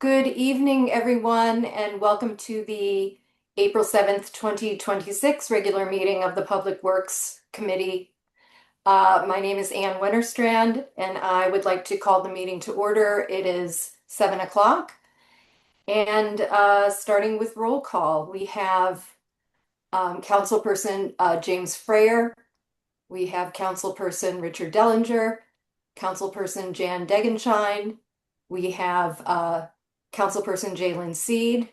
Good evening, everyone, and welcome to the April 7th, 2026 regular meeting of the Public Works Committee. My name is Ann Winterstrand, and I would like to call the meeting to order. It is 7 o'clock. And starting with roll call, we have Councilperson James Frayer. We have Councilperson Richard Dellinger, Councilperson Jan Degenshine. We have Councilperson Jalen Seed,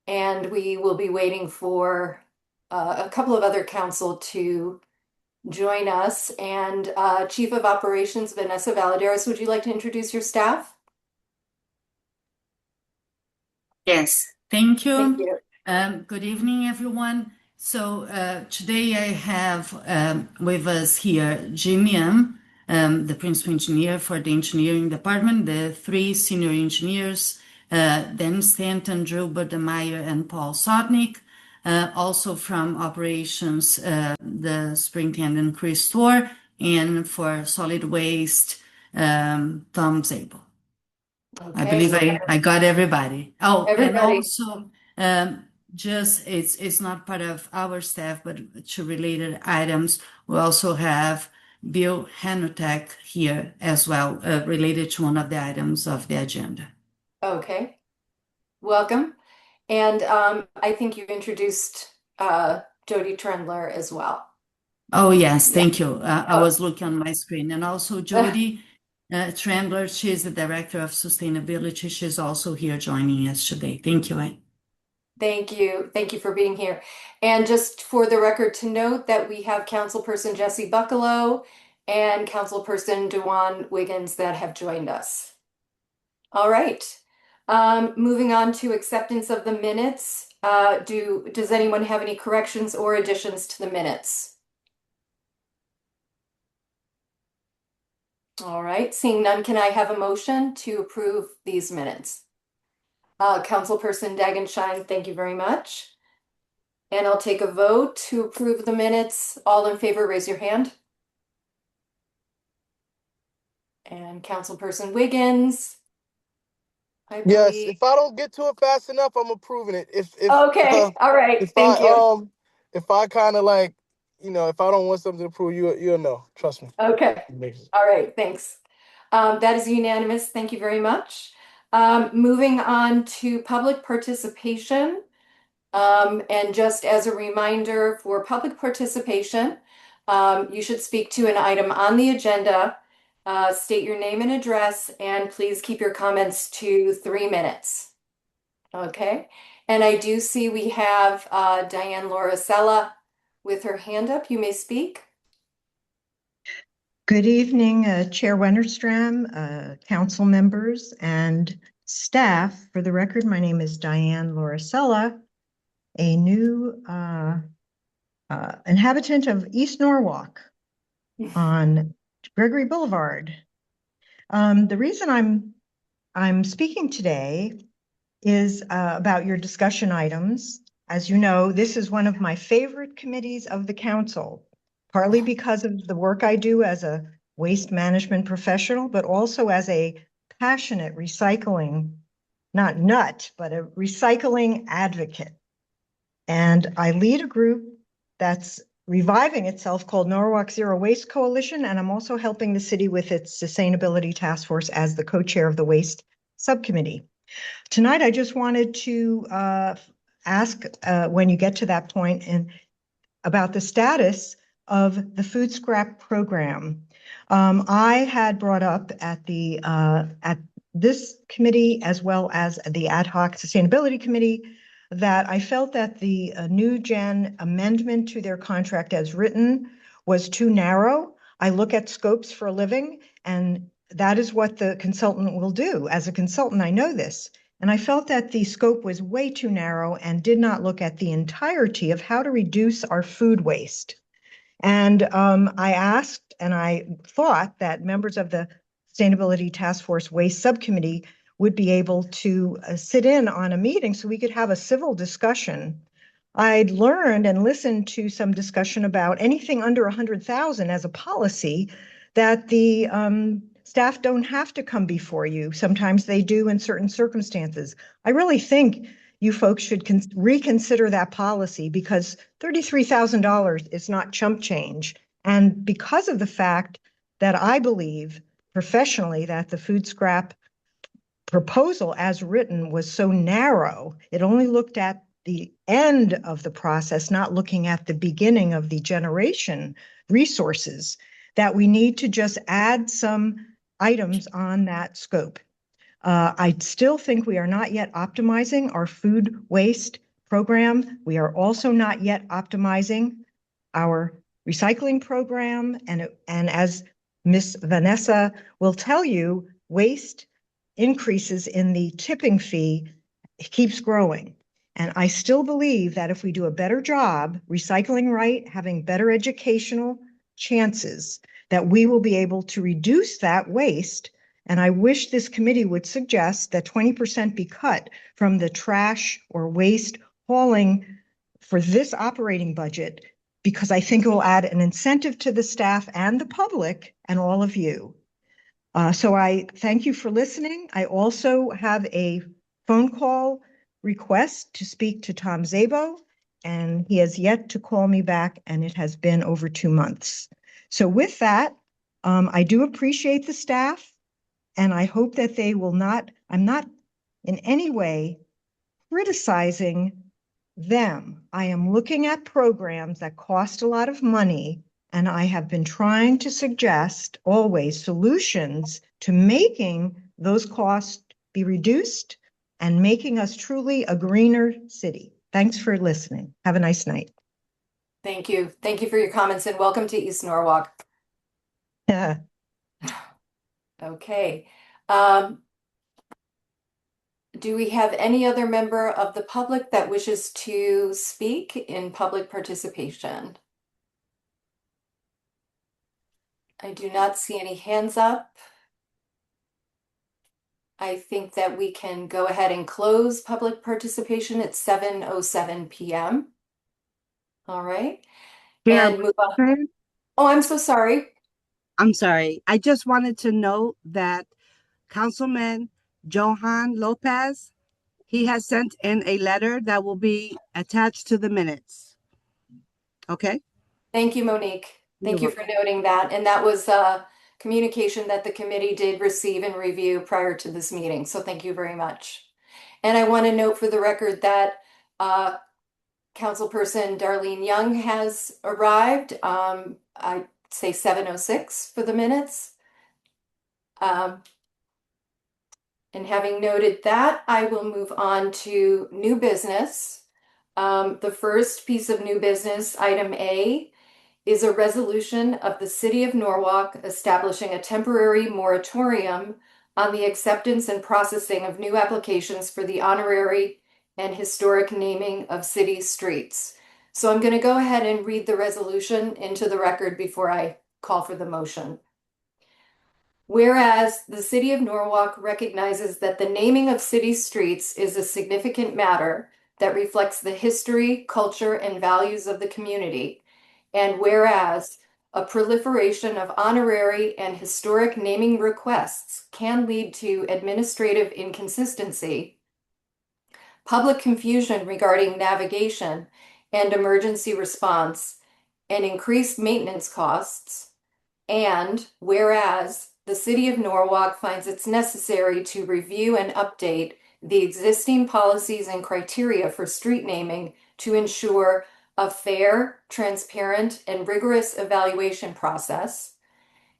and we will be waiting for a couple of other council to join us. And Chief of Operations Vanessa Valadares, would you like to introduce your staff? Yes, thank Thank you. you. Good evening, everyone. So today I have with us here Jim Young, the principal engineer for the engineering department, the three senior engineers, Dan Stanton, Drew Burdemeyer, and Paul Sotnick. Also from operations, the superintendent Chris Storr, and for solid waste, Tom Zabel. I believe I got everybody. Oh, and Everybody. also, just it's not part of our staff, but to related items, we also have Bill Hanutek here as well, related to one of the items of the agenda. Okay, welcome. And I think you introduced Jody Trendler as well. Oh, yes, Yeah. thank you. I was looking on my screen. And also Jody Trendler, she's the Director of Sustainability. She's also here joining us today. Thank you, Ann. Thank you. Thank you for being here. And just for the record to note that we have Councilperson Jesse Buccalow and Councilperson Dewan Wiggins that have joined us. All right. Moving on to acceptance of the minutes. Does anyone have any corrections or additions to the minutes? All right. Seeing none, can I have a motion to approve these minutes? Councilperson Dagenshine, thank you very much. And I'll take a vote to approve the minutes. All in favor, raise your hand. And Councilperson Wiggins. Yes, if I don't get to it fast enough, I'm approving it. Okay, all right, thank you. If I kind of like, if I don't want something to approve, you'll know. Trust me. Okay, all right, thanks. That is unanimous. Thank you very much. Moving on to public participation. And just as a reminder for public participation, you should speak to an item on the agenda, state your name and address, and please keep your comments to 3 minutes. Okay, and I do see we have Diane Lauricella with her hand up. You may speak. Good evening, Chair Wennerstram, council members, and staff. For the record, my name is Diane Lauricella, a new inhabitant of East Norwalk on Gregory Boulevard. The reason I'm speaking today is about your discussion items. As you know, this is one of my favorite committees of the council, partly because of the work I do as a waste management professional, but also as a passionate recycling, not nut, but a recycling advocate. And I lead a group that's reviving itself called Norwalk Zero Waste Coalition, and I'm also helping the city with its sustainability task force as the co-chair of the waste subcommittee. Tonight, I just wanted to ask when you get to that point and about the status of the food scrap program. I had brought up at this committee as well as the ad hoc sustainability committee that I felt that the New Gen amendment to their contract as written was too narrow. I look at scopes for a living, and that is what the consultant will do. As a consultant, I know this. And I felt that the scope was way too narrow and did not look at the entirety of how to reduce our food waste. And I asked, and I thought that members of the Sustainability Task Force Waste Subcommittee would be able to sit in on a meeting so we could have a civil discussion. I'd learned and listened to some discussion about anything under 100,000 as a policy, that the staff don't have to come before you. Sometimes they do in certain circumstances. I really think you folks should reconsider that policy because $33,000 is not chump change. And because of the fact that I believe professionally that the food scrap proposal as written was so narrow, it only looked at the end of the process, not looking at the beginning of the generation resources, that we need to just add some items on that scope. I still think we are not yet optimizing our food waste program. We are also not yet optimizing our recycling program. And as Miss Vanessa will tell you, waste increases in the tipping fee keeps growing. And I still believe that if we do a better job recycling right, having better educational chances, that we will be able to reduce that waste. And I wish this committee would suggest that 20% be cut from the trash or waste hauling for this operating budget, because I think it will add an incentive to the staff and the public and all of you. So I thank you for listening. I also have a phone call request to speak to Tom Zabo, and he has yet to call me back, and it has been over 2 months. So with that, I do appreciate the staff, and I hope that they will not, I'm not in any way criticizing them. I am looking at programs that cost a lot of money, and I have been trying to suggest always solutions to making those costs be reduced and making us truly a greener city. Thanks for listening. Have a nice night. Thank you. Thank you for your comments and welcome to East Norwalk. Okay. Do we have any other member of the public that wishes to speak in public participation? I do not see any hands up. I think that we can go ahead and close public participation at 7:07 p.m. All right. And move on. Oh, I'm so sorry. I'm sorry. I just wanted to note that Councilman Johan Lopez, he has sent in a letter that will be attached to the minutes. Okay? Thank you, Monique. Thank you You're for noting that. And that was communication that the committee did receive and review prior to this meeting. So thank you very much. And I want to note for the record that Councilperson Darlene Young has arrived. I say 7:06 for the minutes. And having noted that, I will move on to new business. The first piece of new business, item A, is a resolution of the City of Norwalk establishing a temporary moratorium on the acceptance and processing of new applications for the honorary and historic naming of city streets. So I'm going to go ahead and read the resolution into the record before I call for the motion. Whereas the City of Norwalk recognizes that the naming of city streets is a significant matter that reflects the history, culture, and values of the community, and whereas a proliferation of honorary and historic naming requests can lead to administrative inconsistency, public confusion regarding navigation and emergency response, and increased maintenance costs, and whereas the City of Norwalk finds it's necessary to review and update the existing policies and criteria for street naming to ensure a fair, transparent, and rigorous evaluation process,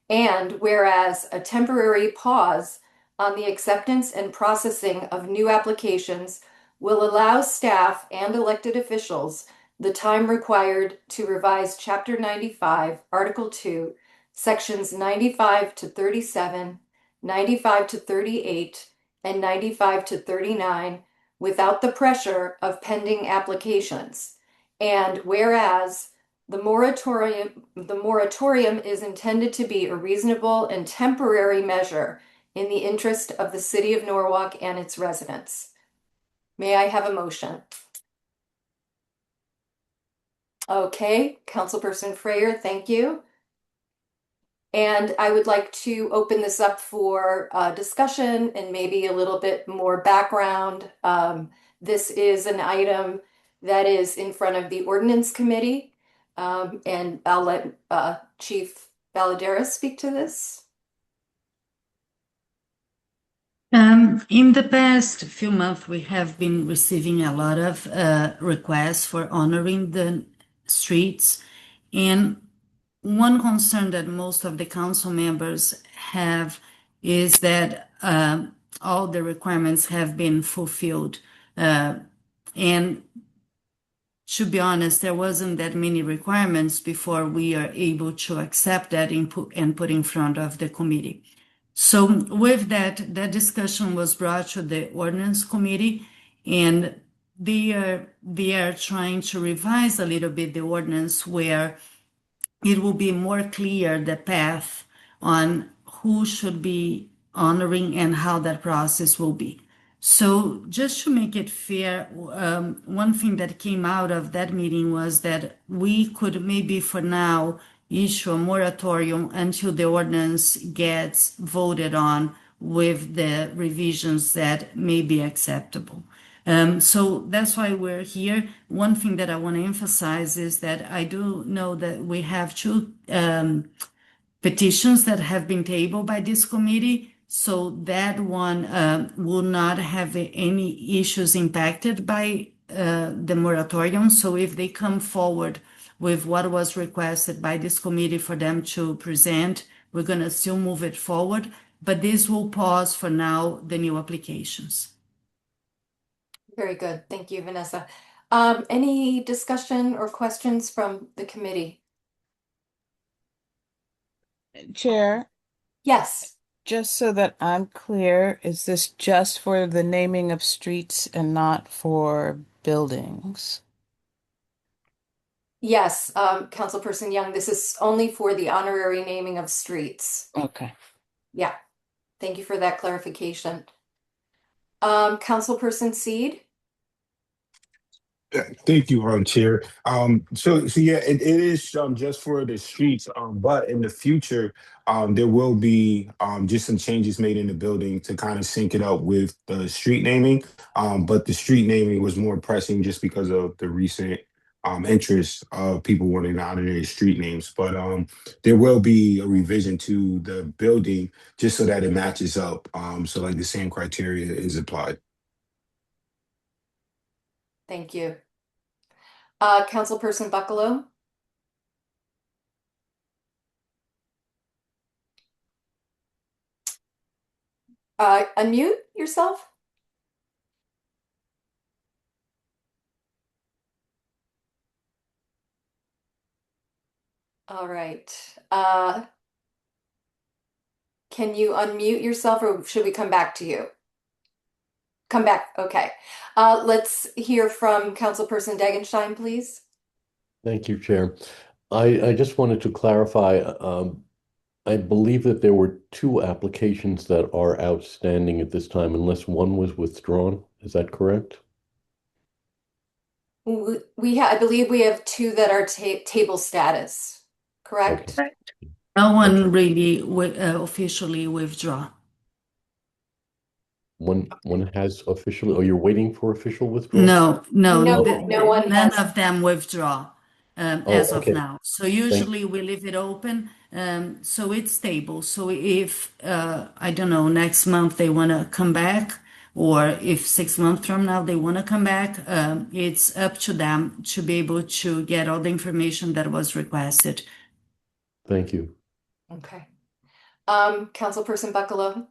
and whereas a temporary pause on the acceptance and processing of new applications will allow staff and elected officials the time required to revise Chapter 95, Article 2, Sections 95 to 37, 95 to 38, and 95 to 39 without the pressure of pending applications. And whereas the moratorium is intended to be a reasonable and temporary measure in the interest of the City of Norwalk and its residents. May I have a motion? Okay, Councilperson Freyer, thank you. And I would like to open this up for discussion and maybe a little bit more background. This is an item that is in front of the Ordinance Committee. And I'll let Chief Valadares speak to this. In the past few months, we have been receiving a lot of requests for honoring the streets. And one concern that most of the council members have is that all the requirements have been fulfilled. And to be honest, there wasn't that many requirements before we are able to accept that input and put in front of the committee. So with that discussion was brought to the ordinance committee, and they are trying to revise a little bit the ordinance where it will be more clear the path on who should be honoring and how that process will be. So just to make it fair, one thing that came out of that meeting was that we could maybe for now issue a moratorium until the ordinance gets voted on with the revisions that may be acceptable. So that's why we're here. One thing that I want to emphasize is that I do know that we have two petitions that have been tabled by this committee. So that one will not have any issues impacted by the moratorium. So if they come forward with what was requested by this committee for them to present, we're going to still move it forward. But this will pause for now the new applications. Very good. Thank you, Vanessa. Any discussion or questions from the committee? Chair, Yes. just so that I'm clear, is this just for the naming of streets and not for buildings? Yes, Councilperson Young, this is only for the honorary naming of streets. Okay. Yeah. Thank you for that clarification. Councilperson Seed? Thank you, Chair. So yeah, it is just for the streets. But in the future, there will be just some changes made in the building to kind of sync it up with the street naming. But the street naming was more pressing just because of the recent interest of people wanting to honor their street names. But there will be a revision to the building just so that it matches up. So like the same criteria is applied. Thank you. Councilperson Buccalow? Unmute yourself. All right. Can you unmute yourself or should we come back to you? Come back. Okay. Let's hear from Councilperson Degenstein, please. Thank you, Chair. I just wanted to clarify, I believe that there were two applications that are outstanding at this time, unless one was withdrawn. Is that correct? I believe we have two that are table status, correct? Okay. No one really officially withdraw. One has officially, or you're waiting for official withdrawal? No, No one none has. of them withdraw as of okay. now. So usually we leave it open, so it's stable. So if I don't know, next month they want to come back, or if 6 months from now they want to come back, it's up to them to be able to get all the information that was requested. Thank you. Okay. Councilperson Buccalow?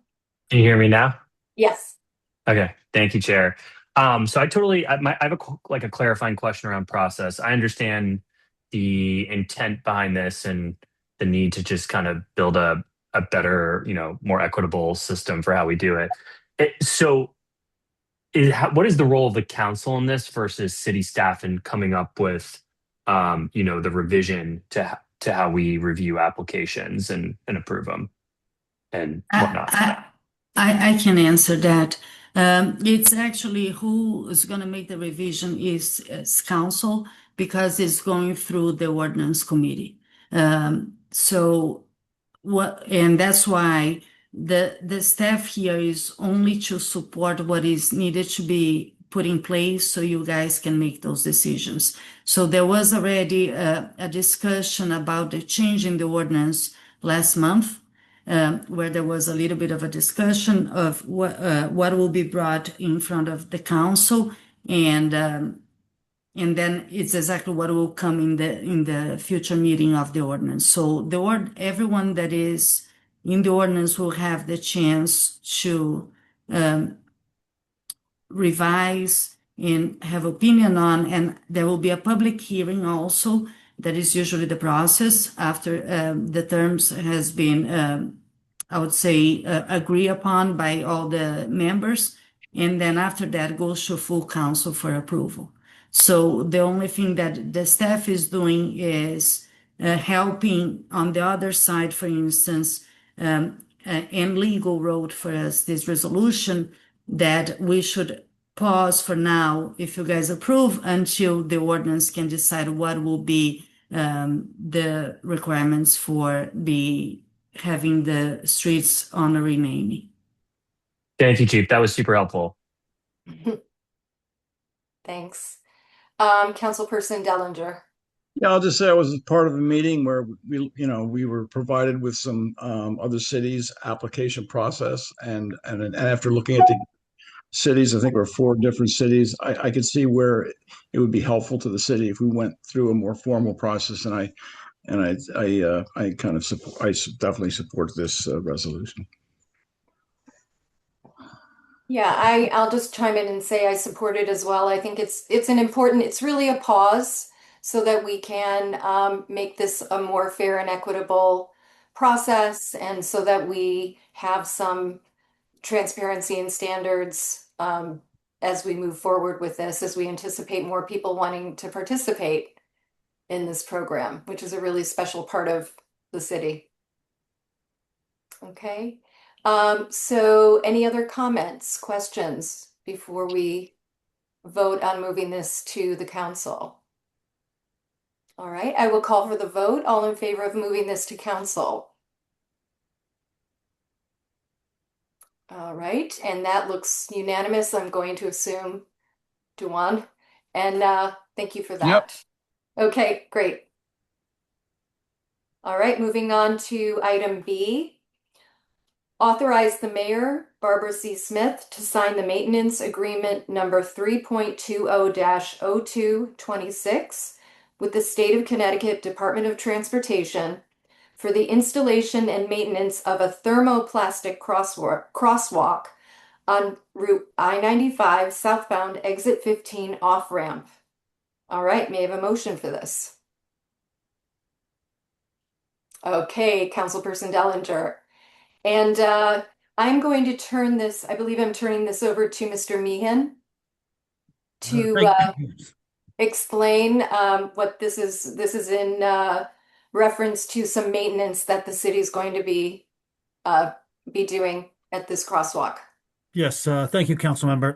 Can you hear me now? Yes. Okay, thank you, Chair. So I have a clarifying question around process. I understand the intent behind this and the need to just kind of build a better, more equitable system for how we do it. What is the role of the council in this versus city staff in coming up with, the revision to how we review applications and approve them and whatnot? I can answer that. It's actually who is going to make the revision is council, because it's going through the ordinance committee. So and that's why the staff here is only to support what is needed to be put in place so you guys can make those decisions. So there was already a discussion about the change in the ordinance last month, where there was a little bit of a discussion of what will be brought in front of the council, and then it's exactly what will come in the future meeting of the ordinance. So everyone that is in the ordinance will have the chance to revise and have opinion on, and there will be a public hearing also. That is usually the process after the terms has been, I would say, agreed upon by all the members, and then after that goes to full council for approval. So the only thing that the staff is doing is helping on the other side, for instance, and legal wrote for us this resolution that we should pause for now, if you guys approve, until the ordinance can decide what will be the requirements for having the streets on a renaming. Thank you, Chief. That was super helpful. Thanks. Councilperson Dellinger. Yeah, I'll just say I was part of a meeting where we were provided with some other cities' application process, and after looking at the cities, I think there were 4 different cities. I could see where it would be helpful to the city if we went through a more formal process, and I kind of support. I definitely support this resolution. Yeah, I'll just chime in and say I support it as well. I think it's really a pause so that we can make this a more fair and equitable process, and so that we have some transparency and standards as we move forward with this, as we anticipate more people wanting to participate in this program, which is a really special part of the city. Okay. So any other comments, questions before we vote on moving this to the council? All right, I will call for the vote. All in favor of moving this to council? All right, and that looks unanimous, I'm going to assume, Duan. And thank you for that. Yep. Okay, great. All right, moving on to item B. Authorize the mayor, Barbara C. Smith, to sign the maintenance agreement number 3.20-0226 with the State of Connecticut Department of Transportation for the installation and maintenance of a thermoplastic crosswalk on Route I-95 southbound exit 15 off-ramp. All right, may I have a motion for this? Okay, Councilperson Dellinger. And I'm going to turn this, I believe I'm turning this over to Mr. Meehan to explain what this is. This is in reference to some maintenance that the city is going to be doing at this crosswalk. Yes, thank you, council member.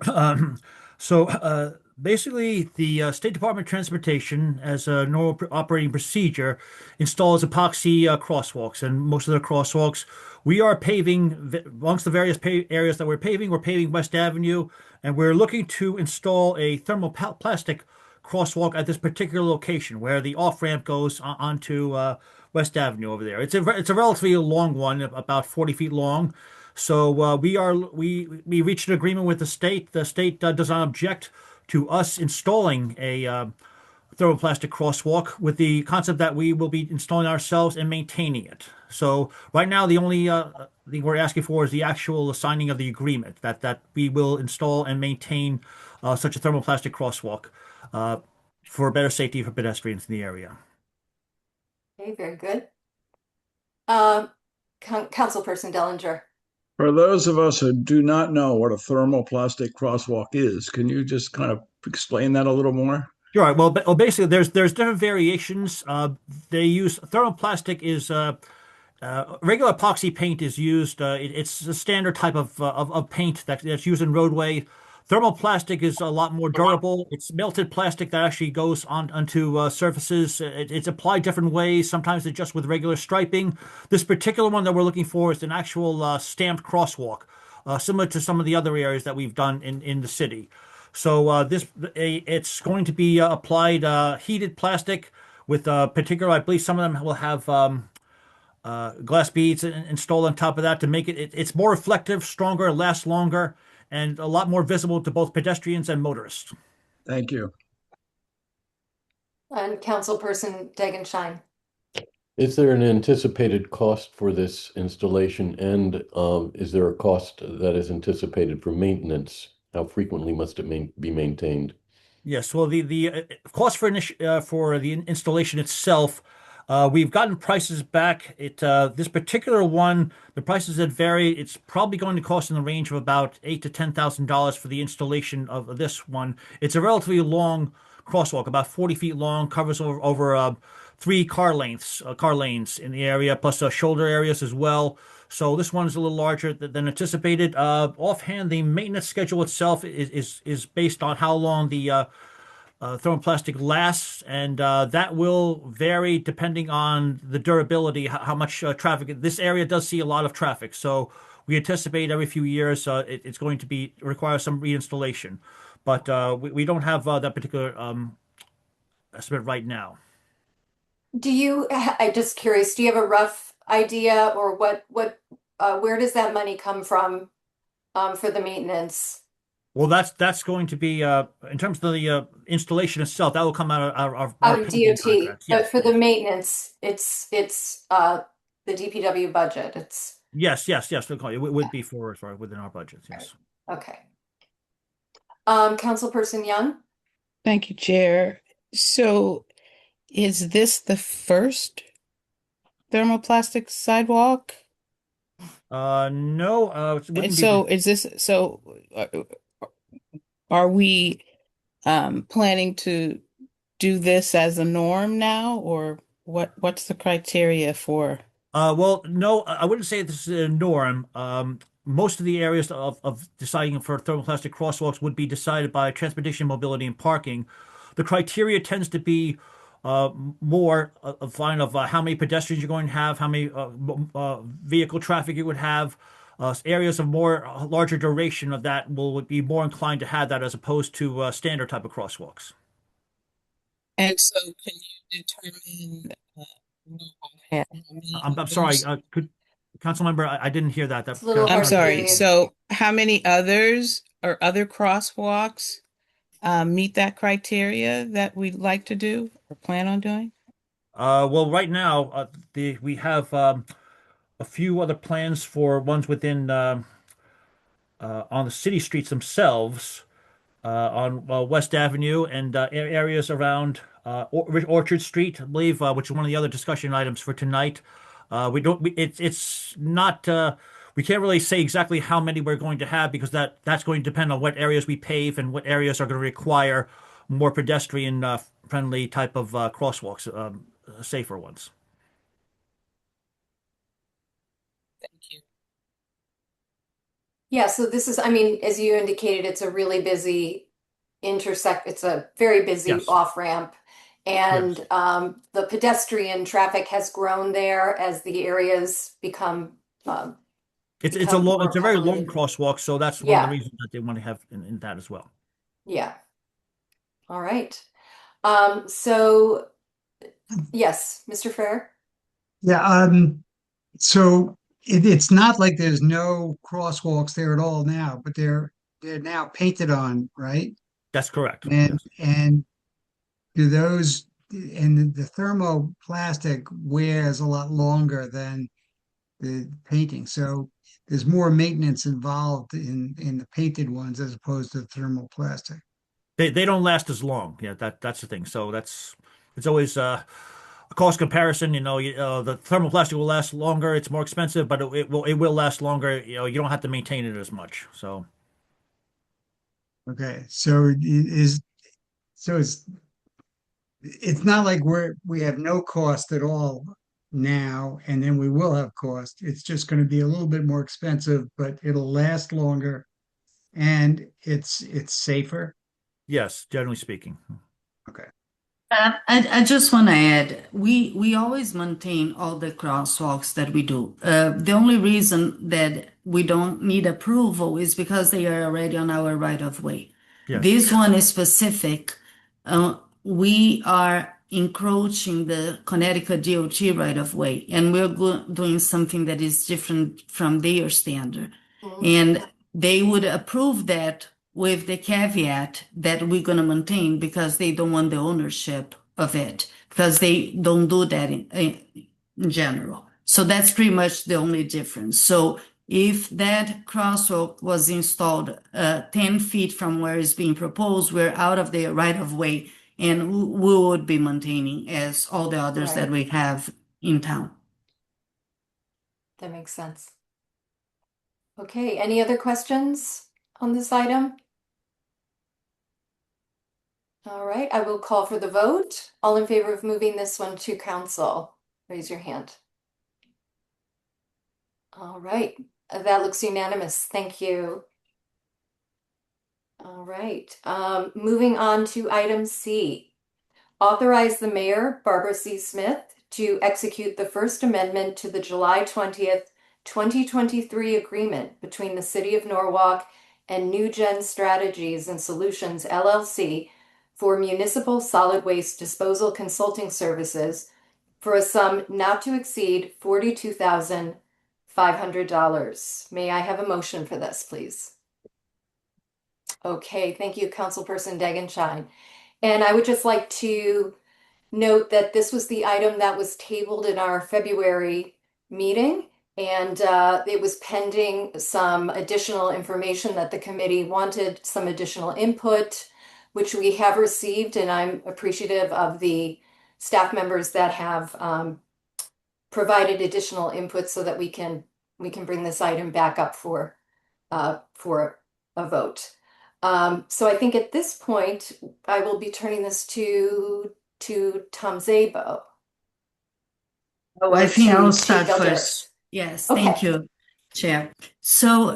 Basically, the State Department of Transportation, as a normal operating procedure, installs epoxy crosswalks, and most of the crosswalks we are paving. Amongst the various areas that we're paving West Avenue, and we're looking to install a thermoplastic crosswalk at this particular location where the off-ramp goes onto West Avenue over there. It's a relatively long one, about 40 feet long. So we reached an agreement with the state. The state does not object to us installing a thermoplastic crosswalk, with the concept that we will be installing ourselves and maintaining it. So right now, the only thing we're asking for is the actual signing of the agreement that we will install and maintain such a thermoplastic crosswalk for better safety for pedestrians in the area. Okay, very good. Councilperson Dellinger. For those of us who do not know what a thermoplastic crosswalk is, can you just kind of explain that a little more? Sure. Well, basically, there's different variations. They use thermoplastic is regular epoxy paint is used. It's a standard type of paint that's used in roadway. Thermoplastic is a lot more durable. It's melted plastic that actually goes on onto surfaces. It's applied different ways. Sometimes it's just with regular striping. This particular one that we're looking for is an actual stamped crosswalk, similar to some of the other areas that we've done in the city. So it's going to be applied heated plastic with particular. I believe some of them will have glass beads installed on top of that to make it's more reflective, stronger, lasts longer, and a lot more visible to both pedestrians and motorists. Thank you. And Councilperson Degenschein. Is there an anticipated cost for this installation, and is there a cost that is anticipated for maintenance? How frequently must it be maintained? Yes, well, the cost for the installation itself, we've gotten prices back. This particular one, the prices that vary. It's probably going to cost in the range of about $8,000 to $10,000 for the installation of this one. It's a relatively long crosswalk, about 40 feet long, covers over 3 car lanes in the area, plus shoulder areas as well. So this one is a little larger than anticipated. Offhand, the maintenance schedule itself is based on how long the thermoplastic lasts, and that will vary depending on the durability, how much traffic. This area does see a lot of traffic, so we anticipate every few years it's going to require some reinstallation. But we don't have that particular estimate right now. I'm just curious, do you have a rough idea or where does that money come from for the maintenance? Well, that's going to be in terms of the installation itself. That will come out of Out of building DOT, contracts. but Yes, for the maintenance, it's the DPW budget. It's yes. It would be for within our budgets. Yes. okay. Councilperson Young? Thank you, Chair. So is this the first thermoplastic sidewalk? No, it wouldn't And be so is this, so are we planning to do this as a norm now, or what's the criteria for? well, no, I wouldn't say this is a norm. Most of the areas of deciding for thermoplastic crosswalks would be decided by transportation, mobility, and parking. The criteria tends to be more of how many pedestrians you're going to have, how many vehicle traffic you would have. Areas of larger duration of that would be more inclined to have that as opposed to standard type of crosswalks. And so can you determine how many I'm sorry, others- Councilmember, I didn't hear that. It's a little I'm hard to hear sorry. you. So how many others or other crosswalks meet that criteria that we'd like to do or plan on doing? Well, right now, we have a few other plans for ones within on the city streets themselves, on West Avenue and areas around Orchard Street, I believe, which is one of the other discussion items for tonight. It's not. We can't really say exactly how many we're going to have because that's going to depend on what areas we pave and what areas are going to require more pedestrian friendly type of crosswalks, safer ones. Thank you. Yeah, so this is, I mean, as you indicated, it's a really busy it's a very busy Yes. off-ramp. And the pedestrian traffic has grown there as the areas become It's a become long, more it's a very long populated. crosswalk, so that's one of Yeah. the reasons that they want to have in that as well. Yeah. All right. So yes, Mr. Fair? Yeah, so it's not like there's no crosswalks there at all now, but they're now painted on, right? That's correct. And Yes. and do those and the thermoplastic wears a lot longer than the painting, so there's more maintenance involved in the painted ones as opposed to thermoplastic. They don't last as long. Yeah, that's the thing. So it's always a cost comparison. The thermoplastic will last longer. It's more expensive, but it will last longer. You don't have to maintain it as much. So Okay, so it's not like we have no cost at all now, and then we will have cost. It's just going to be a little bit more expensive, but it'll last longer and it's safer? Yes, generally speaking. Okay. I just want to add, we always maintain all the crosswalks that we do. The only reason that we don't need approval is because they are already on our right of way. Yes. This one is specific. We are encroaching the Connecticut DOT right of way, and we're doing something that is different from their standard. And they would approve that with the caveat that we're going to maintain because they don't want the ownership of it, because they don't do that in general. So that's pretty much the only difference. So if that crosswalk was installed 10 feet from where it's being proposed, we're out of the right of way, and we would be maintaining as all the others that we have in town. That makes sense. Okay, any other questions on this item? All right, I will call for the vote. All in favor of moving this one to council, raise your hand. All right, that looks unanimous. Thank you. All right, moving on to item C. Authorize the mayor, Barbara C. Smith, to execute the First Amendment to the July 20th, 2023 agreement between the City of Norwalk and New Gen Strategies and Solutions, LLC, for municipal solid waste disposal consulting services for a sum not to exceed $42,500. May I have a motion for this, please? Okay, thank you, Councilperson Degenshine. And I would just like to note that this was the item that was tabled in our February meeting, and it was pending some additional information that the committee wanted, some additional input, which we have received, and I'm appreciative of the staff members that have provided additional input so that we can bring this item back up for a vote. So I think at this point, I will be turning this to Tom Szabo. Oh, I think I'll start Del first. Yes, Okay. thank you, Chair. So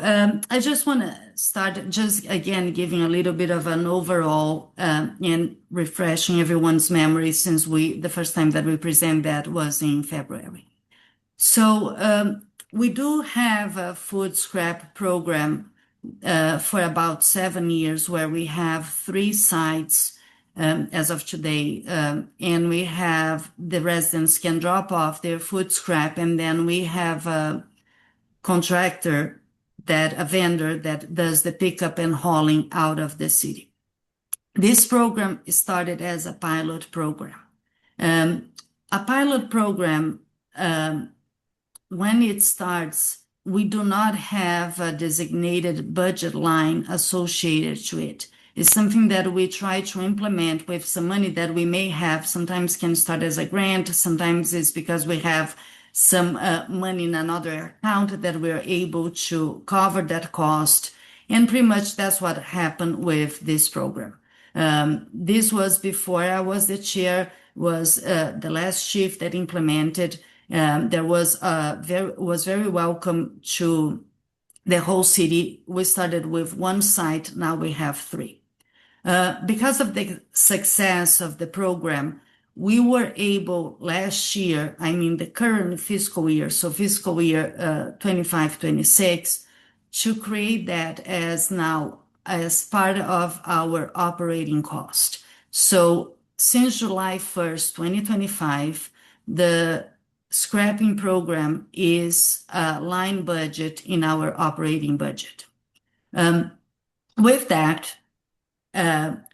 I just want to start just again giving a little bit of an overall and refreshing everyone's memory since the first time that we present that was in February. So we do have a food scrap program for about 7 years where we have 3 sites as of today, and we have the residents can drop off their food scrap, and then we have a contractor, a vendor that does the pickup and hauling out of the city. This program started as a pilot program. A pilot program, when it starts, we do not have a designated budget line associated to it. It's something that we try to implement with some money that we may have. Sometimes can start as a grant. Sometimes it's because we have some money in another account that we're able to cover that cost. And pretty much that's what happened with this program. This was before I was the chair, was the last chief that implemented. There was very welcome to the whole city. We started with 1 site, now we have 3. Because of the success of the program, we were able last year, I mean the current fiscal year, so fiscal year 25-26, to create that as part of our operating cost. So since July 1st, 2025, the scrapping program is a line budget in our operating budget. With that,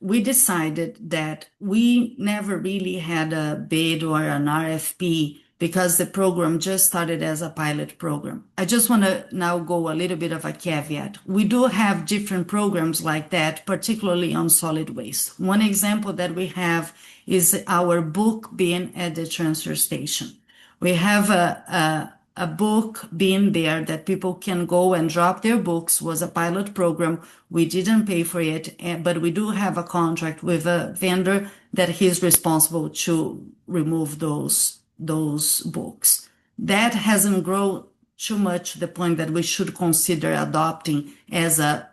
we decided that we never really had a bid or an RFP because the program just started as a pilot program. I just want to now go a little bit of a caveat. We do have different programs like that, particularly on solid waste. One example that we have is our book bin at the transfer station. We have a book bin there that people can go and drop their books. Was a pilot program. We didn't pay for it, but we do have a contract with a vendor that he's responsible to remove those books. That hasn't grown too much to the point that we should consider adopting as a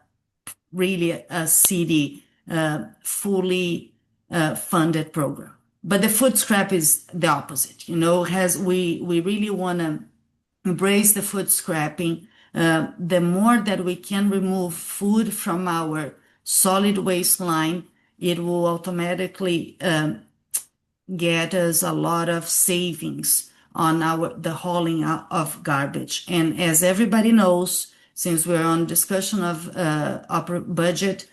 really a city fully funded program. But the food scrap is the opposite. We really want to embrace the food scrapping. The more that we can remove food from our solid waste line, it will automatically get us a lot of savings on the hauling of garbage. And as everybody knows, since we're on discussion of budget,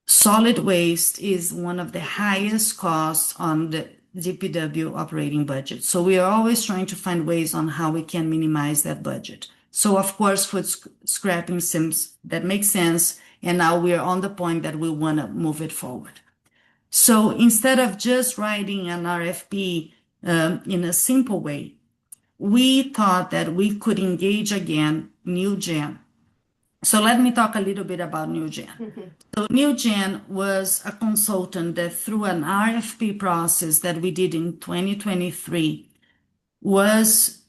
solid waste is one of the highest costs on the DPW operating budget. So we are always trying to find ways on how we can minimize that budget. So of course, food scrapping seems that makes sense. And now we are on the point that we want to move it forward. So instead of just writing an RFP in a simple way, we thought that we could engage again New Gen. So let me talk a little bit about New Gen. So New Gen was a consultant that through an RFP process that we did in 2023 was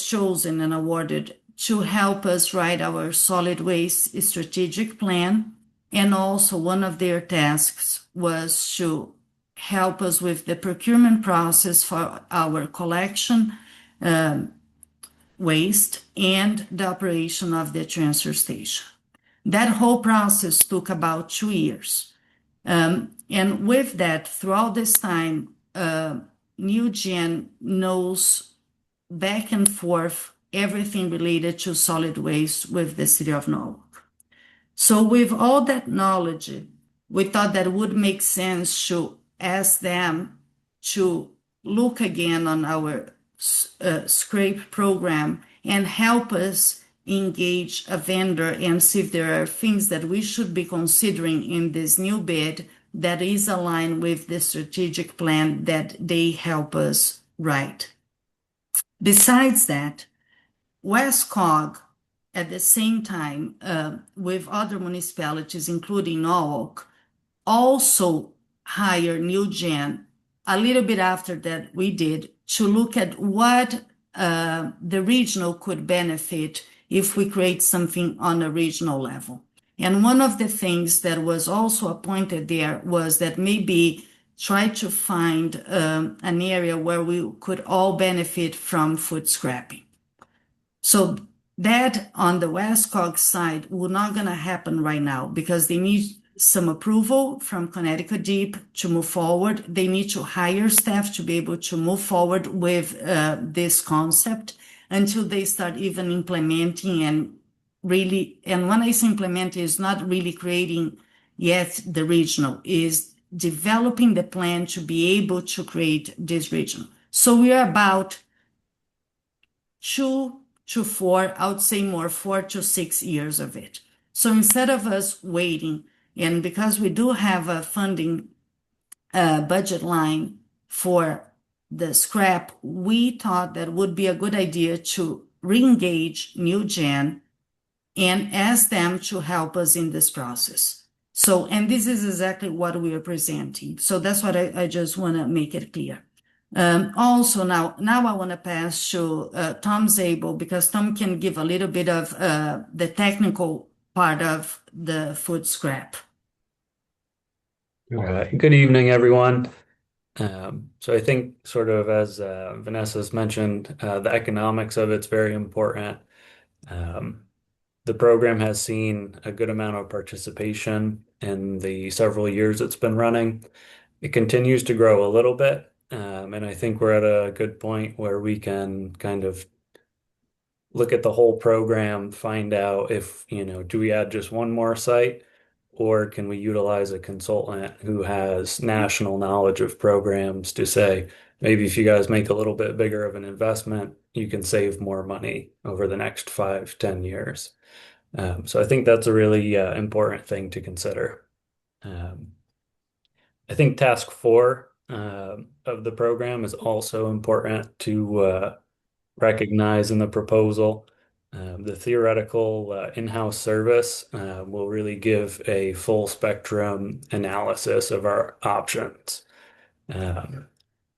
chosen and awarded to help us write our solid waste strategic plan. And also one of their tasks was to help us with the procurement process for our collection waste and the operation of the transfer station. That whole process took about 2 years. And with that, throughout this time, New Gen knows back and forth everything related to solid waste with the city of Norwalk. So with all that knowledge, we thought that it would make sense to ask them to look again on our scrape program and help us engage a vendor and see if there are things that we should be considering in this new bid that is aligned with the strategic plan that they help us write. Besides that, WestCog, at the same time, with other municipalities, including Norwalk, also hired New Gen a little bit after that we did to look at what the regional could benefit if we create something on a regional level. And one of the things that was also appointed there was that maybe try to find an area where we could all benefit from food scrapping. So that on the WestCog side will not going to happen right now because they need some approval from Connecticut Deep to move forward. They need to hire staff to be able to move forward with this concept until they start even implementing and when I say implement, is not really creating yet the regional, is developing the plan to be able to create this regional. So we are about 2 to 4, I would say more 4 to 6 years of it. So instead of us waiting, and because we do have a funding budget line for the scrap, we thought that would be a good idea to re-engage New Gen and ask them to help us in this process. So, and this is exactly what we are presenting. So that's what I just want to make it clear. Also, now I want to pass to Tom Zabel because Tom can give a little bit of the technical part of the food scrap. All right. Good evening, everyone. So I think sort of as Vanessa's mentioned, the economics of it's very important. The program has seen a good amount of participation in the several years it's been running. It continues to grow a little bit. And I think we're at a good point where we can kind of look at the whole program, find out if, do we add just one more site or can we utilize a consultant who has national knowledge of programs to say, maybe if you guys make a little bit bigger of an investment, you can save more money over the next 5-10 years. So I think that's a really important thing to consider. I think task 4 of the program is also important to recognize in the proposal. The theoretical in-house service will really give a full spectrum analysis of our options.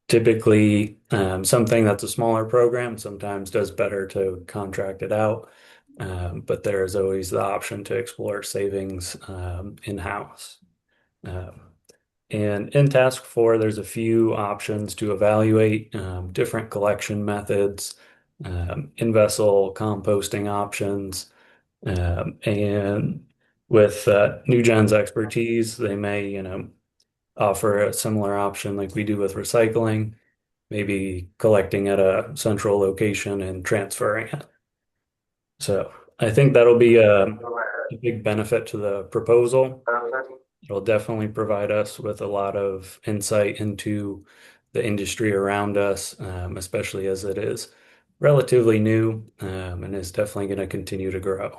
Typically, something that's a smaller program sometimes does better to contract it out. but there is always the option to explore savings in-house. And in task 4, there's a few options to evaluate different collection methods, in-vessel composting options, and with NewGen's expertise, they may, offer a similar option like we do with recycling, maybe collecting at a central location and transferring it. So I think that'll be a big benefit to the proposal. It'll definitely provide us with a lot of insight into the industry around us, especially as it is relatively new and is definitely going to continue to grow.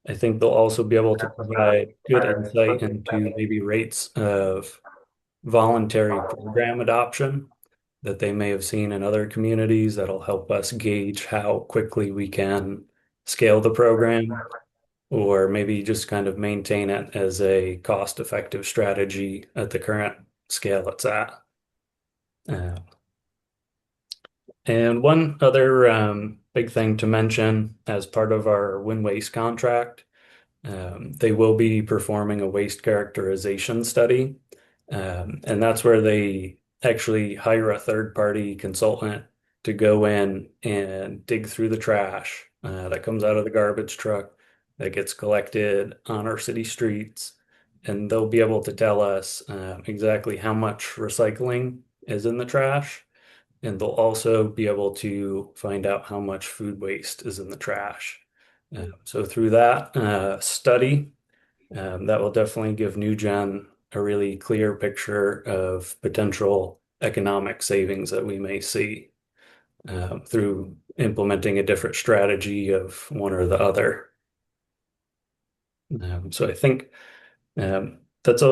I think they'll also be able to provide good insight into maybe rates of voluntary program adoption that they may have seen in other communities that'll help us gauge how quickly we can scale the program, or maybe just kind of maintain it as a cost-effective strategy at the current scale it's at. And one other big thing to mention as part of our WinWaste contract, they will be performing a waste characterization study. And that's where they actually hire a third-party consultant to go in and dig through the trash that comes out of the garbage truck that gets collected on our city streets. And they'll be able to tell us exactly how much recycling is in the trash. And they'll also be able to find out how much food waste is in the trash. So through that study, that will definitely give NewGen a really clear picture of potential economic savings that we may see through implementing a different strategy of one or the other. So I think that's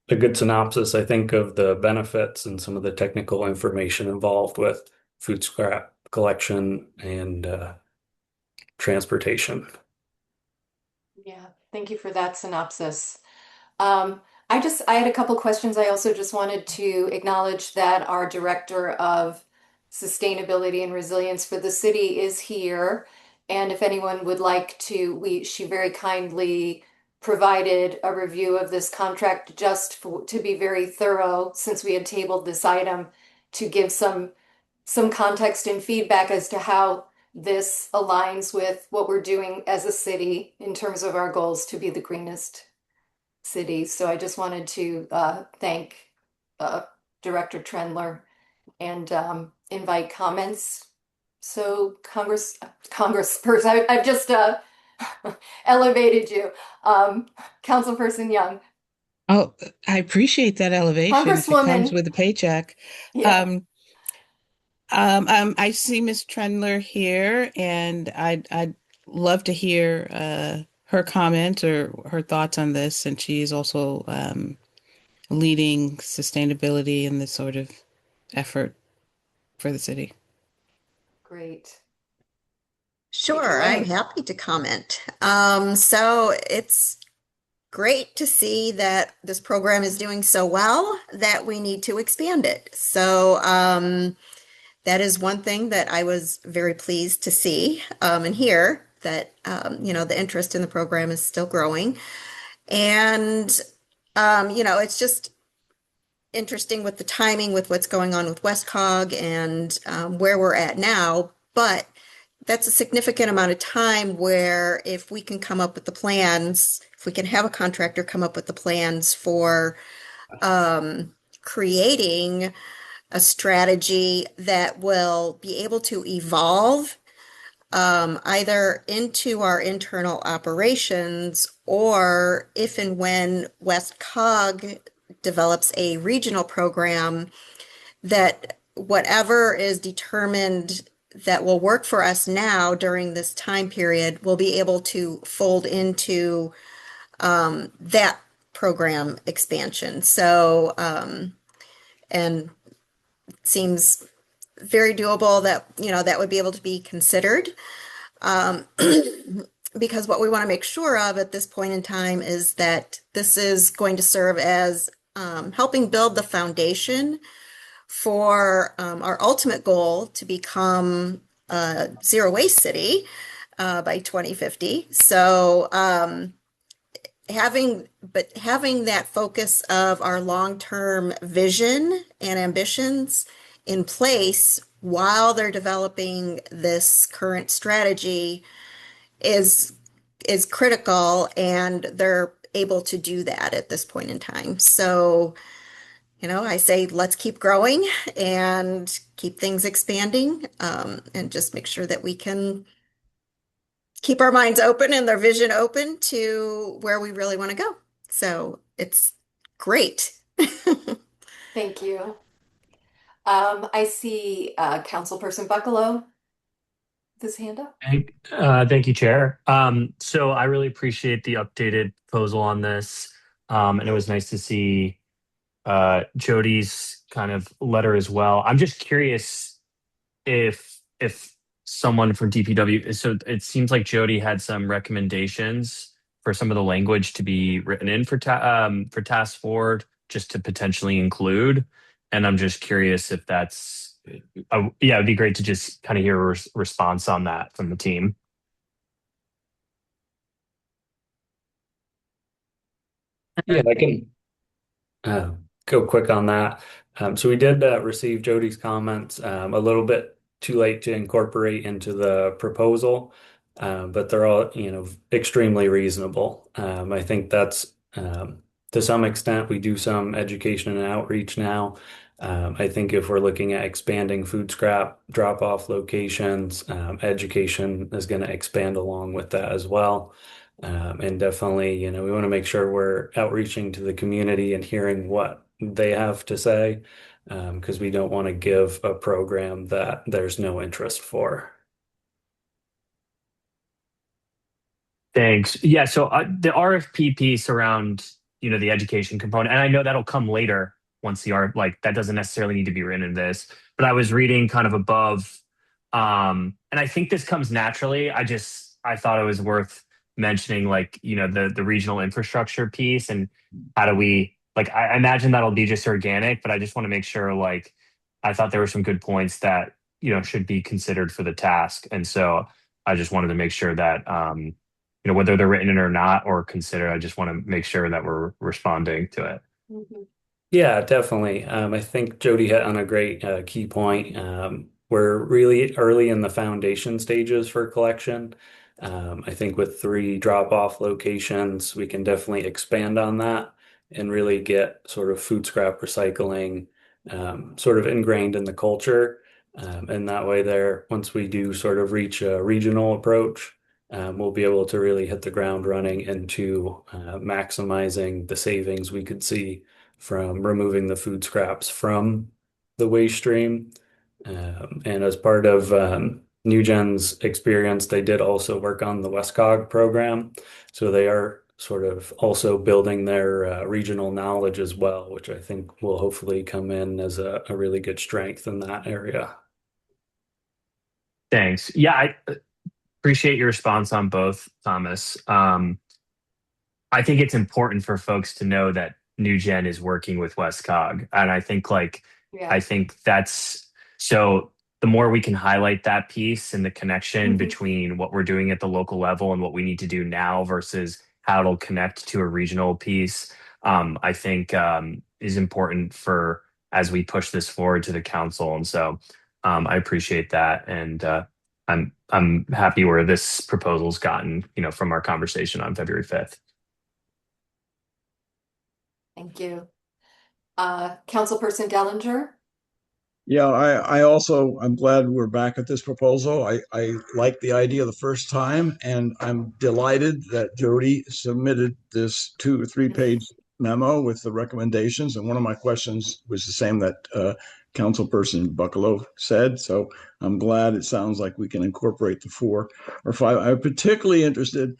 a good synopsis, I think, of the benefits and some of the technical information involved with food scrap collection and transportation. Yeah, thank you for that synopsis. I had a couple questions. I also just wanted to acknowledge that our Director of Sustainability and Resilience for the city is here. And if anyone would like to, she very kindly provided a review of this contract to be very thorough, since we had tabled this item, to give some context and feedback as to how this aligns with what we're doing as a city in terms of our goals to be the greenest city. So I just wanted to thank Director Trendler and invite comments. So Congressperson, I've just elevated you. Councilperson Young. Oh, I appreciate that elevation. If it comes Congresswoman. with a paycheck. Yeah. I see Ms. Trendler here, and I'd love to hear her comment or her thoughts on this. And she is also leading sustainability in this sort of effort for the city. Great. Sure, I'm happy to comment. So it's great to see that this program is doing so well that we need to expand it. So that is one thing that I was very pleased to see and hear, that the interest in the program is still growing. And it's just interesting with the timing, with what's going on with WestCog and where we're at now. But that's a significant amount of time where if we can come up with the plans, if we can have a contractor come up with the plans for creating a strategy that will be able to evolve either into our internal operations, or if and when WestCog develops a regional program, that whatever is determined that will work for us now during this time period will be able to fold into that program expansion. So, and it seems very doable that, that would be able to be considered. Because what we want to make sure of at this point in time is that this is going to serve as helping build the foundation for our ultimate goal to become a zero waste city. by 2050. So having that focus of our long-term vision and ambitions in place while they're developing this current strategy is critical, and they're able to do that at this point in time. So, I say let's keep growing and keep things expanding, and just make sure that we can keep our minds open and their vision open to where we really want to go. So it's great. Thank you. I see Councilperson Buccalow with his hand up. Thank you, Chair. So I really appreciate the updated proposal on this. And it was nice to see Jody's kind of letter as well. I'm just curious if someone from DPW, so it seems like Jody had some recommendations for some of the language to be written in for Task Forward, just to potentially include. And I'm just curious if that's, yeah, it'd be great to just kind of hear a response on that from the team. Yeah, I can go quick on that. So we did receive Jody's comments a little bit too late to incorporate into the proposal, but they're all, extremely reasonable. I think that's to some extent we do some education and outreach now. I think if we're looking at expanding food scrap drop-off locations, education is going to expand along with that as well. And definitely, we want to make sure we're outreaching to the community and hearing what they have to say, because we don't want to give a program that there's no interest for. Thanks. Yeah, so the RFP piece around, the education component, and I know that'll come later once that doesn't necessarily need to be written in this, but I was reading kind of above, and I think this comes naturally. I thought it was worth mentioning, the regional infrastructure piece, and how do we, I imagine that'll be just organic, but I just want to make sure, I thought there were some good points that, should be considered for the task. And so I just wanted to make sure that, whether they're written in or not or considered, I just want to make sure that we're responding to it. Mm-hmm. Yeah, definitely. I think Jody hit on a great key point. We're really early in the foundation stages for collection. I think with 3 drop-off locations, we can definitely expand on that and really get sort of food scrap recycling sort of ingrained in the culture. And that way once we do sort of reach a regional approach, we'll be able to really hit the ground running into maximizing the savings we could see from removing the food scraps from the waste stream. And as part of NewGen's experience, they did also work on the WestCog program. So they are sort of also building their regional knowledge as well, which I think will hopefully come in as a really good strength in that area. Thanks. Yeah, I appreciate your response on both, Thomas. I think it's important for folks to know that NewGen is working with WestCog. And I think I think that's, so the more we can highlight that piece and the connection between what we're doing at the local level and what we need to do now versus how it'll connect to a regional piece, I think is important for as we push this forward to the council. And so I appreciate that. And I'm happy where this proposal's gotten, from our conversation on February 5th. Thank you. Councilperson Dellinger? Yeah, I'm glad we're back at this proposal. I liked the idea the first time, and I'm delighted that Jody submitted this 2 or 3 page memo with the recommendations. And one of my questions was the same that Councilperson Buccalow said. So I'm glad it sounds like we can incorporate the 4 or 5. I'm particularly interested.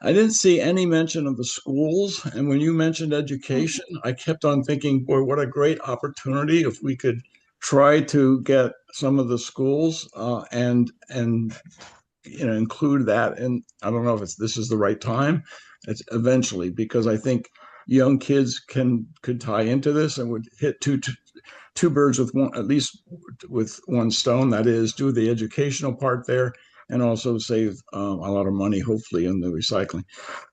I didn't see any mention of the schools. And when you mentioned education, I kept on thinking, boy, what a great opportunity if we could try to get some of the schools and include that. And I don't know if this is the right time. It's eventually, because I think young kids could tie into this and would hit two birds with one, at least with one stone. That is, do the educational part there, and also save a lot of money, hopefully, in the recycling.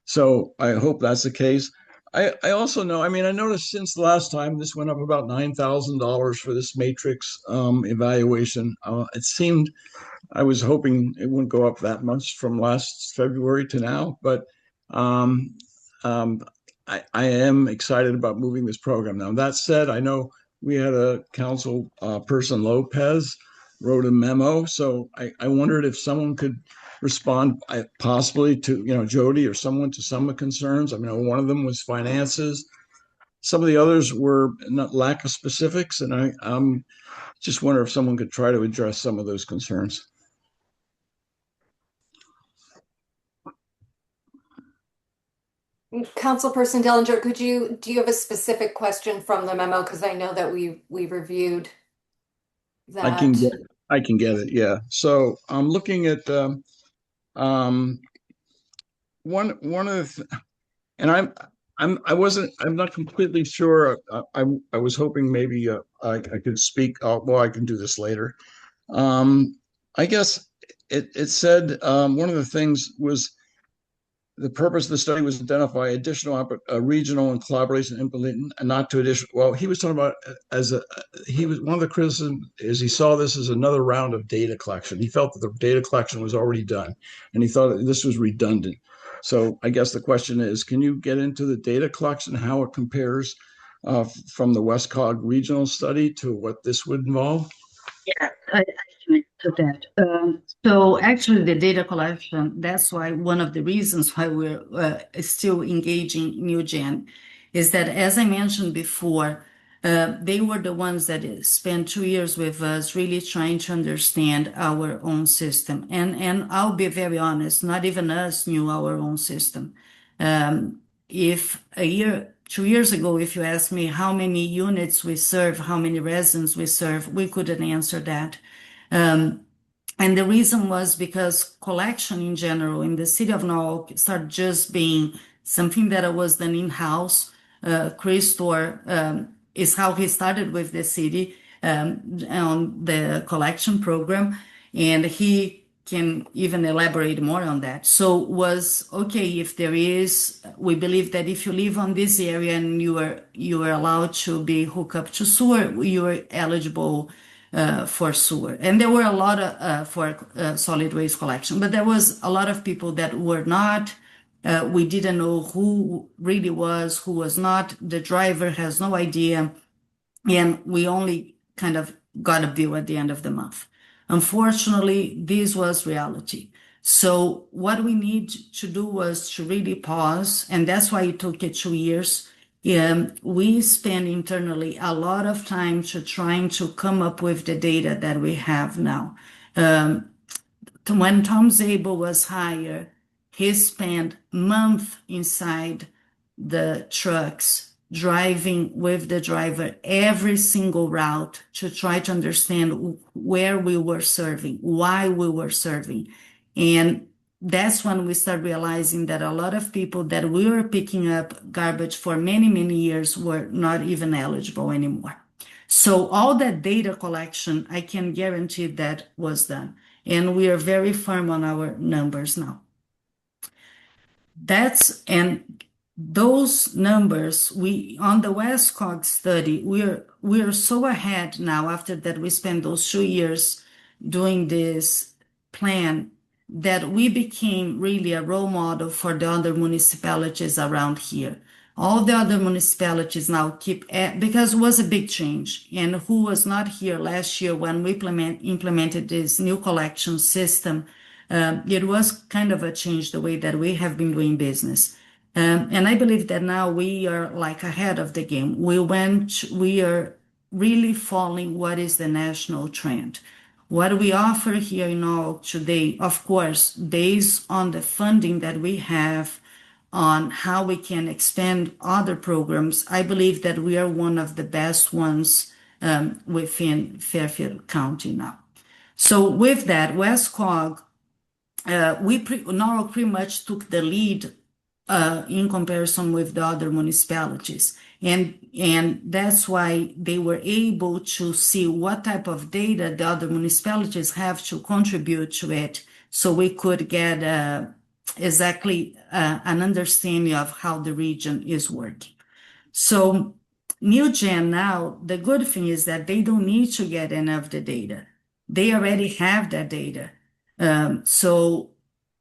So I hope that's the case. I also know, I mean, I noticed since the last time this went up about $9,000 for this matrix evaluation. It seemed, I was hoping it wouldn't go up that much from last February to now, but I am excited about moving this program. Now, that said, I know we had a council person, Lopez, wrote a memo. So I wondered if someone could respond possibly to, Jody or someone to some of the concerns. I mean, one of them was finances. Some of the others were not lack of specifics. And I just wonder if someone could try to address some of those concerns. Councilperson Dellinger, do you have a specific question from the memo? Because I know that we reviewed that. I can get it. Yeah. So I'm looking at one of the, and I'm not completely sure. I was hoping maybe I could speak. Well, I can do this later. I guess it said one of the things was the purpose of the study was to identify additional regional and collaboration implement, and not to additional. Well, he was talking about one of the criticisms is he saw this as another round of data collection. He felt that the data collection was already done, and he thought that this was redundant. So I guess the question is, can you get into the data collection, how it compares from the WestCog regional study to what this would involve? Yeah, I can answer that. So actually the data collection, that's why one of the reasons why we're still engaging NewGen is that, as I mentioned before, they were the ones that spent 2 years with us really trying to understand our own system. And I'll be very honest, not even us knew our own system. If 2 years ago, if you asked me how many units we serve, how many residents we serve, we couldn't answer that. And the reason was because collection in general in the city of Norwalk started just being something that was done in-house. Chris Storr is how he started with the city on the collection program, and he can even elaborate more on that. So was, okay, if there is, we believe that if you live on this area and you are allowed to be hooked up to sewer, you are eligible for sewer. And there were a lot of for solid waste collection, but there was a lot of people that were not. We didn't know who really was, who was not. The driver has no idea. And we only kind of got a bill at the end of the month. Unfortunately, this was reality. So what we need to do was to really pause, and that's why it took 2 years. We spend internally a lot of time trying to come up with the data that we have now. When Tom Zabel was hired, he spent months inside the trucks, driving with the driver every single route to try to understand where we were serving, why we were serving. And that's when we start realizing that a lot of people that we were picking up garbage for many, many years were not even eligible anymore. So all that data collection, I can guarantee that was done. And we are very firm on our numbers now. Those numbers, on the WestCog study, we are so ahead now. After that, we spent those 2 years doing this plan that we became really a role model for the other municipalities around here. All the other municipalities now because it was a big change. And who was not here last year when we implemented this new collection system, it was kind of a change the way that we have been doing business. And I believe that now we are like ahead of the game. We are really following what is the national trend. What we offer here in Norwalk today, of course, based on the funding that we have on how we can expand other programs, I believe that we are one of the best ones within Fairfield County now. So with that, WestCog, Norwalk pretty much took the lead in comparison with the other municipalities. And that's why they were able to see what type of data the other municipalities have to contribute to it. so we could get exactly an understanding of how the region is working. So NewGen now, the good thing is that they don't need to get any of the data. They already have that data. So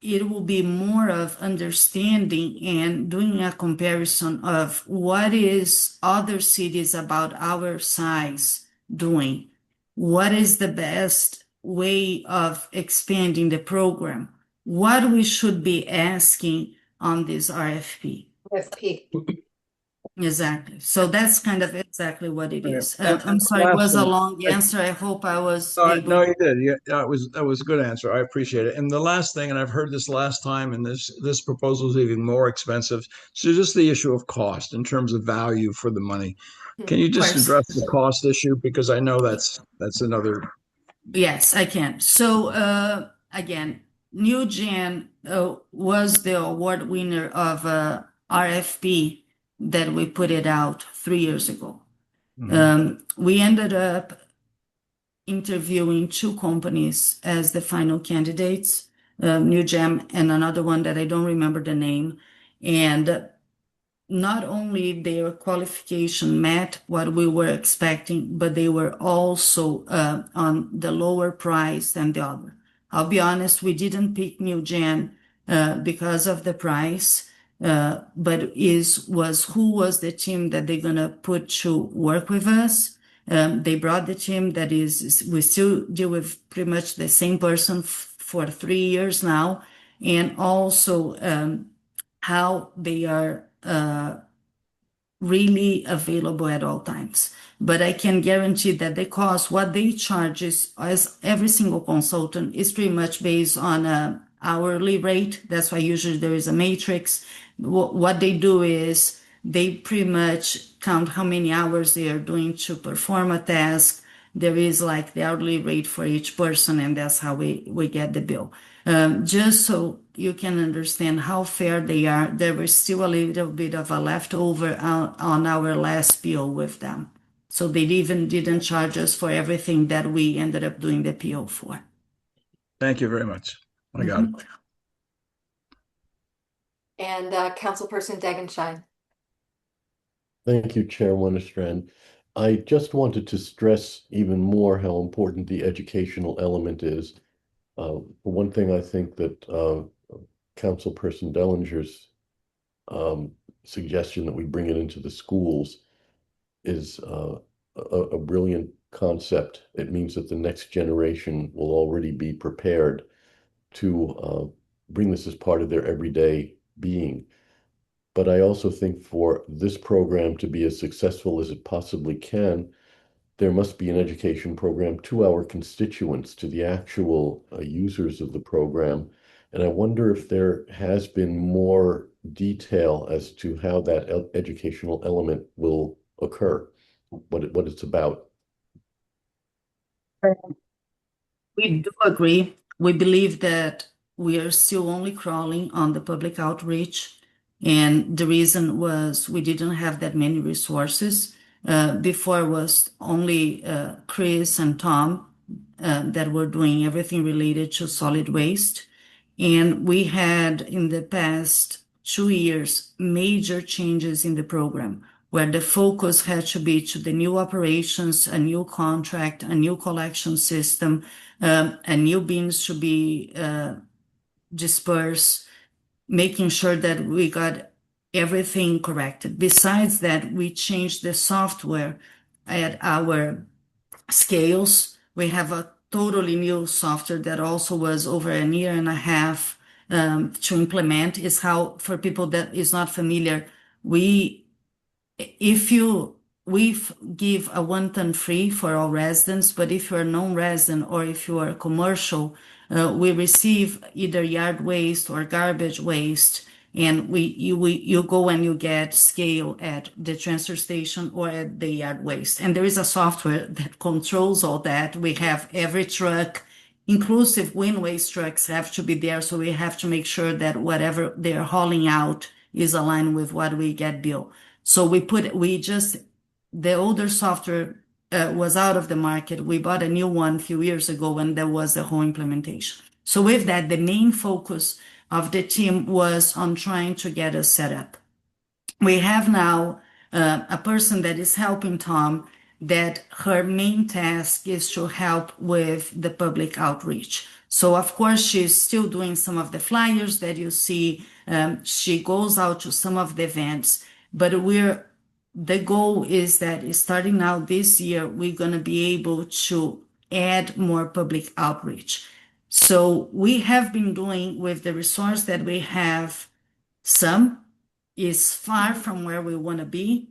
it will be more of understanding and doing a comparison of what is other cities about our size doing. What is the best way of expanding the program? What we should be asking on this RFP. RFP. Exactly. So that's kind of exactly what it is. And I'm sorry, it was a lastly, long answer. I hope I was no, able. no, you did. Yeah, that was a good answer. I appreciate it. And the last thing, and I've heard this last time, and this proposal is even more expensive. So just the issue of cost in terms of value for the money. Can you just course. address the cost issue? Because I know that's another. Yes, I can. So again, NewGen was the award winner of RFP that we put it out 3 years ago. We ended up interviewing 2 companies as the final candidates, NewGen and another one that I don't remember the name. And not only their qualification met what we were expecting, but they were also on the lower price than the other. I'll be honest, we didn't pick NewGen because of the price, but was who was the team that they're gonna put to work with us. They brought the team that we still deal with pretty much the same person for 3 years now, and also how they are really available at all times. But I can guarantee that the cost, what they charge is, as every single consultant, is pretty much based on an hourly rate. That's why usually there is a matrix. What they do is they pretty much count how many hours they are doing to perform a task. There is like the hourly rate for each person, and that's how we get the bill. Just so you can understand how fair they are, there was still a little bit of a leftover on our last bill with them. So they even didn't charge us for everything that we ended up doing the PO for. Thank you very much. I got it. And Councilperson Degenshine. Thank you, Chair Winterstrand. I just wanted to stress even more how important the educational element is. One thing I think that Councilperson Dellinger's suggestion that we bring it into the schools is a brilliant concept. It means that the next generation will already be prepared to bring this as part of their everyday being. But I also think for this program to be as successful as it possibly can, there must be an education program to our constituents, to the actual users of the program. And I wonder if there has been more detail as to how that educational element will occur, what it's about. We do agree. We believe that we are still only crawling on the public outreach. And the reason was we didn't have that many resources. Before was only Chris and Tom that were doing everything related to solid waste. And we had in the past 2 years major changes in the program where the focus had to be to the new operations, a new contract, a new collection system, a new bins to be dispersed, making sure that we got everything corrected. Besides that, we changed the software at our scales. We have a totally new software that also was over a year and a half to implement. Is how, for people that is not familiar, we give a 1 ton free for all residents, but if you are non-resident or if you are commercial, we receive either yard waste or garbage waste, and you go and you get scale at the transfer station or at the yard waste. And there is a software that controls all that. We have every truck, inclusive wind waste trucks, have to be there. So we have to make sure that whatever they're hauling out is aligned with what we get billed. So the older software was out of the market. We bought a new one a few years ago, and there was the whole implementation. So with that, the main focus of the team was on trying to get us set up. We have now a person that is helping Tom, that her main task is to help with the public outreach. So of course, she's still doing some of the flyers that you see. She goes out to some of the events, but the goal is that starting now this year, we're going to be able to add more public outreach. So we have been doing with the resource that we have. Some is far from where we want to be,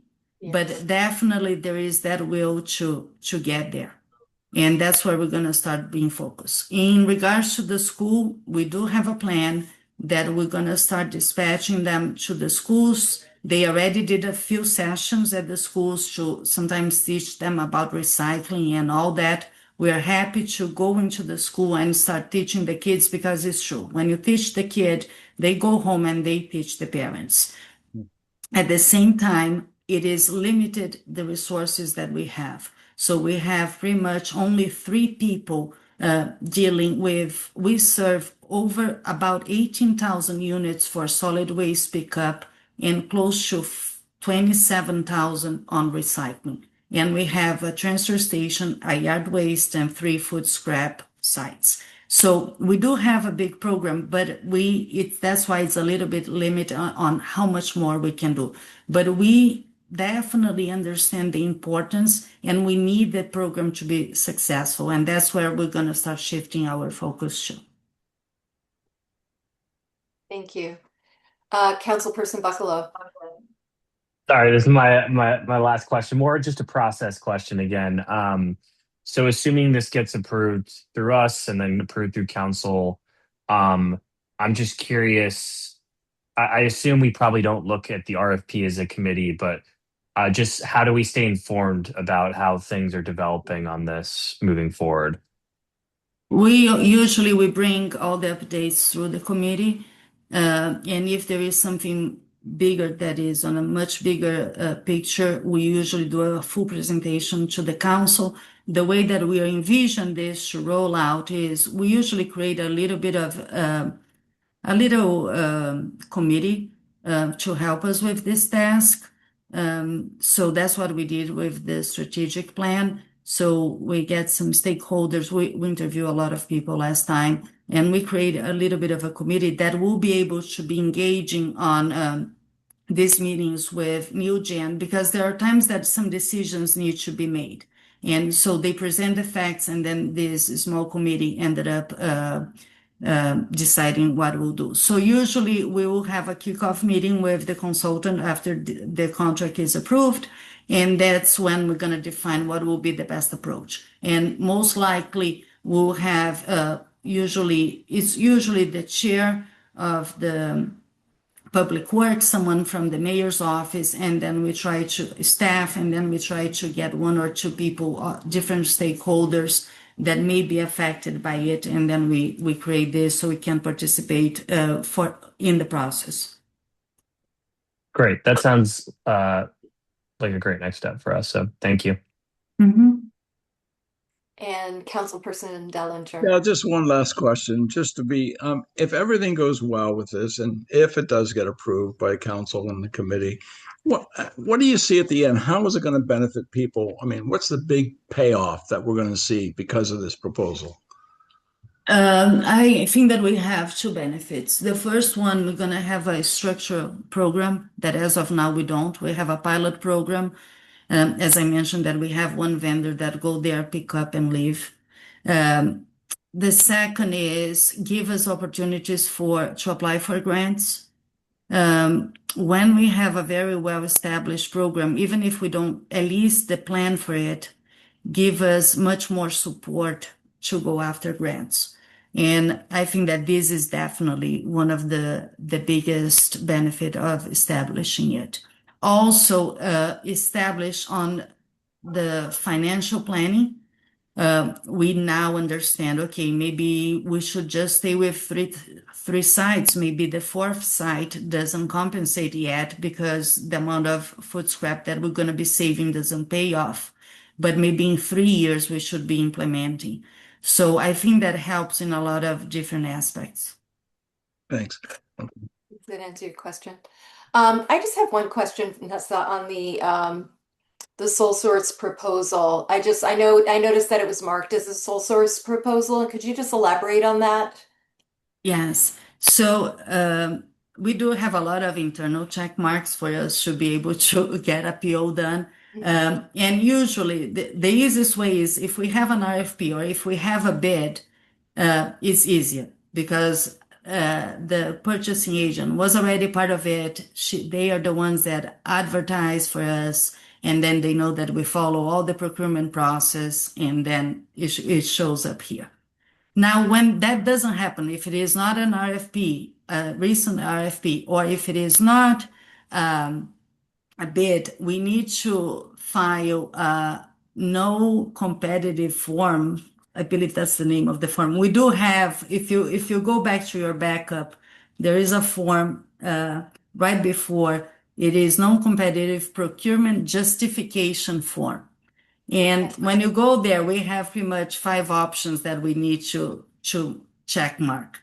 but definitely there is that will to get there. And that's where we're going to start being focused. In regards to the school, we do have a plan that we're going to start dispatching them to the schools. They already did a few sessions at the schools to sometimes teach them about recycling and all that. We are happy to go into the school and start teaching the kids, because it's true. When you teach the kid, they go home and they teach the parents. At the same time, it is limited, the resources that we have. So we have pretty much only 3 people dealing with, we serve over about 18,000 units for solid waste pickup and close to 27,000 on recycling. And we have a transfer station, a yard waste, and 3 food scrap sites. So we do have a big program, but that's why it's a little bit limited on how much more we can do. But we definitely understand the importance, and we need the program to be successful. And that's where we're going to start shifting our focus to. Thank you. Councilperson Buccalow. Sorry, this is my last question, more just a process question again. So assuming this gets approved through us and then approved through council, I'm just curious, I assume we probably don't look at the RFP as a committee, but just how do we stay informed about how things are developing on this moving forward? We usually bring all the updates through the committee, and if there is something bigger that is on a much bigger picture, we usually do a full presentation to the council. The way that we envision this to roll out is we usually create a little bit of committee to help us with this task. So that's what we did with the strategic plan. So we get some stakeholders. We interview a lot of people last time, and we create a little bit of a committee that will be able to be engaging on these meetings with New Gen, because there are times that some decisions need to be made. And so they present the facts, and then this small committee ended up deciding what we'll do. So usually we will have a kickoff meeting with the consultant after the contract is approved, and that's when we're going to define what will be the best approach. And most likely we'll have usually the chair of the Public Works, someone from the mayor's office, and then we try to staff, and then we try to get 1 or 2 people, different stakeholders that may be affected by it, and then we create this so we can participate in the process. Great. That sounds like a great next step for us. So thank you. Mm-hmm. And Councilperson Dellinger. Yeah, just one last question, just to be, if everything goes well with this, and if it does get approved by council and the committee, what do you see at the end? How is it going to benefit people? I mean, what's the big payoff that we're going to see because of this proposal? I think that we have 2 benefits. The first one, we're going to have a structural program that as of now we don't. We have a pilot program. As I mentioned, that we have 1 vendor that go there, pick up and leave. The second is give us opportunities to apply for grants. When we have a very well-established program, even if we don't, at least the plan for it, give us much more support to go after grants. And I think that this is definitely one of the biggest benefit of establishing it. Also, establish on the financial planning. We now understand, okay, maybe we should just stay with three sites. Maybe the 4th site doesn't compensate yet because the amount of food scrap that we're going to be saving doesn't pay off. But maybe in 3 years we should be implementing. So I think that helps in a lot of different aspects. Thanks. Does that answer your question? I just have one question, Vanessa, on the sole source proposal. I noticed that it was marked as a sole source proposal, and could you just elaborate on that? Yes. So we do have a lot of internal check marks for us to be able to get a PO done. And usually the easiest way is if we have an RFP or if we have a bid, it's easier because the purchasing agent was already part of it. They are the ones that advertise for us, and then they know that we follow all the procurement process, and then it shows up here. Now, when that doesn't happen, if it is not an RFP, a recent RFP, or if it is not a bid, we need to file a no competitive form. I believe that's the name of the form. We do have, if you go back to your backup, there is a form right before it is non-competitive procurement justification form. And when you go there, we have pretty much 5 options that we need to check mark.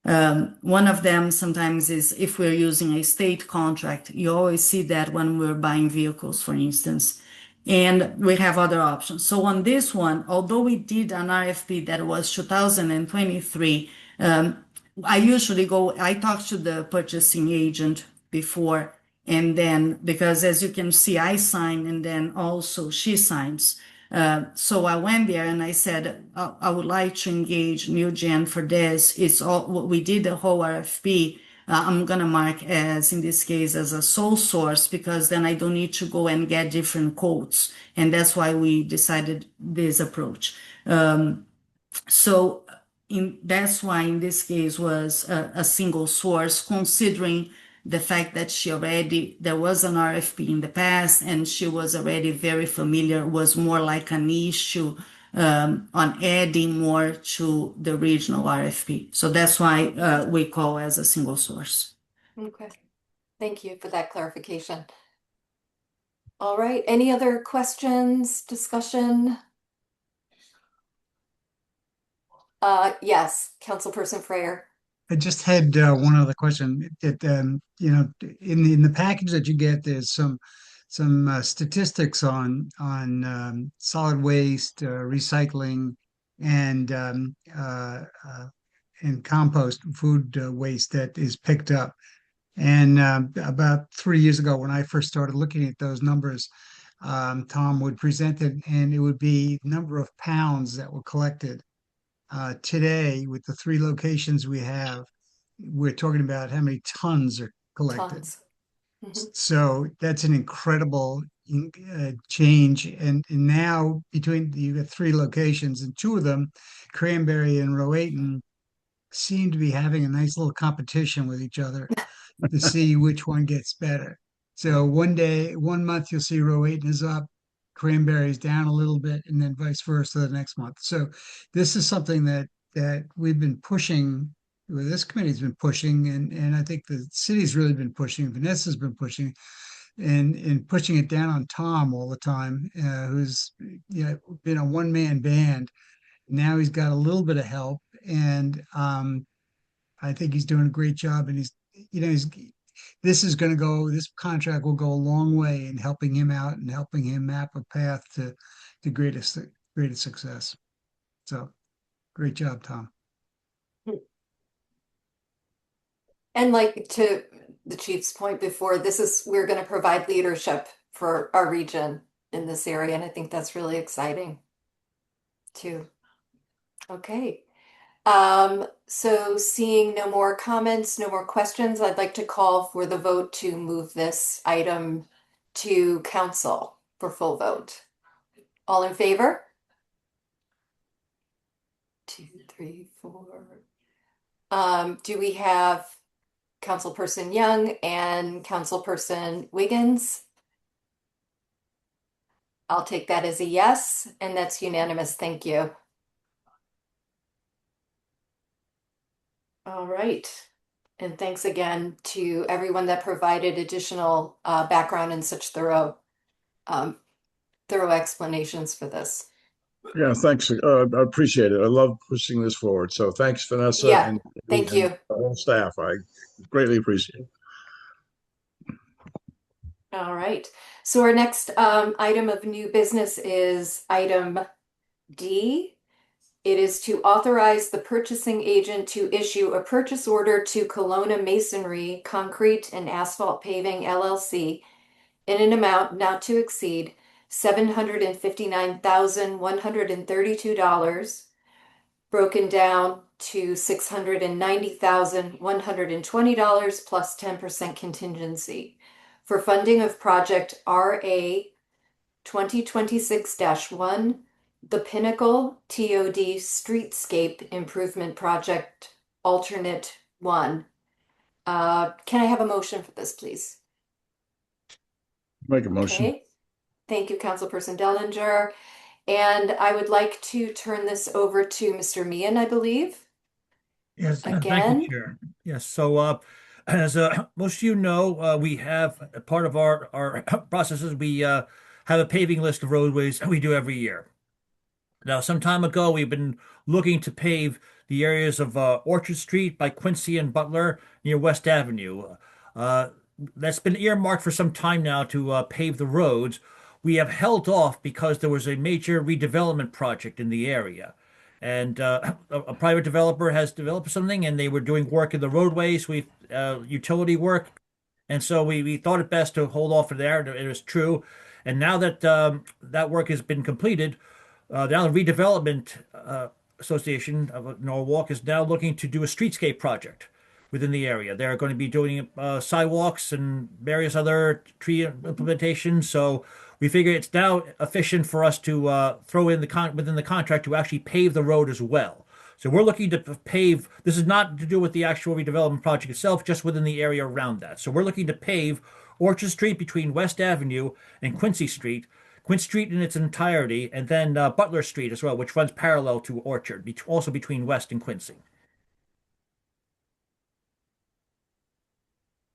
One of them sometimes is if we're using a state contract. You always see that when we're buying vehicles, for instance. And we have other options. So on this one, although we did an RFP that was 2023, I talk to the purchasing agent before, and then because as you can see, I sign and then also she signs. So I went there and I said, I would like to engage New Gen for this. It's all we did the whole RFP. I'm gonna mark as in this case as a sole source because then I don't need to go and get different quotes, and that's why we decided this approach. So that's why in this case was a single source, considering the fact that there was an RFP in the past and she was already very familiar, was more like an issue on adding more to the original RFP. So that's why we call as a single source. Okay. Thank you for that clarification. All right. Any other questions, discussion? Yes, Councilperson Freyer. I just had one other question. In the package that you get, there's some statistics on solid waste, recycling, and compost food waste that is picked up. And about 3 years ago, when I first started looking at those numbers, Tom would present it, and it would be number of pounds that were collected. Today, with the 3 locations we have, we're talking about how many tons are collected. Tons. Mhm. So that's an incredible change. And now you got 3 locations, and 2 of them, Cranberry and Rowayton, seem to be having a nice little competition with each other to see which one gets better. So one month you'll see Rowayton is up, Cranberry's down a little bit, and then vice versa the next month. So this is something that we've been pushing, this committee's been pushing, and I think the city's really been pushing, Vanessa's been pushing, and pushing it down on Tom all the time, who's been a one-man band. Now he's got a little bit of help, and I think he's doing a great job, and this contract will go a long way in helping him out and helping him map a path to greatest success. So great job, Tom. And like to the chief's point before, we're going to provide leadership for our region in this area, and I think that's really exciting too. Okay. So seeing no more comments, no more questions, I'd like to call for the vote to move this item to council for full vote. All in favor? 2, 3, 4. Do we have Councilperson Young and Councilperson Wiggins? I'll take that as a yes, and that's unanimous. Thank you. All right. And thanks again to everyone that provided additional background and such thorough explanations for this. Yeah, thanks. I appreciate it. I love pushing this forward. So thanks, Vanessa, Yeah, thank and you. the whole staff. I greatly appreciate it. All right. So our next item of new business is item D. It is to authorize the purchasing agent to issue a purchase order to Kelowna Masonry Concrete and Asphalt Paving LLC in an amount not to exceed $759,132, broken down to $690,120 plus 10% contingency for funding of project RA 2026-1, the Pinnacle TOD Streetscape Improvement Project Alternate 1. Can I have a motion for this, please? Make a motion. Okay. Thank you, Councilperson Dellinger. And I would like to turn this over to Mr. Meehan, I believe. Yes, thank Again. you, Chair. Yes, so as most of you know, we have part of our processes. We have a paving list of roadways we do every year. Now, some time ago, we've been looking to pave the areas of Orchard Street by Quincy and Butler near West Avenue. That's been earmarked for some time now to pave the roads. We have held off because there was a major redevelopment project in the area. And a private developer has developed something, and they were doing work in the roadways, utility work. And so we thought it best to hold off for there. It was true. And now that that work has been completed, now the Redevelopment Association of Norwalk is now looking to do a streetscape project within the area. They're going to be doing sidewalks and various other tree implementations. So we figure it's now efficient for us to throw in within the contract to actually pave the road as well. So we're looking to pave. This is not to do with the actual redevelopment project itself, just within the area around that. So we're looking to pave Orchard Street between West Avenue and Quincy Street, Quincy Street in its entirety, and then Butler Street as well, which runs parallel to Orchard, also between West and Quincy.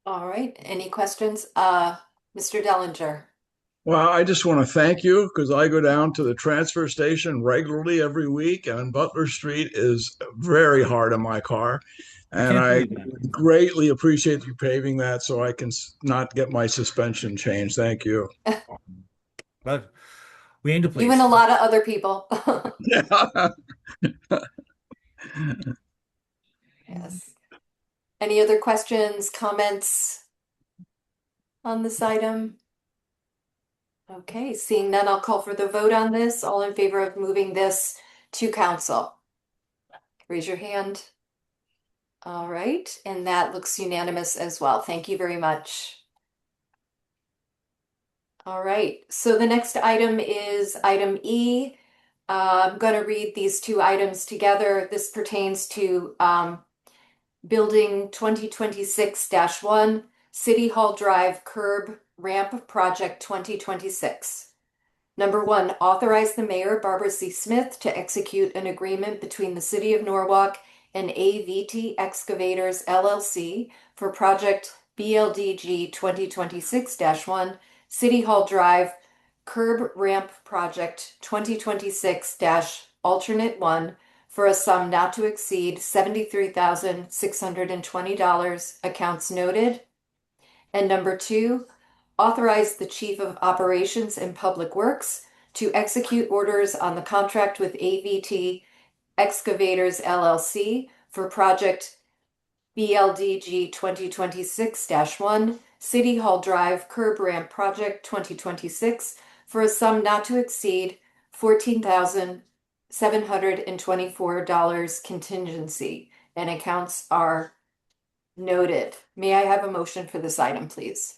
All right. Any questions? Mr. Dellinger. Well, I just want to thank you because I go down to the transfer station regularly every week, and Butler Street is very hard on my car. And I greatly appreciate you paving that so I can not get my suspension changed. Thank you. But we aim to please. You and a lot of other people. Yes. Any other questions, comments on this item? Okay, seeing none, I'll call for the vote on this. All in favor of moving this to council? Raise your hand. All right, and that looks unanimous as well. Thank you very much. All right, so the next item is item E. I'm going to read these two items together. This pertains to Building 2026-1, City Hall Drive Curb Ramp Project 2026. Number 1, authorize the mayor, Barbara C. Smith, to execute an agreement between the City of Norwalk and AVT Excavators LLC for project BLDG 2026-1, City Hall Drive Curb Ramp Project 2026-Alternate 1 for a sum not to exceed $73,620, accounts noted. And number 2, authorize the Chief of Operations and Public Works to execute orders on the contract with AVT Excavators LLC for project BLDG 2026-1, City Hall Drive Curb Ramp Project 2026 for a sum not to exceed $14,724 contingency, and accounts are noted. May I have a motion for this item, please?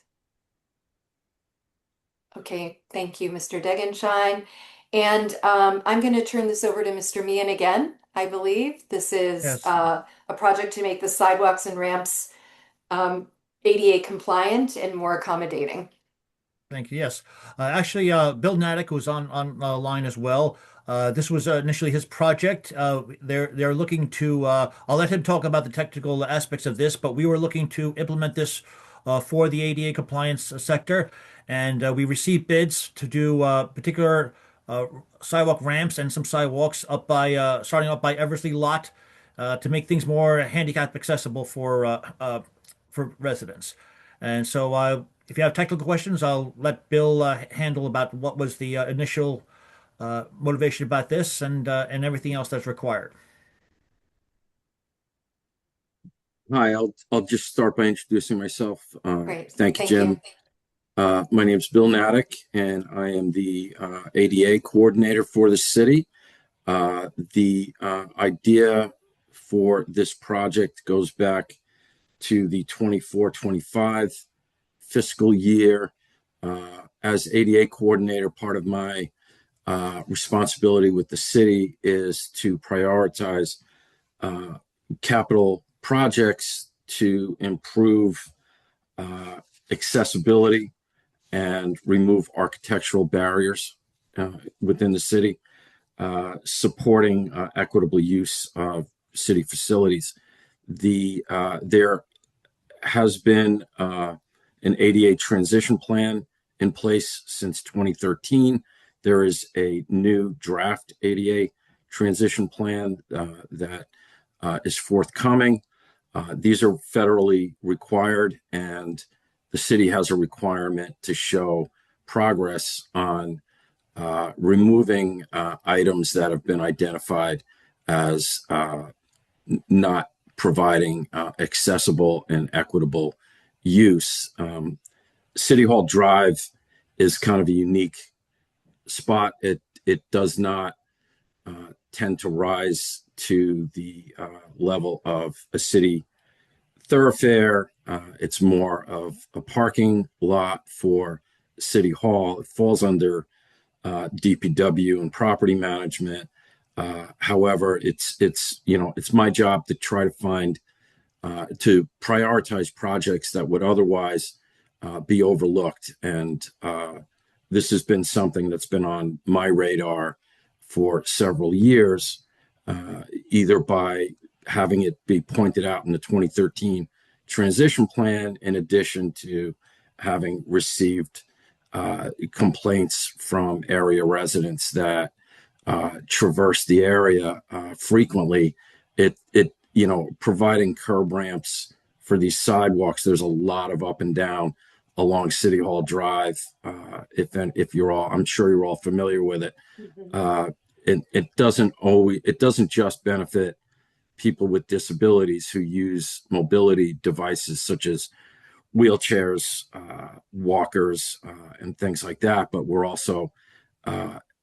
Okay, thank you, Mr. Degenshine. And I'm going to turn this over to Mr. Meehan again. I believe this is Yes. A project to make the sidewalks and ramps ADA compliant and more accommodating. Thank you. Yes. Actually, Bill Natick was on line as well. This was initially his project. They're looking to. I'll let him talk about the technical aspects of this, but we were looking to implement this for the ADA compliance sector, and we received bids to do particular sidewalk ramps and some sidewalks up by starting up by Eversley Lot to make things more handicap accessible for residents. And so, if you have technical questions, I'll let Bill handle about what was the initial motivation about this and everything else that's required. Hi, I'll just start by introducing myself. Great. Thank you, Jim. My name is Bill Naddick, and I am the ADA coordinator for the city. The idea for this project goes back to the 24-25 fiscal year. As ADA coordinator, part of my responsibility with the city is to prioritize capital projects to improve accessibility and remove architectural barriers within the city, supporting equitable use of city facilities. There has been an ADA transition plan in place since 2013. There is a new draft ADA transition plan that is forthcoming. These are federally required, and the city has a requirement to show progress on removing items that have been identified as not providing accessible and equitable use. City Hall Drive is kind of a unique spot. It does not tend to rise to the level of a city thoroughfare. It's more of a parking lot for City Hall. It falls under DPW and property management. However, it's my job to try to find to prioritize projects that would otherwise be overlooked, and this has been something that's been on my radar for several years, either by having it be pointed out in the 2013 transition plan, in addition to having received complaints from area residents that traverse the area frequently. Providing curb ramps for these sidewalks, there's a lot of up and down along City Hall Drive. If you're all, I'm sure you're all familiar with it. It doesn't just benefit people with disabilities who use mobility devices such as wheelchairs, walkers, and things like that, but we're also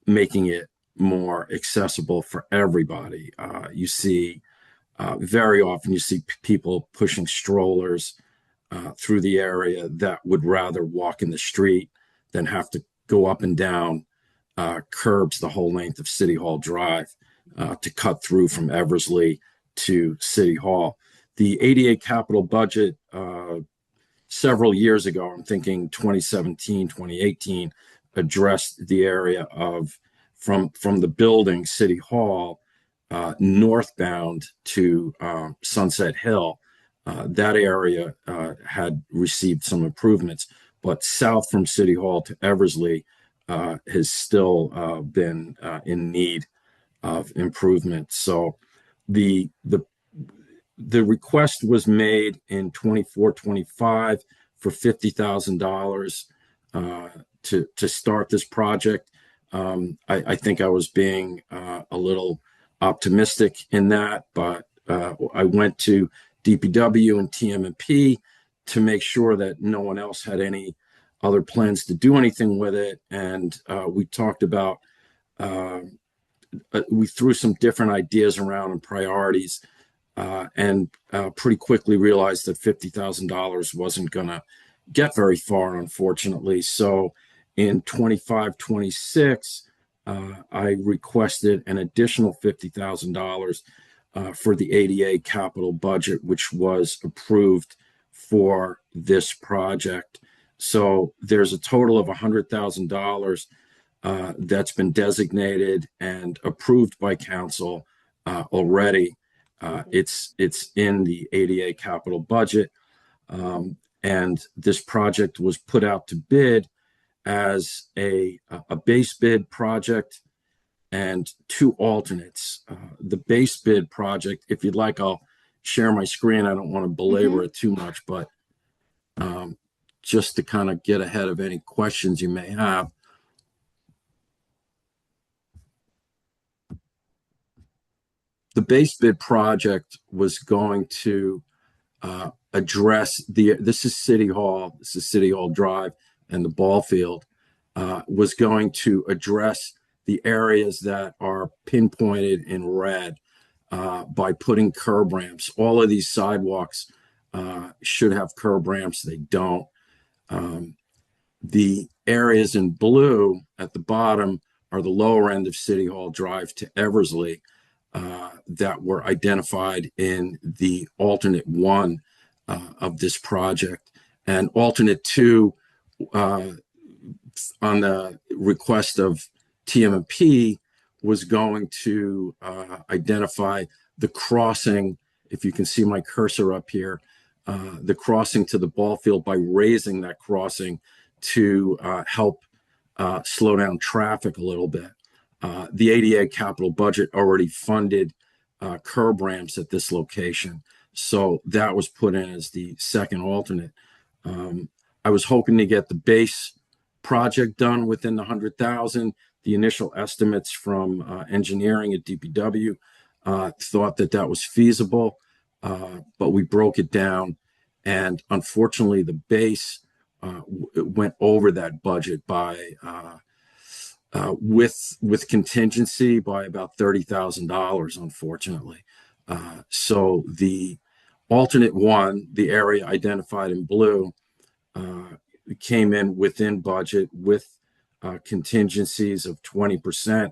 making it more accessible for everybody. Very often you see people pushing strollers through the area that would rather walk in the street than have to go up and down curbs the whole length of City Hall Drive to cut through from Eversley to City Hall. The ADA capital budget several years ago, I'm thinking 2017, 2018, addressed the area of from the building, City Hall, northbound to Sunset Hill. That area had received some improvements, but south from City Hall to Eversley has still been in need of improvement. So the request was made in 24-25 for $50,000 to start this project. I think I was being a little optimistic in that, but I went to DPW and TM&P to make sure that no one else had any other plans to do anything with it. And we talked about, we threw some different ideas around and priorities, and pretty quickly realized that $50,000 wasn't going to get very far, unfortunately. So in 25-26, I requested an additional $50,000 for the ADA capital budget, which was approved for this project. So there's a total of $100,000 that's been designated and approved by council already. It's in the ADA capital budget, and this project was put out to bid as a base bid project and two alternates. The base bid project, if you'd like, I'll share my screen. I don't want to belabor it too much, but just to kind of get ahead of any questions you may have. The base bid project was going to address this is City Hall, this is City Hall Drive and the ball field, was going to address the areas that are pinpointed in red by putting curb ramps. All of these sidewalks should have curb ramps. They don't. The areas in blue at the bottom are the lower end of City Hall Drive to Eversley that were identified in the alternate one of this project. And alternate two, on the request of TMP, was going to identify the crossing, if you can see my cursor up here, the crossing to the ball field by raising that crossing to help slow down traffic a little bit. The ADA capital budget already funded curb ramps at this location, so that was put in as the second alternate. I was hoping to get the base project done within the 100,000. The initial estimates from engineering at DPW thought that that was feasible, but we broke it down, and unfortunately, the base went over that budget by with contingency by about $30,000, unfortunately. So the alternate one, the area identified in blue, came in within budget with contingencies of 20%,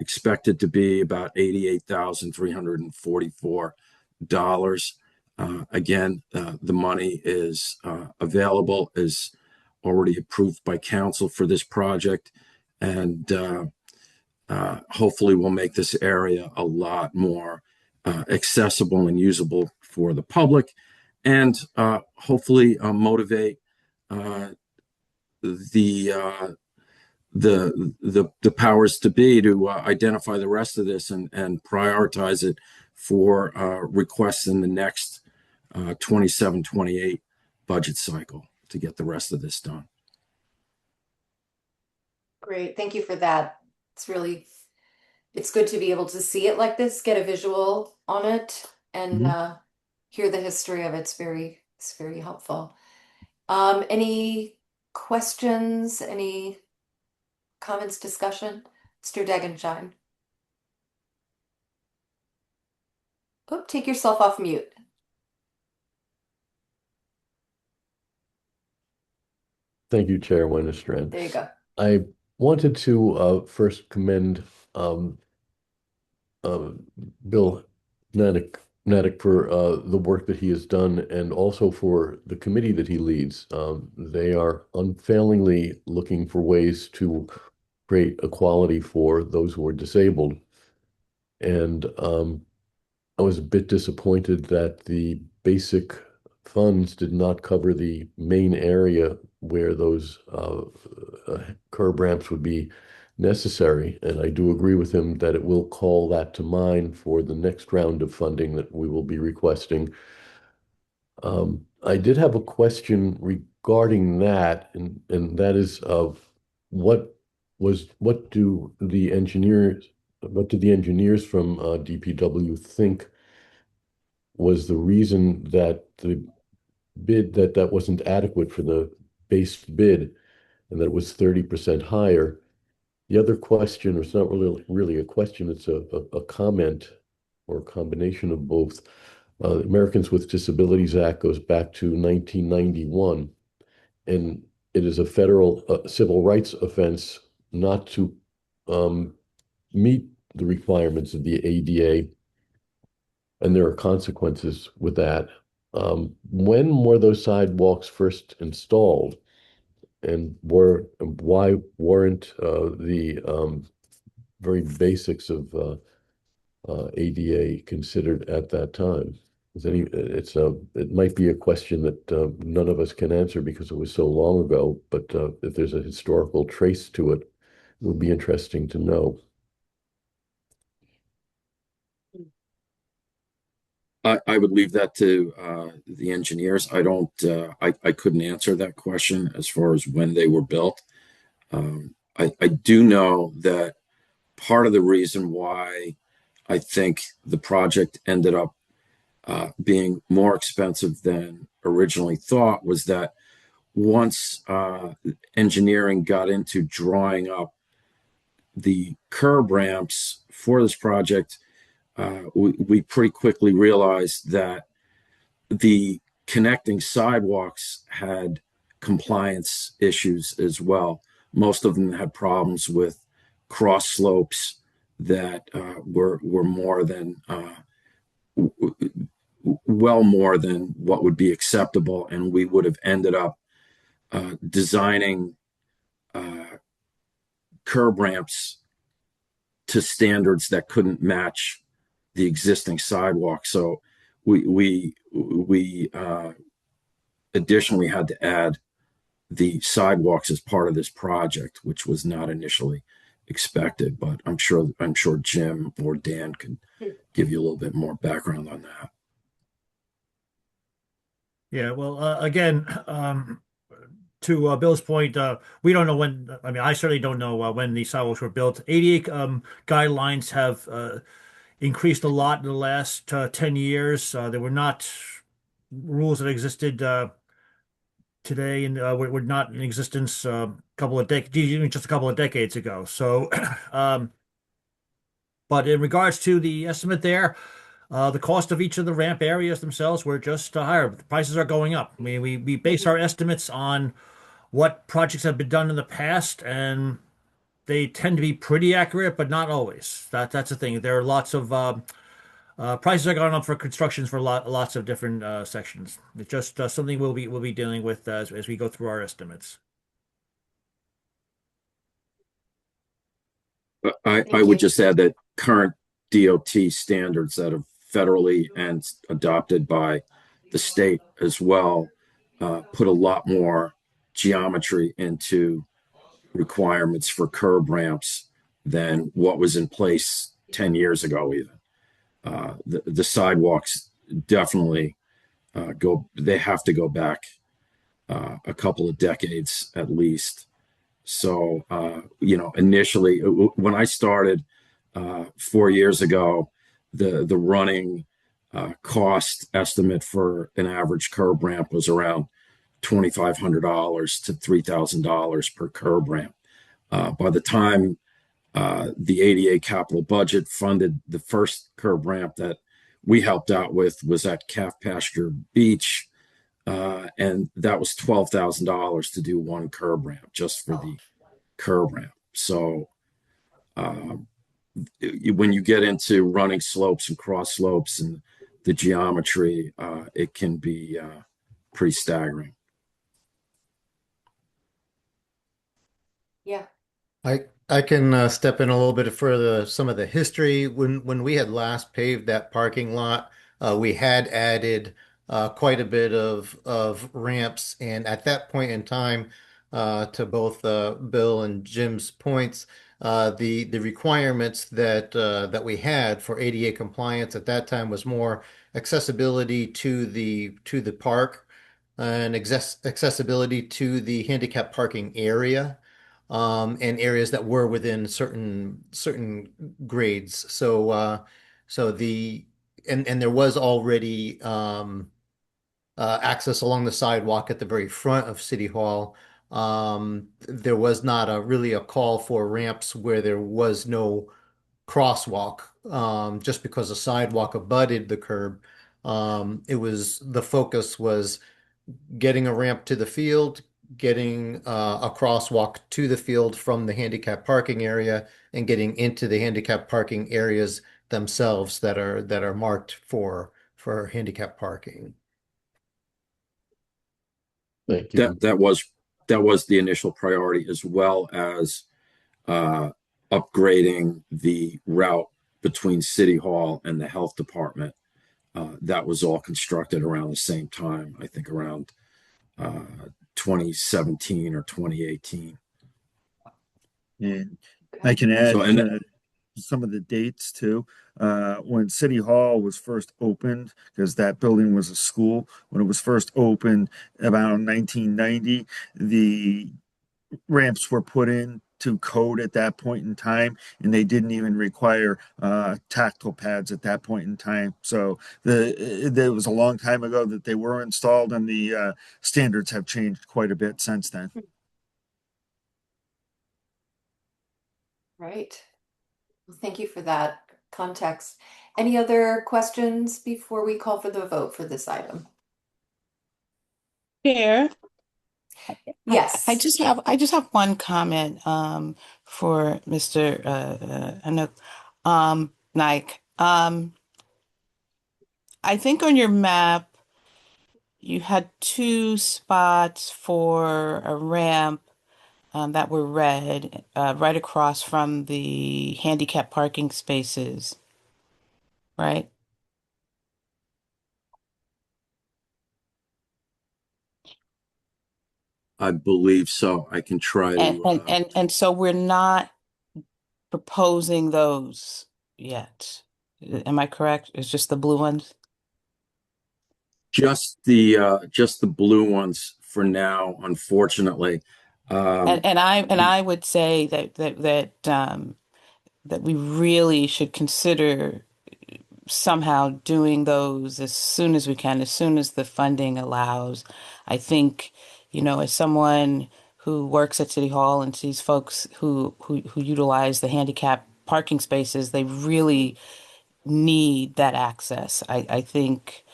expected to be about $88,344. Again, the money is available, is already approved by council for this project, and hopefully will make this area a lot more accessible and usable for the public, and hopefully motivate the powers to be to identify the rest of this and prioritize it for requests in the next 27-28 budget cycle to get the rest of this done. Great, thank you for that. It's good to be able to see it like this, get a visual on it, and hear the history of it. It's very helpful. Any questions, any comments, discussion? Mr. Degenshine. Oh, take yourself off mute. Thank you, Chair Wennerstrand. There you go. I wanted to first commend Bill Natick for the work that he has done, and also for the committee that he leads. They are unfailingly looking for ways to create equality for those who are disabled. And I was a bit disappointed that the basic funds did not cover the main area where those curb ramps would be necessary. And I do agree with him that it will call that to mind for the next round of funding that we will be requesting. I did have a question regarding that, and that is what do the engineers from DPW think was the reason that the bid that wasn't adequate for the base bid, and that it was 30% higher? The other question, or it's not really a question, it's a comment or a combination of both. The Americans with Disabilities Act goes back to 1991, and it is a federal civil rights offense not to meet the requirements of the ADA, and there are consequences with that. When were those sidewalks first installed, and why weren't the very basics of ADA considered at that time? It might be a question that none of us can answer because it was so long ago, but if there's a historical trace to it, it would be interesting to know. I would leave that to the engineers. I couldn't answer that question as far as when they were built. I do know that part of the reason why I think the project ended up being more expensive than originally thought was that once engineering got into drawing up the curb ramps for this project, we pretty quickly realized that the connecting sidewalks had compliance issues as well. Most of them had problems with cross slopes that were more than well more than what would be acceptable, and we would have ended up designing curb ramps to standards that couldn't match the existing sidewalk. So we additionally had to add the sidewalks as part of this project, which was not initially expected. But I'm sure Jim or Dan could give you a little bit more background on that. Yeah, well, again, to Bill's point, we don't know when. I mean, I certainly don't know when these sidewalks were built. ADA guidelines have increased a lot in the last 10 years. There were not rules that existed today, and were not in existence even just a couple of decades ago. So, but in regards to the estimate there, the cost of each of the ramp areas themselves were just higher. The prices are going up. I mean, we base our estimates on what projects have been done in the past, and they tend to be pretty accurate, but not always. That's the thing. There are lots of prices are going up for constructions for lots of different sections. It's just something we'll be dealing with as we go through our estimates. I would just add that current DOT standards that are federally and adopted by the state as well put a lot more geometry into requirements for curb ramps than what was in place 10 years ago even. The sidewalks definitely they have to go back a couple of decades at least. So, initially when I started 4 years ago, the running cost estimate for an average curb ramp was around $2,500 to $3,000 per curb ramp. By the time the ADA capital budget funded the first curb ramp that we helped out with was at Calf Pasture Beach, and that was $12,000 to do one curb ramp just for the curb ramp. So when you get into running slopes and cross slopes and the geometry, it can be pretty staggering. Yeah. I can step in a little bit further. Some of the history when we had last paved that parking lot, we had added quite a bit of ramps, and at that point in time, to both Bill and Jim's points, the requirements that we had for ADA compliance at that time was more accessibility to the park and accessibility to the handicap parking area. And areas that were within certain grades. So there was already access along the sidewalk at the very front of City Hall. There was not really a call for ramps where there was no crosswalk, just because the sidewalk abutted the curb. The focus was getting a ramp to the field, getting a crosswalk to the field from the handicap parking area, and getting into the handicap parking areas themselves that are marked for handicap parking. Thank you. That was the initial priority, as well as upgrading the route between City Hall and the health department. that was all constructed around the same time, I think around 2017 or 2018. And I can add So, and some of the dates too. When City Hall was first opened, because that building was a school, when it was first opened about 1990, the ramps were put in to code at that point in time, and they didn't even require tactile pads at that point in time. So there was a long time ago that they were installed, and the standards have changed quite a bit since then. Right. Well, thank you for that context. Any other questions before we call for the vote for this item? Chair, Yes. I just have one comment for Mr. Anouk Naik. I think on your map you had two spots for a ramp that were red, right across from the handicap parking spaces, right? I believe so. I can try And to. and so we're not proposing those yet. Am I correct? It's just the blue ones? Just the blue ones for now, unfortunately. And I would say that we really should consider somehow doing those as soon as we can, as soon as the funding allows. I think, as someone who works at City Hall and sees folks who utilize the handicap parking spaces, they really need that access. I think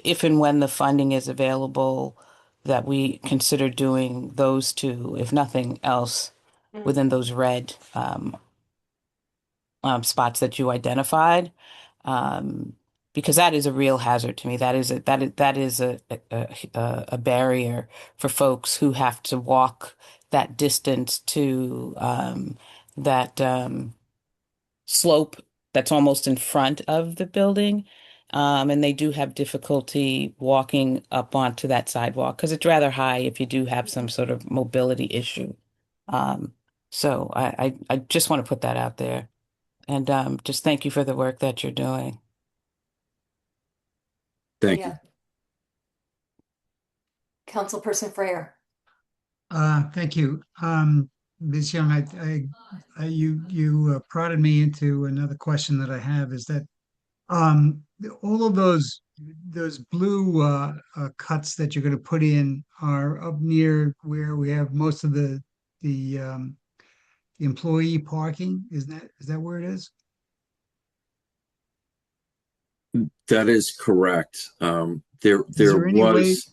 if and when the funding is available, that we consider doing those two, if nothing else, within those red spots that you identified, because that is a real hazard to me. That is a barrier for folks who have to walk that distance to that slope that's almost in front of the building. And they do have difficulty walking up onto that sidewalk because it's rather high if you do have some sort of mobility issue. So I just want to put that out there. And just thank you for the work that you're doing. Thank you. Councilperson Freyer. Thank you. Ms. Young, you prodded me into another question that I have is that all of those blue cuts that you're going to put in are up near where we have most of the employee parking. Is that where it is? That is correct. There there any way- was.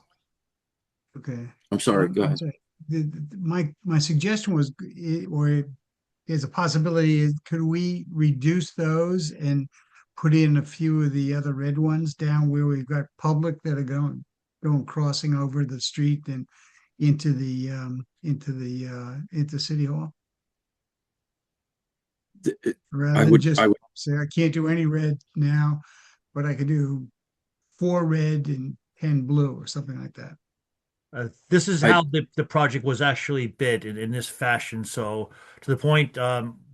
Okay. I'm sorry. Go ahead. sorry. My suggestion was, or there's a possibility, could we reduce those and put in a few of the other red ones down where we've got public that are going crossing over the street and into City Hall? Rather than just say I can't do any red now, but I could do 4 red and 10 blue or something like that. This is how the project was actually bid in this fashion. So to the point,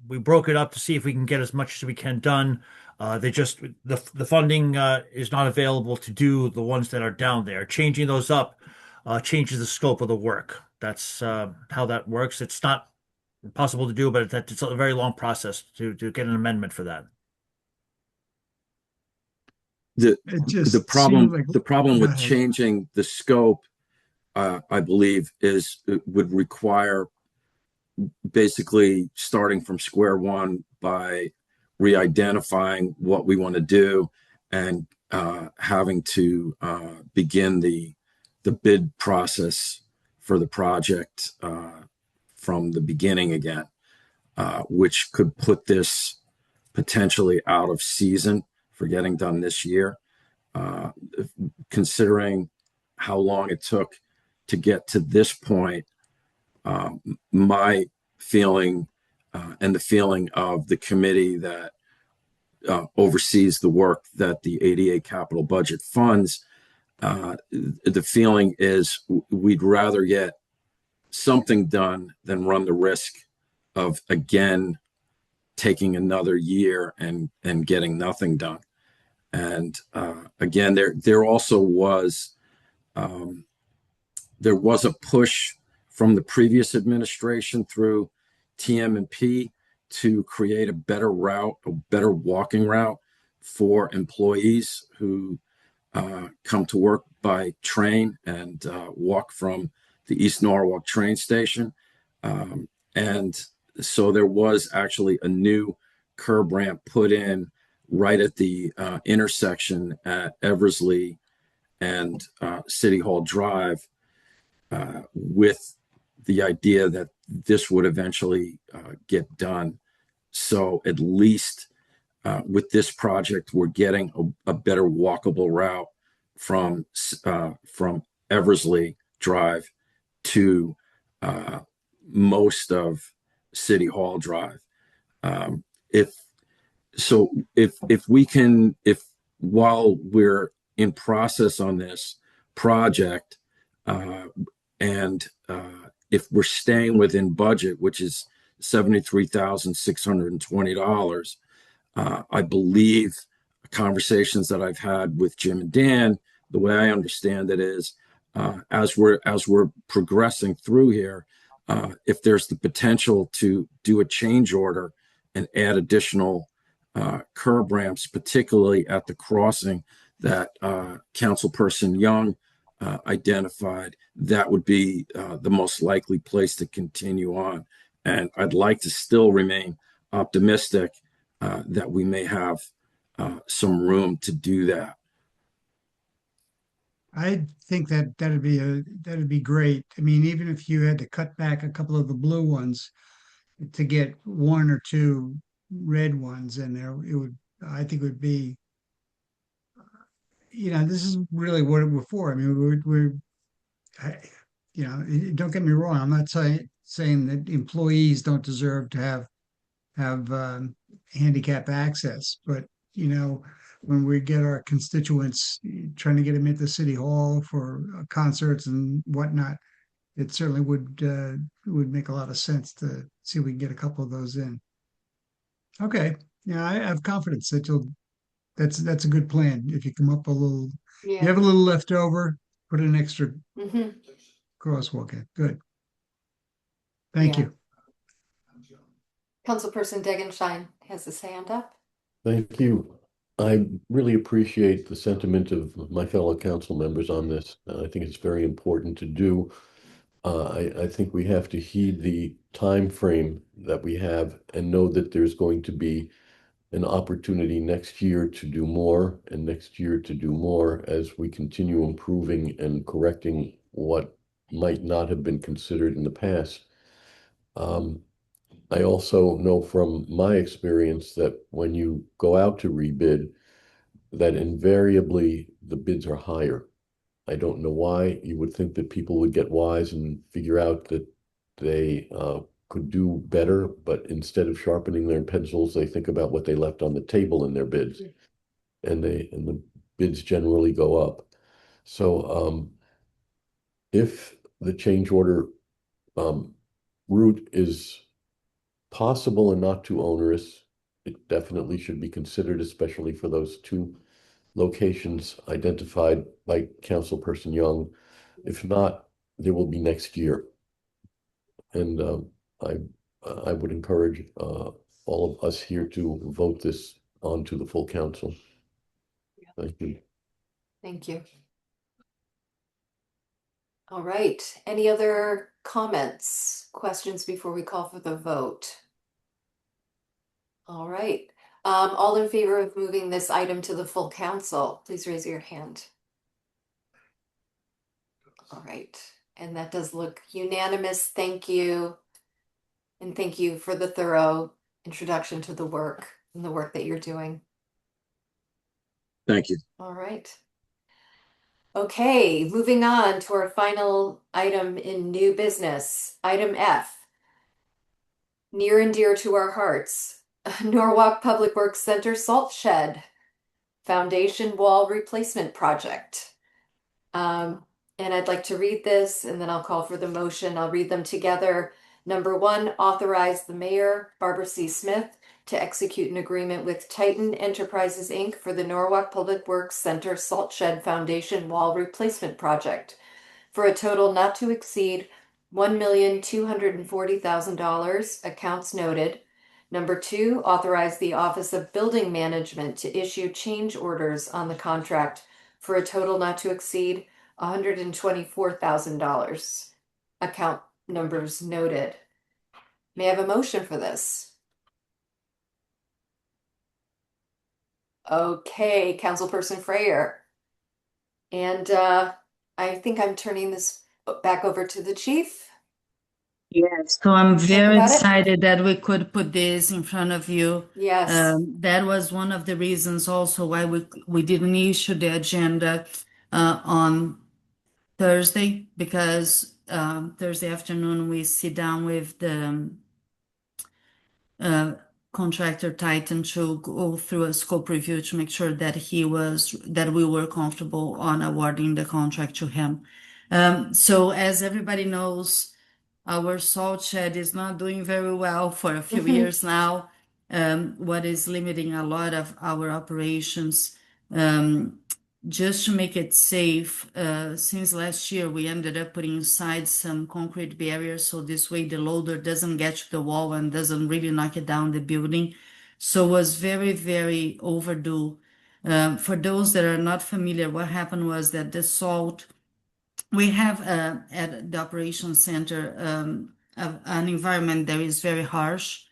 we broke it up to see if we can get as much as we can done. The funding is not available to do the ones that are down there. Changing those up changes the scope of the work. That's how that works. It's not possible to do, but it's a very long process to get an amendment for that. The problem with changing the scope, I believe, is it would require basically starting from square one by re-identifying what we want to do and having to begin the bid process for the project from the beginning again, which could put this potentially out of season for getting done this year, considering how long it took to get to this point. My feeling and the feeling of the committee that oversees the work that the ADA capital budget funds. The feeling is we'd rather get something done than run the risk of again taking another year and getting nothing done. And again, there also was there was a push from the previous administration through TM&P to create a better route, a better walking route for employees who come to work by train and walk from the East Norwalk train station. And so there was actually a new curb ramp put in right at the intersection at Eversley and City Hall Drive, with the idea that this would eventually get done. So at least with this project, we're getting a better walkable route from Eversley Drive to most of City Hall Drive. If while we're in process on this project, and if we're staying within budget, which is $73,620, I believe conversations that I've had with Jim and Dan, the way I understand it is, as we're progressing through here, if there's the potential to do a change order and add additional curb ramps, particularly at the crossing that Councilperson Young identified, that would be the most likely place to continue on. And I'd like to still remain optimistic that we may have some room to do that. I think that'd be great. I mean, even if you had to cut back a couple of the blue ones to get one or two red ones in there, I think it would be, this is really what we're for. I mean, don't get me wrong. I'm not saying that employees don't deserve to have handicap access, but when we get our constituents trying to get them into City Hall for concerts and whatnot, it certainly would make a lot of sense to see if we can get a couple of those in. Okay, I have confidence that that's a good plan. If you come up you have a little left over, put an extra crosswalk in. Good. Thank you. Councilperson Degenshine has his hand up. Thank you. I really appreciate the sentiment of my fellow council members on this. I think it's very important to do. I think we have to heed the time frame that we have and know that there's going to be an opportunity next year to do more and next year to do more as we continue improving and correcting what might not have been considered in the past. I also know from my experience that when you go out to rebid, that invariably the bids are higher. I don't know why. You would think that people would get wise and figure out that they could do better, but instead of sharpening their pencils, they think about what they left on the table in their bids, and the bids generally go up. So if the change order route is possible and not too onerous, it definitely should be considered, especially for those two locations identified by Councilperson Young. If not, there will be next year. And I would encourage all of us here to vote this onto the full council. Thank you. Thank you. All right. Any other comments, questions before we call for the vote? All right. All in favor of moving this item to the full council, please raise your hand. All right. And that does look unanimous. Thank you. And thank you for the thorough introduction to the work and the work that you're doing. Thank you. All right. Okay, moving on to our final item in new business, item F. Near and dear to our hearts, Norwalk Public Works Center Salt Shed Foundation Wall Replacement Project. And I'd like to read this and then I'll call for the motion. I'll read them together. Number 1, authorize the mayor, Barbara C. Smith, to execute an agreement with Titan Enterprises, Inc. for the Norwalk Public Works Center Salt Shed Foundation Wall Replacement Project for a total not to exceed $1,240,000, accounts noted. Number 2, authorize the Office of Building Management to issue change orders on the contract for a total not to exceed $124,000. Account numbers noted. May I have a motion for this? Okay, Councilperson Freyer. And I think I'm turning this back over to the chief. Yes, so I'm very about it. excited that we could put this in front of you. Yes. That was one of the reasons also why we didn't issue the agenda on Thursday, because Thursday afternoon we sit down with the contractor Titan to go through a scope review to make sure that we were comfortable on awarding the contract to him. So as everybody knows, our salt shed is not doing very well for a few years now. What is limiting a lot of our operations. Just to make it safe, since last year we ended up putting inside some concrete barriers, so this way the loader doesn't get to the wall and doesn't really knock it down the building. So it was very, very overdue. For those that are not familiar, what happened was that the salt, we have at the operations center an environment that is very harsh.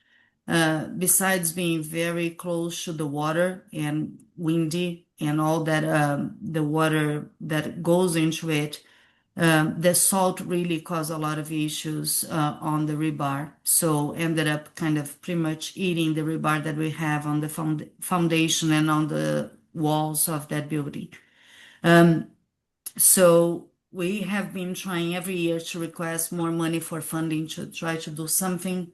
Besides being very close to the water and windy and all that, the water that goes into it, the salt really caused a lot of issues on the rebar. So ended up kind of pretty much eating the rebar that we have on the foundation and on the walls of that building. So we have been trying every year to request more money for funding to try to do something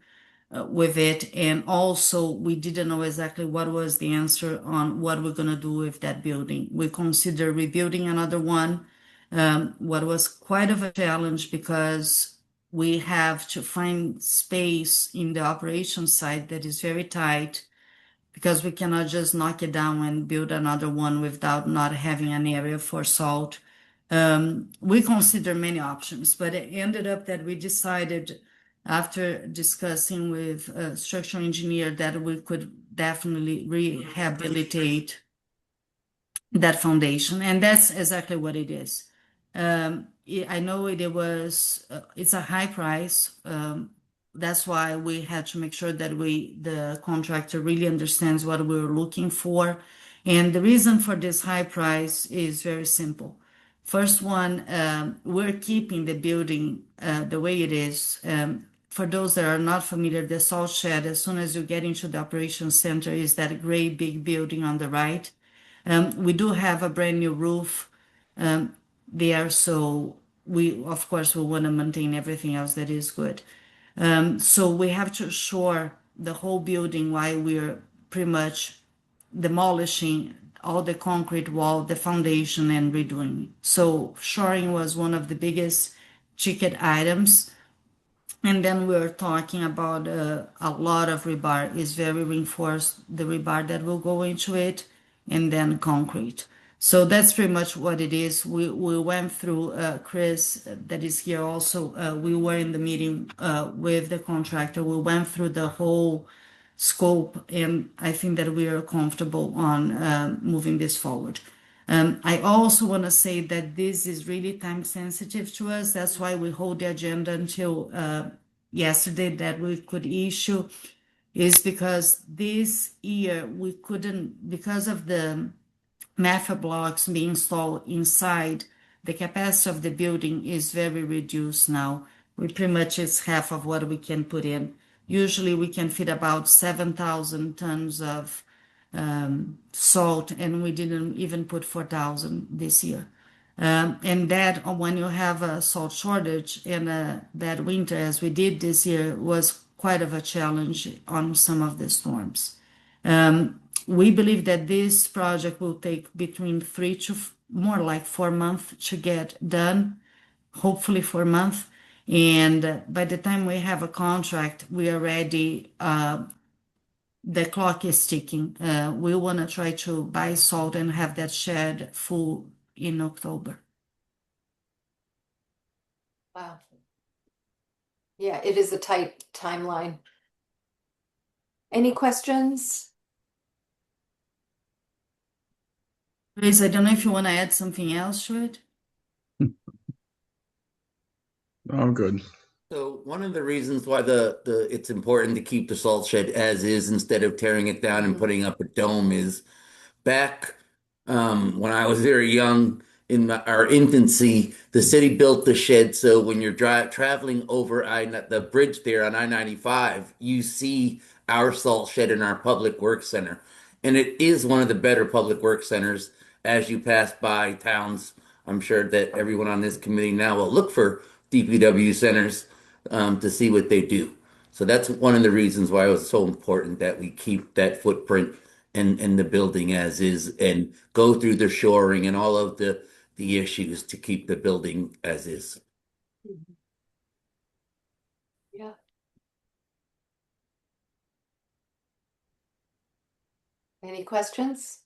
with it. And also we didn't know exactly what was the answer on what we're going to do with that building. We consider rebuilding another one. What was quite of a challenge because we have to find space in the operation site that is very tight, because we cannot just knock it down and build another one without not having an area for salt. We consider many options, but it ended up that we decided, after discussing with a structural engineer, that we could definitely rehabilitate that foundation, and that's exactly what it is. I know it's a high price. That's why we had to make sure that the contractor really understands what we're looking for. And the reason for this high price is very simple. First one, we're keeping the building the way it is. For those that are not familiar, the salt shed, as soon as you get into the operations center, is that gray big building on the right. We do have a brand new roof there, so of course, we want to maintain everything else that is good. So we have to shore the whole building while we're pretty much demolishing all the concrete wall, the foundation, and redoing. So shoring was one of the biggest ticket items. And then we're talking about a lot of rebar. Is very reinforced, the rebar that will go into it, and then concrete. So that's pretty much what it is. We went through, Chris, that is here also, we were in the meeting with the contractor. We went through the whole scope, and I think that we are comfortable on moving this forward. I also want to say that this is really time sensitive to us. That's why we hold the agenda until yesterday that we could issue, is because this year we couldn't, because of the MEFA blocks being installed inside, the capacity of the building is very reduced now. We pretty much is half of what we can put in. Usually we can fit about 7,000 tons of salt, and we didn't even put 4,000 this year. And that, when you have a salt shortage and that winter, as we did this year, was quite of a challenge on some of the storms. We believe that this project will take between 3 to more like 4 months to get done, hopefully 4 months. And by the time we have a contract, we are ready. The clock is ticking. We want to try to buy salt and have that shed full in October. Wow. Yeah, it is a tight timeline. Any questions? Chris, I don't know if you want to add something else to it. I'm good. So one of the reasons why it's important to keep the salt shed as is instead of tearing it down and putting up a dome is back when I was very young in our infancy, the city built the shed so when you're traveling over the bridge there on I-95, you see our salt shed in our public works center. And it is one of the better public works centers as you pass by towns. I'm sure that everyone on this committee now will look for DPW centers to see what they do. So that's one of the reasons why it was so important that we keep that footprint and the building as is and go through the shoring and all of the issues to keep the building as is. Yeah. Any questions?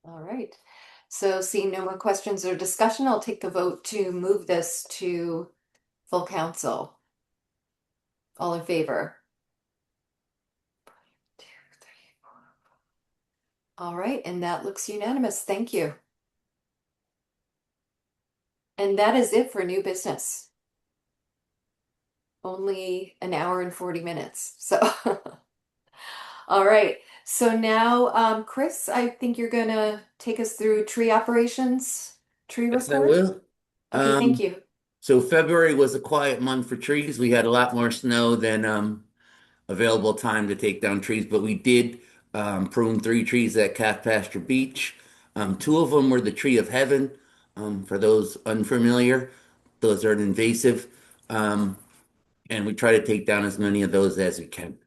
All right. So seeing no more questions or discussion, I'll take the vote to move this to full council. All in favor? All right, and that looks unanimous. Thank you. And that is it for new business. Only an hour and 40 minutes. So, all right. So now, Chris, I think you're gonna take us through tree operations, tree Yes, I report. will. Okay, thank you. So February was a quiet month for trees. We had a lot more snow than available time to take down trees, but we did prune 3 trees at Calf Pasture Beach. 2 of them were the tree of heaven. For those unfamiliar, those are an invasive, and we try to take down as many of those as we can.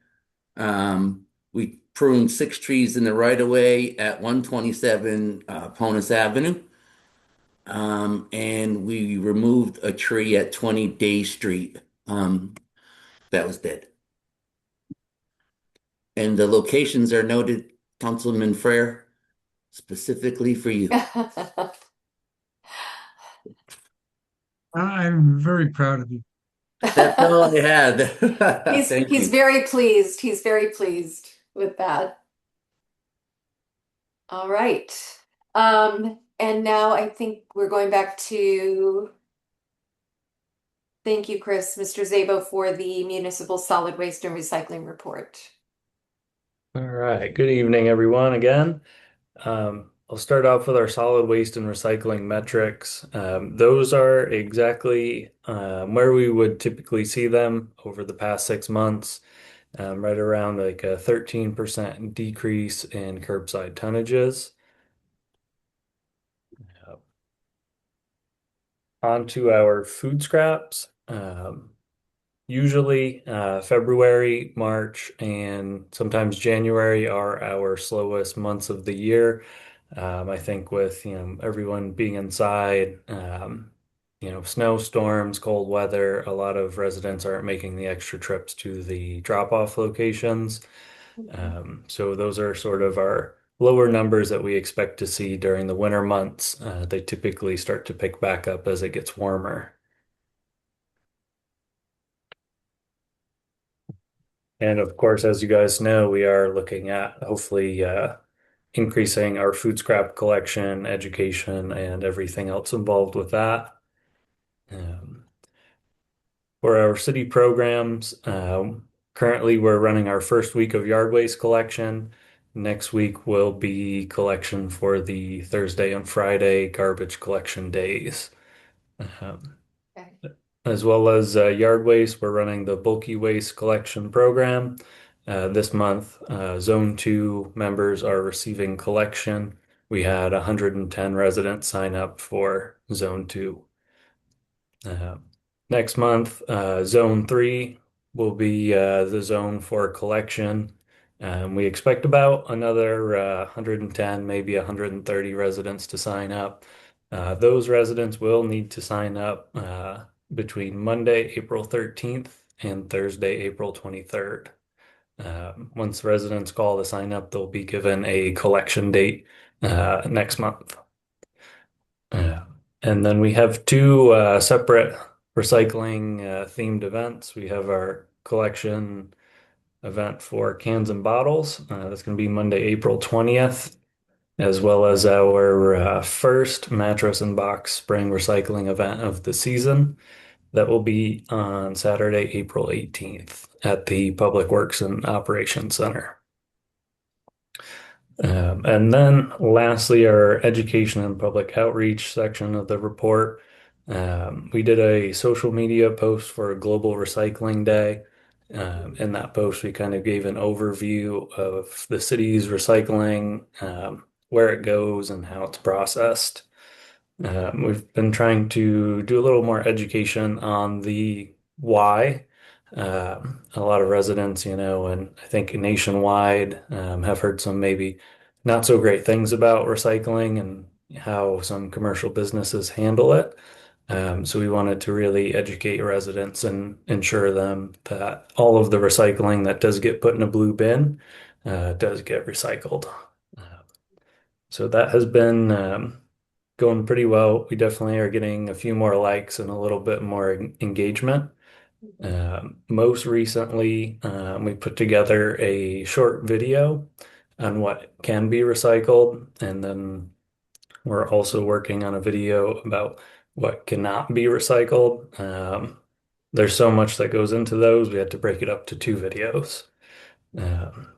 We pruned 6 trees in the right of way at 127 Ponus Avenue. And we removed a tree at 20 Day Street that was dead. And the locations are noted, Councilman Frere, specifically for you. I'm very proud of you. That's all I had. Thank He's you. very pleased. He's very pleased with that. All right. And now I think we're going back to, thank you, Chris, Mr. Zabo, for the municipal solid waste and recycling report. All right. Good evening, everyone, again. I'll start off with our solid waste and recycling metrics. Those are exactly where we would typically see them over the past 6 months, right around like a 13% decrease in curbside tonnages. On to our food scraps. Usually February, March, and sometimes January are our slowest months of the year. I think with everyone being inside, snowstorms, cold weather, a lot of residents aren't making the extra trips to the drop-off locations. So those are sort of our lower numbers that we expect to see during the winter months. They typically start to pick back up as it gets warmer. And of course, as you guys know, we are looking at hopefully increasing our food scrap collection, education, and everything else involved with that. For our city programs, currently we're running our first week of yard waste collection. Next week will be collection for the Thursday and Friday garbage collection days. As well as yard waste, we're running the bulky waste collection program. This month, Zone 2 members are receiving collection. We had 110 residents sign up for Zone 2. Next month, Zone 3 will be the zone for collection. We expect about another 110, maybe 130 residents to sign up. Those residents will need to sign up between Monday, April 13th and Thursday, April 23rd. Once residents call to sign up, they'll be given a collection date next month. And then we have two separate recycling themed events. We have our collection event for cans and bottles. That's going to be Monday, April 20th, as well as our first mattress and box spring recycling event of the season. That will be on Saturday, April 18th at the Public Works and Operations Center. And then lastly, our education and public outreach section of the report. We did a social media post for Global Recycling Day. In that post, we kind of gave an overview of the city's recycling, where it goes and how it's processed. We've been trying to do a little more education on the why. A lot of residents, and I think nationwide, have heard some maybe not so great things about recycling and how some commercial businesses handle it. So we wanted to really educate residents and ensure them that all of the recycling that does get put in a blue bin does get recycled. So that has been going pretty well. We definitely are getting a few more likes and a little bit more engagement. Most recently, we put together a short video on what can be recycled, and then we're also working on a video about what cannot be recycled. There's so much that goes into those, we had to break it up to 2 videos.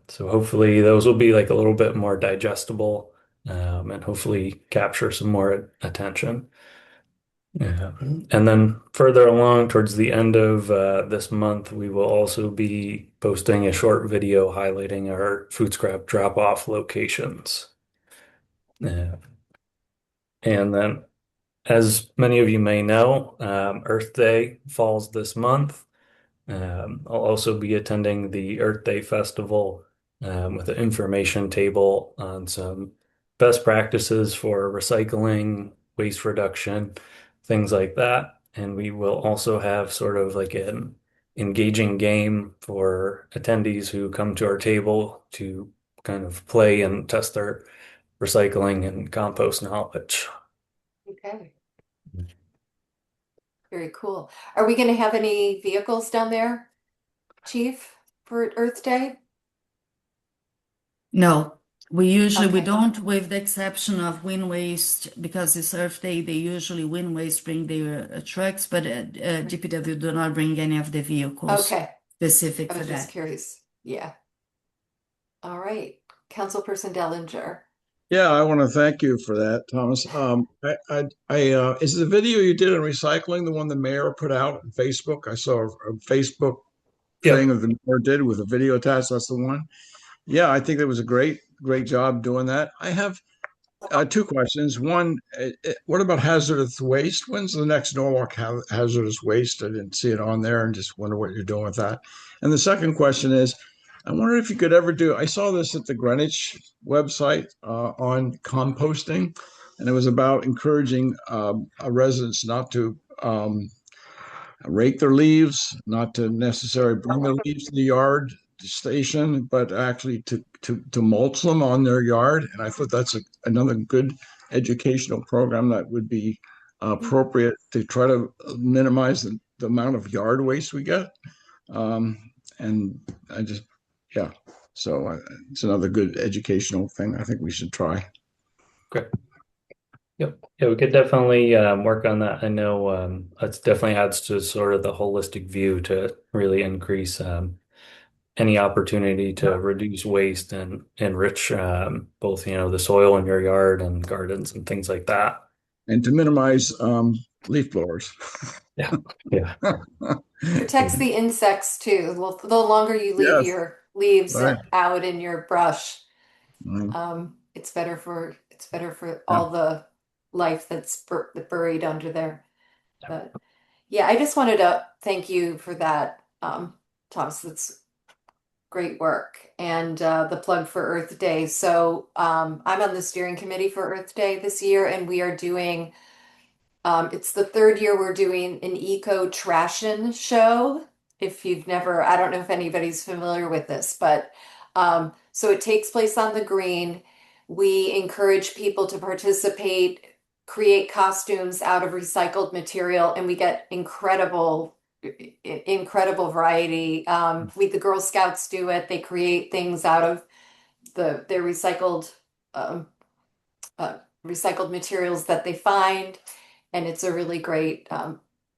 So hopefully those will be like a little bit more digestible, and hopefully capture some more attention. And then further along towards the end of this month, we will also be posting a short video highlighting our food scrap drop-off locations. And then, as many of you may know, Earth Day falls this month. I'll also be attending the Earth Day Festival with an information table on some best practices for recycling, waste reduction, things like that. And we will also have sort of like an engaging game for attendees who come to our table to kind of play and test their recycling and compost knowledge. Okay. Very cool. Are we going to have any vehicles down there, Chief, for Earth Day? No, we Okay. don't, with the exception of wind waste, because it's Earth Day, they usually wind waste bring their trucks, but DPW do not bring any of the vehicles Okay. specific I for was just that. curious. Yeah. All right. Councilperson Dellinger. Yeah, I want to thank you for that, Thomas. Is the video you did on recycling the one the mayor put out on Facebook? I saw a Facebook thing of the mayor did with a video attached. That's the one. Yeah, I think that was a great job doing that. I have 2 questions. One, what about hazardous waste? When's the next Norwalk hazardous waste? I didn't see it on there and just wonder what you're doing with that. And the second question is, I wonder if you could ever do, I saw this at the Greenwich website on composting, and it was about encouraging residents not to rake their leaves, not to necessarily bring their leaves to the yard station, but actually to mulch them on their yard. And I thought that's another good educational program that would be appropriate to try to minimize the amount of yard waste we get. And I just, yeah, so it's another good educational thing I think we should try. Great. Yep. Yeah, we could definitely work on that. I know it definitely adds to sort of the holistic view to really increase any opportunity to reduce waste and enrich both, the soil in your yard and gardens and things like that. And to minimize leaf blowers. Yeah. Yeah. Protects the insects too. Well, the longer you leave Yes. your leaves Right. out in your brush, Mm. it's better for all the life that's buried under there. But Yeah, I just wanted to thank you for that, Thomas. That's great work. And the plug for Earth Day. So I'm on the steering committee for Earth Day this year, and we are doing, it's the third year we're doing an eco trashin show. If you've never, I don't know if anybody's familiar with this, but so it takes place on the green. We encourage people to participate, create costumes out of recycled material, and we get incredible variety. The Girl Scouts do it. They create things out of their um, recycled materials that they find, and it's a really great.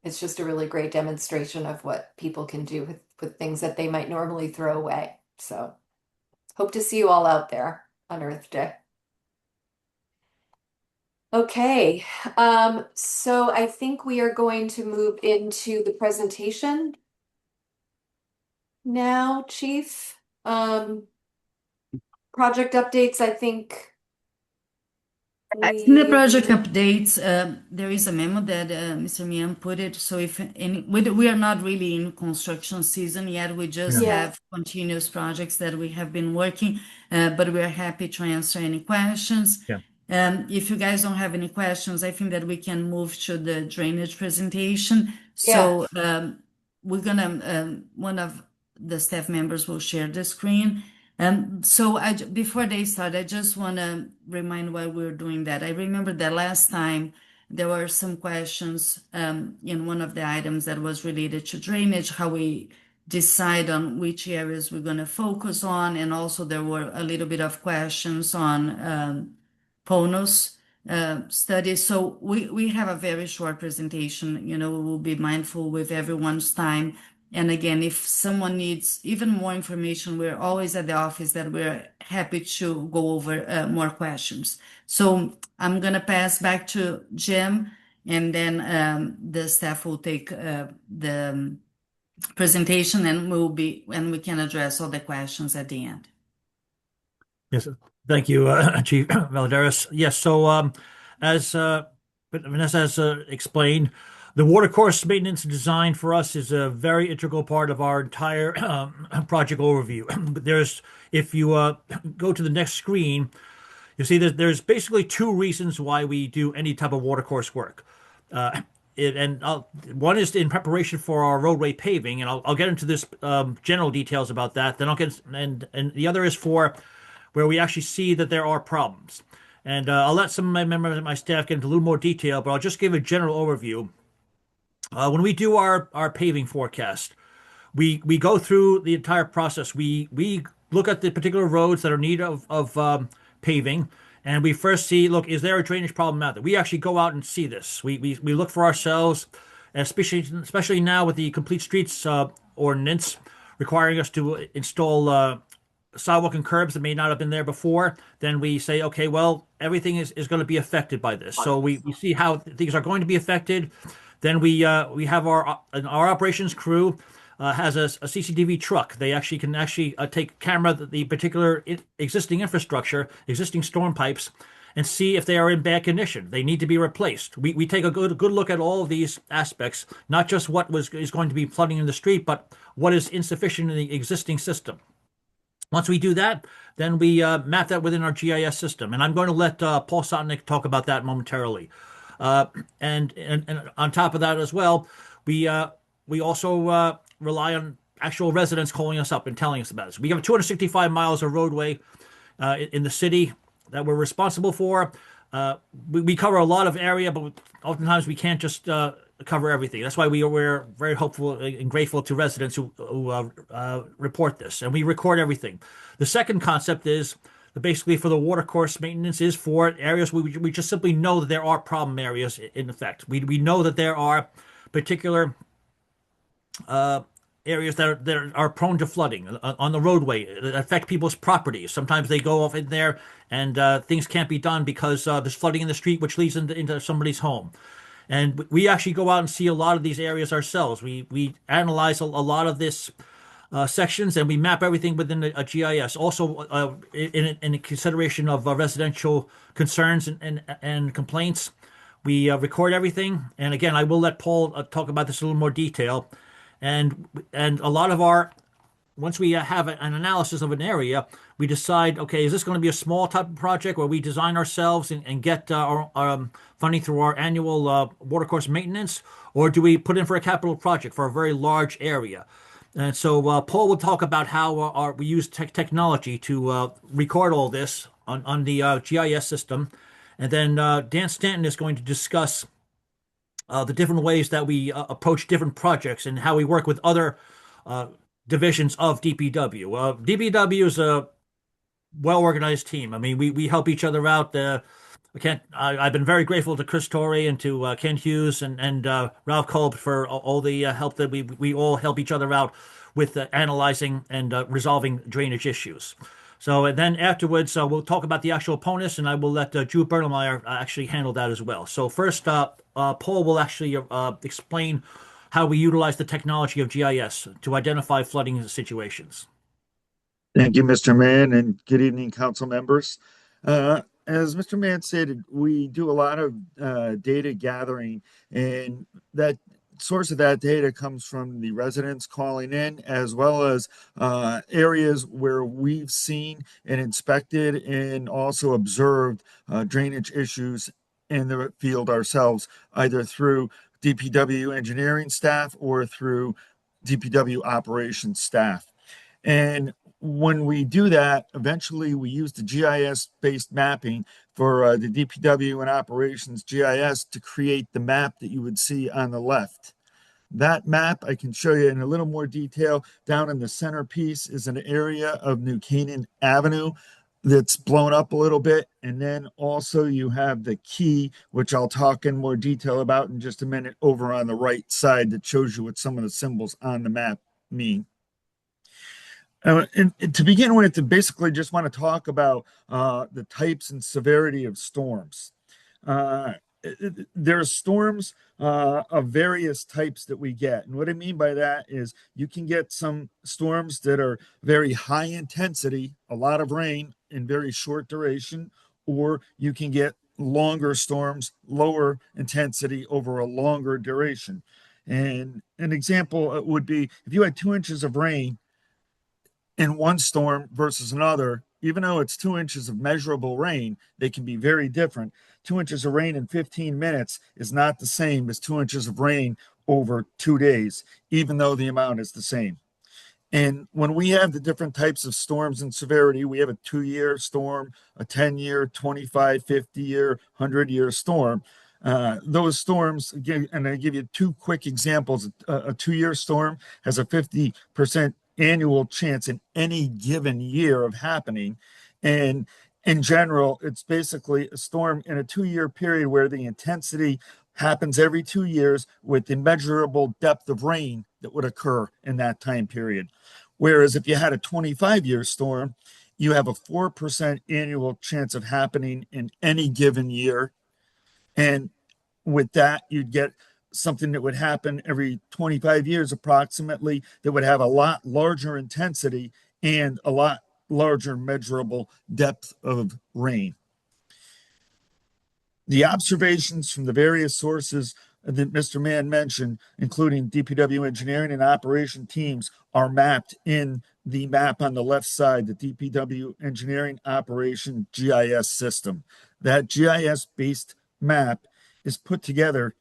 It's just a really great demonstration of what people can do with things that they might normally throw away. So hope to see you all out there on Earth Day. Okay, so I think we are going to move into the presentation now, Chief. Project updates, I think In the project updates, there is a memo that Mr. Mian put it. So if we are not really in construction season yet, we just Yeah. have continuous projects that we have been working, but we are happy to answer any questions. Yeah. If you guys don't have any questions, I think that we can move to the drainage presentation. So we're gonna, one of the staff members will share the screen. So before they start, I just want to remind why we're doing that. I remember that last time there were some questions in one of the items that was related to drainage, how we decide on which areas we're going to focus on. And also there were a little bit of questions on PONOS studies. So we have a very short presentation. We will be mindful with everyone's time. And again, if someone needs even more information, we're always at the office that we're happy to go over more questions. So I'm going to pass back to Jim, and then the staff will take the presentation, and we can address all the questions at the end. Yes, thank you, Chief Valadares. Yes, so as Vanessa has explained, the watercourse maintenance design for us is a very integral part of our entire project overview. But if you go to the next screen, you see that there's basically two reasons why we do any type of watercourse work. One is in preparation for our roadway paving, and I'll get into this general details about that. Then and the other is for where we actually see that there are problems. And I'll let some of my members of my staff get into a little more detail, but I'll just give a general overview. When we do our paving forecast, we go through the entire process. We look at the particular roads that are in need of paving, and we first see, look, is there a drainage problem out there? We actually go out and see this. We look for ourselves, especially now with the Complete Streets ordinance requiring us to install sidewalk and curbs that may not have been there before. Then we say, okay, well, everything is going to be affected by this. So we see how things are going to be affected. Then we have our operations crew has a CCTV truck. They can take camera the particular existing infrastructure, existing storm pipes, and see if they are in bad condition. They need to be replaced. We take a good look at all of these aspects, not just what is going to be flooding in the street, but what is insufficient in the existing system. Once we do that, then we map that within our GIS system. And I'm going to let Paul Sotnick talk about that momentarily. And on top of that as well, we also rely on actual residents calling us up and telling us about it. So we have 265 miles of roadway in the city that we're responsible for. We cover a lot of area, but oftentimes we can't just cover everything. That's why we're very hopeful and grateful to residents who report this, and we record everything. The second concept is basically for the watercourse maintenance is for areas where we just simply know that there are problem areas in effect. We know that there are particular areas that are prone to flooding on the roadway that affect people's properties. Sometimes they go off in there and things can't be done because there's flooding in the street, which leads into somebody's home. And we actually go out and see a lot of these areas ourselves. We analyze a lot of this sections, and we map everything within a GIS. Also, in consideration of residential concerns and complaints, We record everything, and again, I will let Paul talk about this in a little more detail. And a lot of our once we have an analysis of an area, we decide, okay, is this going to be a small type of project where we design ourselves and get our funding through our annual watercourse maintenance, or do we put in for a capital project for a very large area? And so Paul will talk about how we use technology to record all this on the GIS system. And then Dan Stanton is going to discuss the different ways that we approach different projects and how we work with other divisions of DPW. DPW is a well-organized team. I mean, we help each other out. I've been very grateful to Chris Torrey and to Ken Hughes and Ralph Kolb for all the help that we all help each other out with analyzing and resolving drainage issues. So and then afterwards, we'll talk about the actual opponents, and I will let Drew Bernemeyer actually handle that as well. So first, Paul will actually explain how we utilize the technology of GIS to identify flooding situations. Thank you, Mr. Mann, and good evening, council members. As Mr. Mann stated, we do a lot of data gathering, and that source of that data comes from the residents calling in, as well as areas where we've seen and inspected and also observed drainage issues in the field ourselves, either through DPW engineering staff or through DPW operations staff. And when we do that, eventually we use the GIS-based mapping for the DPW and operations GIS to create the map that you would see on the left. That map I can show you in a little more detail. Down in the centerpiece is an area of New Canaan Avenue that's blown up a little bit. And then also you have the key, which I'll talk in more detail about in just a minute, over on the right side that shows you what some of the symbols on the map mean. And to begin with, to basically just want to talk about the types and severity of storms. There are storms of various types that we get. And what I mean by that is you can get some storms that are very high intensity, a lot of rain in very short duration, or you can get longer storms, lower intensity over a longer duration. And an example would be if you had 2 inches of rain in one storm versus another, even though it's 2 inches of measurable rain, they can be very different. 2 inches of rain in 15 minutes is not the same as 2 inches of rain over 2 days, even though the amount is the same. And when we have the different types of storms and severity, we have a 2-year storm, a 10-year, 25, 50-year, 100-year storm. Those storms, again, and I give you 2 quick examples. A 2-year storm has a 50% annual chance in any given year of happening. And in general, it's basically a storm in a 2-year period where the intensity happens every 2 years with the measurable depth of rain that would occur in that time period. Whereas if you had a 25-year storm, you have a 4% annual chance of happening in any given year. And with that, you'd get something that would happen every 25 years approximately that would have a lot larger intensity and a lot larger measurable depth of rain. The observations from the various sources that Mr. Mann mentioned, including DPW engineering and operation teams, are mapped in the map on the left side, the DPW engineering operation GIS system. That GIS-based map is put together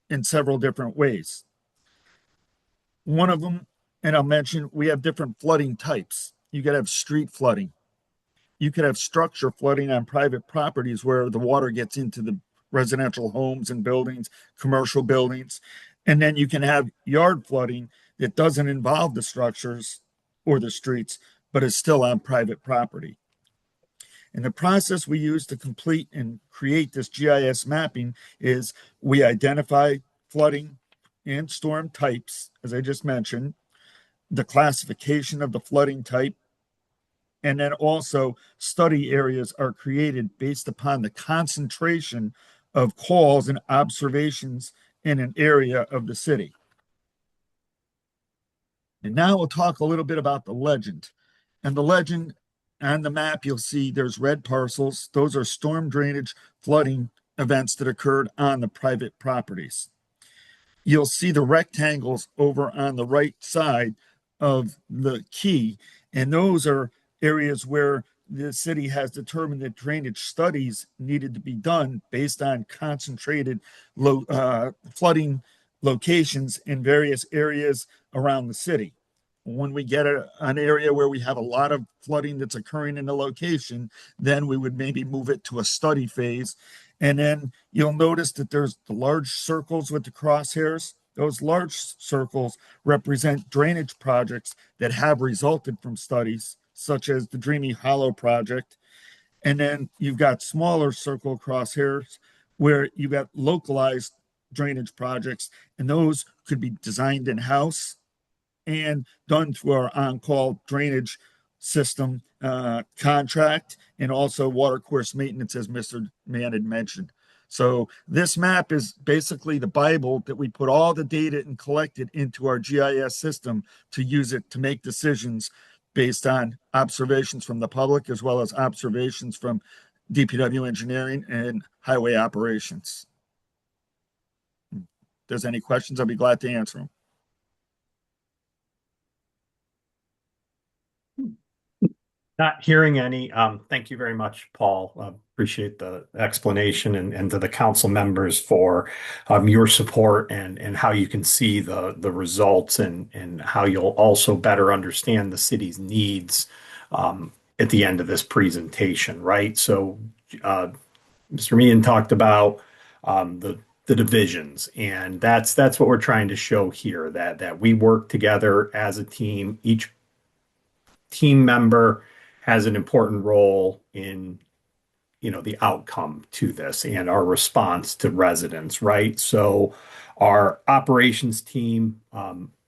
in several different ways. One of them, and I'll mention, we have different flooding types. You could have street flooding. You could have structure flooding on private properties where the water gets into the residential homes and buildings, commercial buildings. And then you can have yard flooding that doesn't involve the structures or the streets, but is still on private property. And the process we use to complete and create this GIS mapping is we identify flooding and storm types, as I just mentioned, the classification of the flooding type, and then also study areas are created based upon the concentration of calls and observations in an area of the city. And now we'll talk a little bit about the legend. And the legend on the map, you'll see there's red parcels. Those are storm drainage flooding events that occurred on the private properties. You'll see the rectangles over on the right side of the key, and those are areas where the city has determined that drainage studies needed to be done based on concentrated flooding locations in various areas around the city. When we get an area where we have a lot of flooding that's occurring in the location, then we would maybe move it to a study phase. And then you'll notice that there's the large circles with the crosshairs. Those large circles represent drainage projects that have resulted from studies, such as the Dreamy Hollow project. And then you've got smaller circle crosshairs where you've got localized drainage projects, and those could be designed in-house and done through our on-call drainage system contract, and also water course maintenance, as Mr. Mann had mentioned. So this map is basically the Bible that we put all the data and collected into our GIS system to use it to make decisions based on observations from the public, as well as observations from DPW engineering and highway operations. If there's any questions, I'll be glad to answer them. Not hearing any. Thank you very much, Paul. Appreciate the explanation, and to the council members for your support and how you can see the results, and how you'll also better understand the city's needs at the end of this presentation, right? So Mr. Meehan talked about the divisions, and that's what we're trying to show here, that we work together as a team. Each team member has an important role in, the outcome to this and our response to residents, right? So our operations team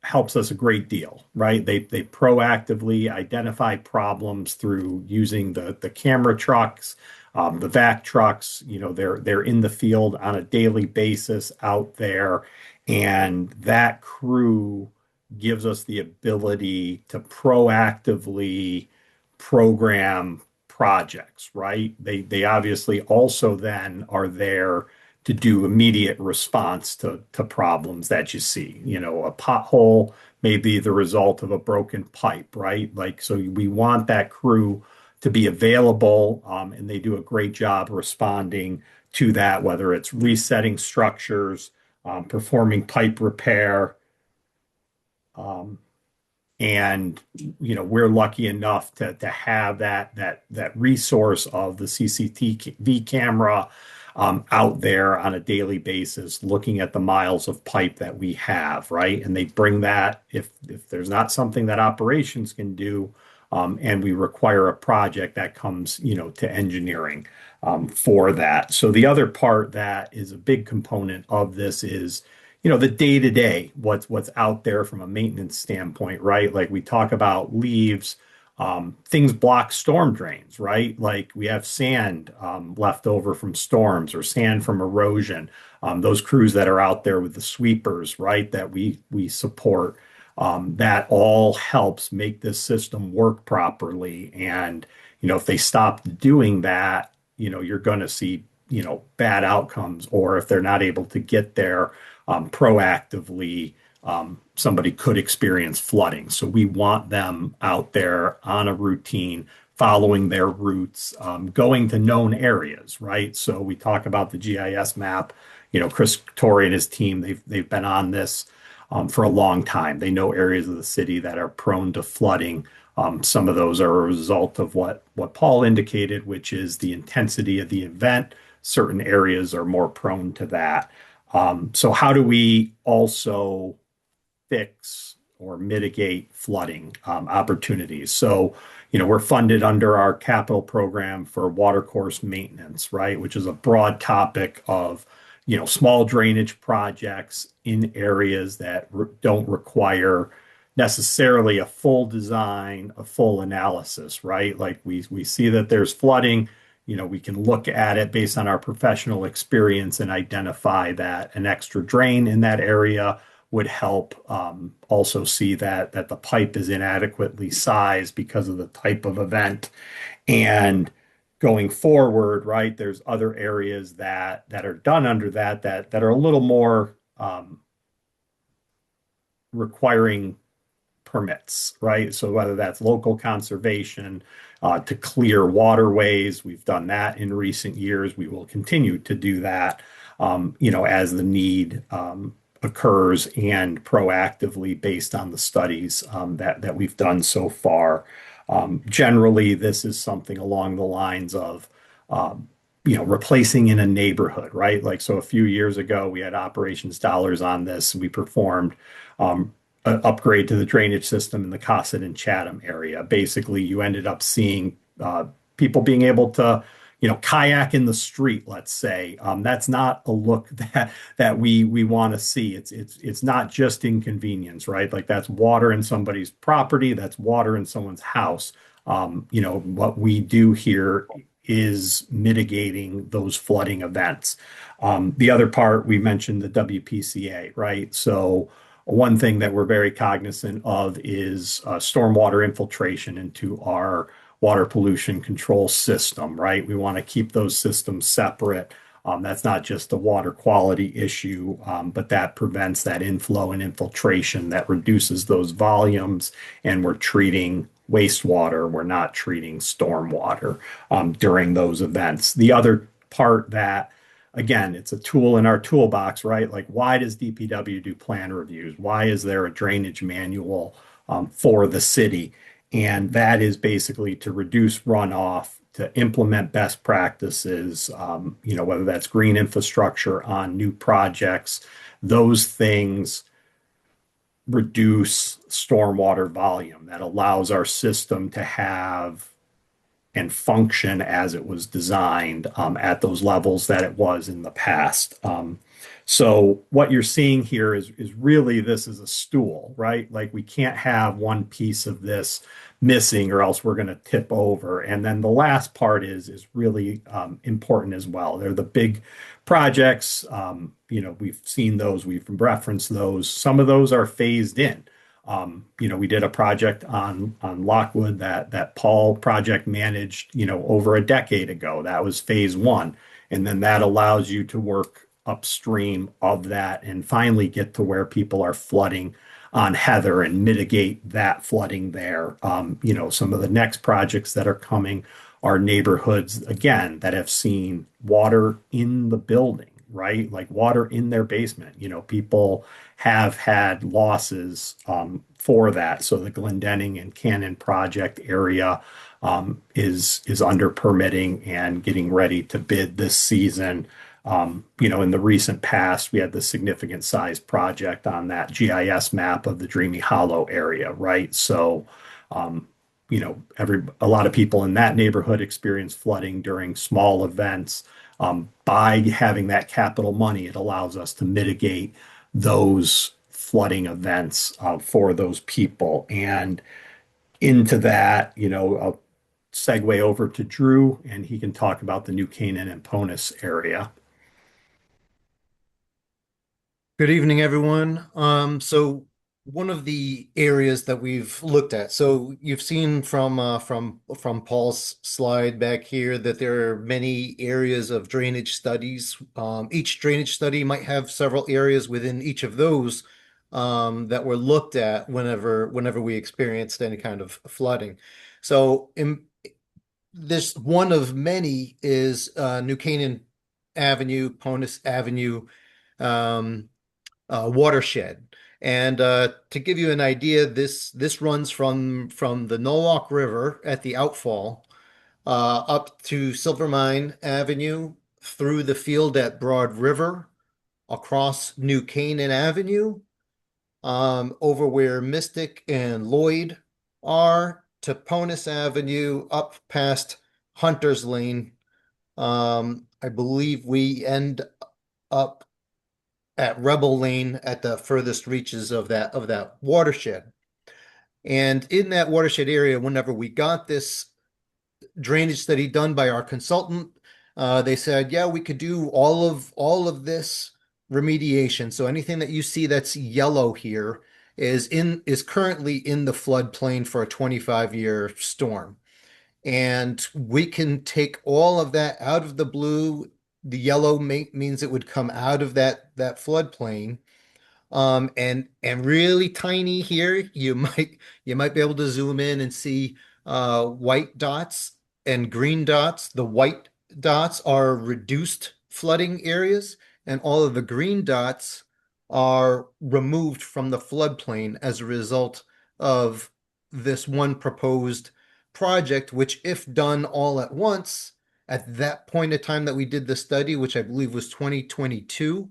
helps us a great deal, right? They proactively identify problems through using the camera trucks, the vac trucks. They're in the field on a daily basis out there, and that crew gives us the ability to proactively program projects, right? They obviously also then are there to do immediate response to problems that you see. A pothole may be the result of a broken pipe, right? So we want that crew to be available, and they do a great job responding to that, whether it's resetting structures, performing pipe repair, and we're lucky enough to have that resource of the CCTV camera out there on a daily basis, looking at the miles of pipe that we have, right? And they bring that if there's not something that operations can do, and we require a project, that comes to engineering for that. So the other part that is a big component of this is the day-to-day, what's out there from a maintenance standpoint, right? Like we talk about leaves, things block storm drains, right? Like we have sand left over from storms, or sand from erosion. Those crews that are out there with the sweepers, right, that we support, that all helps make this system work properly. And if they stop doing that, you're going to see bad outcomes, or if they're not able to get there proactively, somebody could experience flooding. So we want them out there on a routine, following their routes, going to known areas, right? So we talk about the GIS map. Chris Torrey and his team, they've been on this for a long time. They know areas of the city that are prone to flooding. Some of those are a result of what Paul indicated, which is the intensity of the event. Certain areas are more prone to that. So how do we also fix or mitigate flooding opportunities? So, we're funded under our capital program for watercourse maintenance, right? Which is a broad topic of, small drainage projects in areas that don't require necessarily a full design, a full analysis, right? Like we see that there's flooding. We can look at it based on our professional experience and identify that an extra drain in that area would help. Also see that the pipe is inadequately sized because of the type of event. And going forward, right, there's other areas that are done under that are a little more requiring permits, right? So whether that's local conservation to clear waterways, we've done that in recent years. We will continue to do that, as the need occurs and proactively based on the studies that we've done so far. Generally, this is something along the lines of replacing in a neighborhood, right? Like, so a few years ago, we had operations dollars on this. We performed an upgrade to the drainage system in the Cosset and Chatham area. Basically, you ended up seeing people being able to, kayak in the street, let's say. That's not a look that we want to see. It's not just inconvenience, right? Like, that's water in somebody's property, that's water in someone's house. What we do here is mitigating those flooding events. The other part, we mentioned the WPCA, right? So one thing that we're very cognizant of is stormwater infiltration into our water pollution control system, right? We want to keep those systems separate. That's not just a water quality issue, but that prevents that inflow and infiltration that reduces those volumes, and we're treating wastewater. We're not treating stormwater during those events. The other part that, again, it's a tool in our toolbox, right? Like, why does DPW do plan reviews? Why is there a drainage manual for the city? And that is basically to reduce runoff, to implement best practices, whether that's green infrastructure on new projects. Those things reduce stormwater volume. That allows our system to have and function as it was designed at those levels that it was in the past. So what you're seeing here is really, this is a stool, right? Like, we can't have one piece of this missing or else we're going to tip over. And then the last part is really important as well. They're the big projects. We've seen those, we've referenced those. Some of those are phased in. We did a project on Lockwood that Paul project managed, over a decade ago. That was phase one. And then that allows you to work upstream of that and finally get to where people are flooding on Heather and mitigate that flooding there. Some of the next projects that are coming are neighborhoods, again, that have seen water in the building, right? Like, water in their basement. People have had losses for that. So the Glendenning and Cannon project area is under permitting and getting ready to bid this season. In the recent past, we had the significant size project on that GIS map of the Dreamy Hollow area, right? So, a lot of people in that neighborhood experience flooding during small events. By having that capital money, it allows us to mitigate those flooding events for those people. And into that, I'll segue over to Drew, and he can talk about the New Canaan and Ponus area. Good evening, everyone. So one of the areas that we've looked at, so you've seen from Paul's slide back here that there are many areas of drainage studies. Each drainage study might have several areas within each of those that were looked at whenever we experienced any kind of flooding. So this one of many is New Canaan Avenue, Ponus Avenue watershed. And to give you an idea, this runs from the Norwalk River at the outfall up to Silvermine Avenue, through the field at Broad River, across New Canaan Avenue, over where Mystic and Lloyd are, to Ponus Avenue, up past Hunter's Lane. I believe we end up at Rebel Lane at the furthest reaches of that watershed. And in that watershed area, whenever we got this drainage study done by our consultant, they said, yeah, we could do all of this remediation. So anything that you see that's yellow here is currently in the floodplain for a 25-year storm. And we can take all of that out of the blue. The yellow means it would come out of that floodplain. And really tiny here, you might be able to zoom in and see white dots and green dots. The white dots are reduced flooding areas, and all of the green dots are removed from the floodplain as a result of this one proposed project, which, if done all at once, at that point of time that we did the study, which I believe was 2022,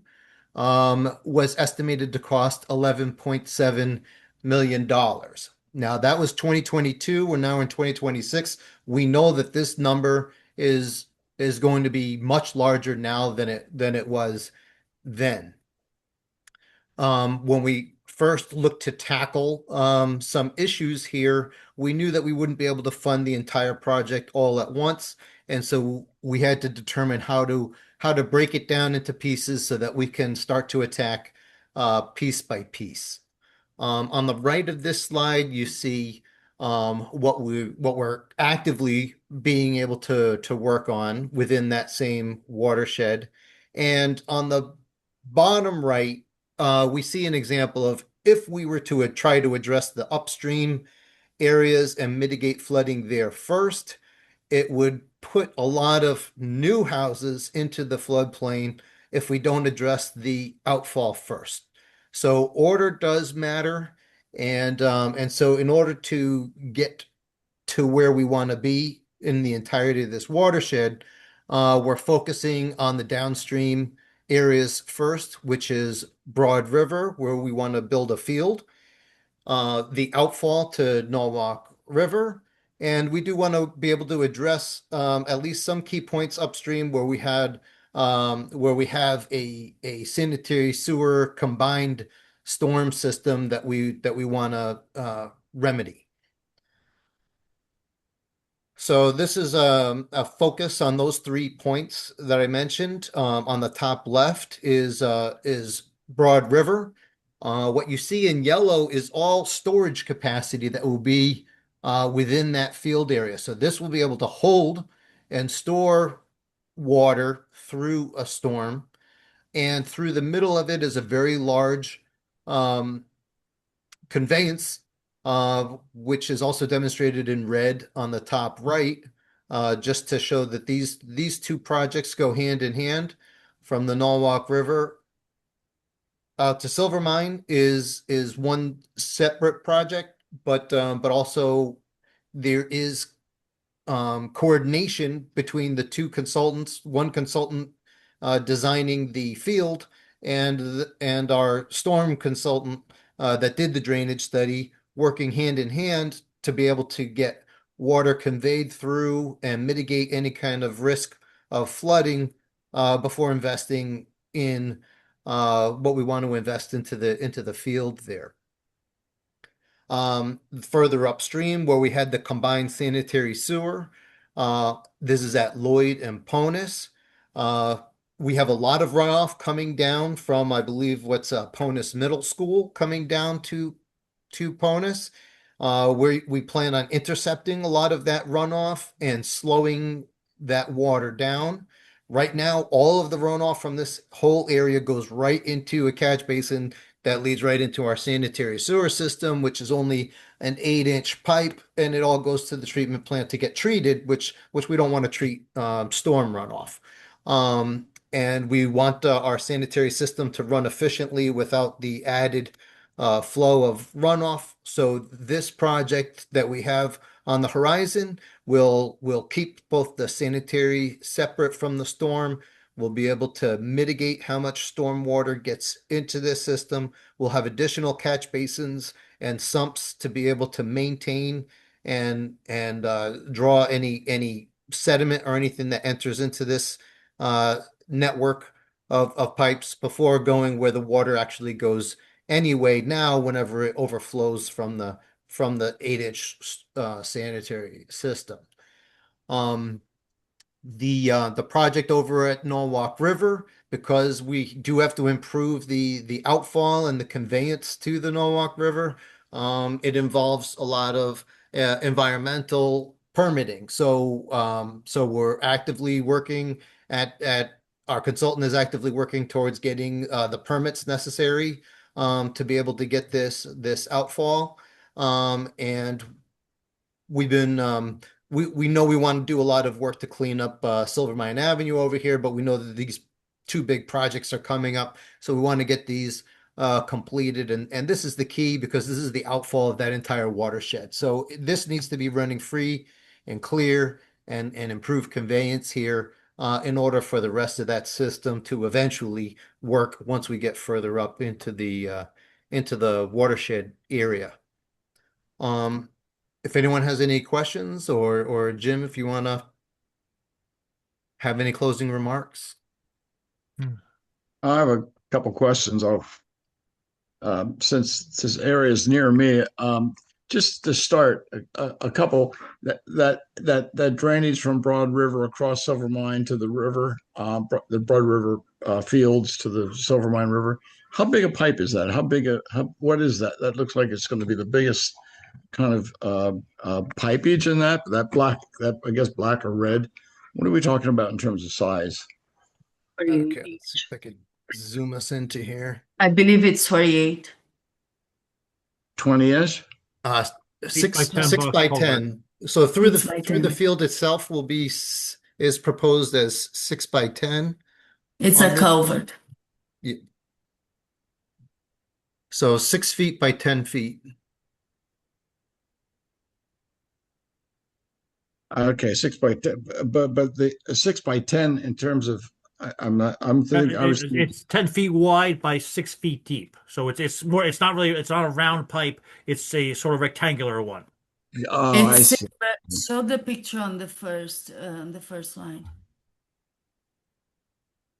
was estimated to cost $11.7 million. Now, that was 2022. We're now in 2026. We know that this number is going to be much larger now than it was then. When we first looked to tackle some issues here, we knew that we wouldn't be able to fund the entire project all at once, and so we had to determine how to break it down into pieces so that we can start to attack piece by piece. On the right of this slide, you see what we're actively being able to work on within that same watershed. And on the bottom right, we see an example of if we were to try to address the upstream areas and mitigate flooding there first, it would put a lot of new houses into the floodplain if we don't address the outfall first. So order does matter, and so in order to get to where we want to be in the entirety of this watershed, we're focusing on the downstream areas first, which is Broad River, where we want to build a field, the outfall to Norwalk River, and we do want to be able to address at least some key points upstream where we have a sanitary sewer combined storm system that we want to remedy. So this is a focus on those 3 points that I mentioned. On the top left is Broad River. What you see in yellow is all storage capacity that will be within that field area. So this will be able to hold and store water through a storm. And through the middle of it is a very large conveyance, which is also demonstrated in red on the top right, just to show that these 2 projects go hand in hand. From the Norwalk River out to Silvermine is one separate project, but also there is coordination between the 2 consultants. One consultant designing the field, and our storm consultant that did the drainage study, working hand in hand to be able to get water conveyed through and mitigate any kind of risk of flooding before investing in what we want to invest into the field there. Further upstream, where we had the combined sanitary sewer, this is at Lloyd and Ponus. We have a lot of runoff coming down from, I believe, what's Ponus Middle School coming down to Ponus, where we plan on intercepting a lot of that runoff and slowing that water down. Right now, all of the runoff from this whole area goes right into a catch basin that leads right into our sanitary sewer system, which is only an 8-inch pipe, and it all goes to the treatment plant to get treated, which we don't want to treat storm runoff. And we want our sanitary system to run efficiently without the added flow of runoff. So this project that we have on the horizon will keep both the sanitary separate from the storm. We'll be able to mitigate how much storm water gets into this system. We'll have additional catch basins and sumps to be able to maintain and draw any sediment or anything that enters into this network of pipes before going where the water actually goes anyway now, whenever it overflows from the 8-inch sanitary system. The project over at Norwalk River, because we do have to improve the outfall and the conveyance to the Norwalk River, it involves a lot of environmental permitting. So we're actively working at our consultant is actively working towards getting the permits necessary to be able to get this outfall. And we've been we know we want to do a lot of work to clean up Silver Mine Avenue over here, but we know that these two big projects are coming up, so we want to get these completed. And this is the key because this is the outfall of that entire watershed. So this needs to be running free and clear and improve conveyance here in order for the rest of that system to eventually work once we get further up into the watershed area. If anyone has any questions, or Jim, if you want to have any closing remarks. I have a couple questions. Since this area is near me, just to start, a couple that drainage from Broad River across Silver Mine to the river, the Broad River fields to the Silver Mine River. How big a pipe is that? What is that? That looks like it's going to be the biggest kind of pipeage in that black, that I guess black or red. What are we talking about in terms of size? Okay, let's see if I could zoom us into here. I believe it's 48. 20-ish? 6 10 6 box by culvert. 10. So through 6 by the 10. field itself will be is proposed as 6 by 10. It's a culvert. Yeah. So 6 feet by 10 feet. Okay, 6 by 10, but the 6 by 10 in terms of I'm thinking It's 10 feet wide by 6 feet deep. So it's more. It's not a round pipe. It's a sort of rectangular one. I It's see. show the picture on the first line.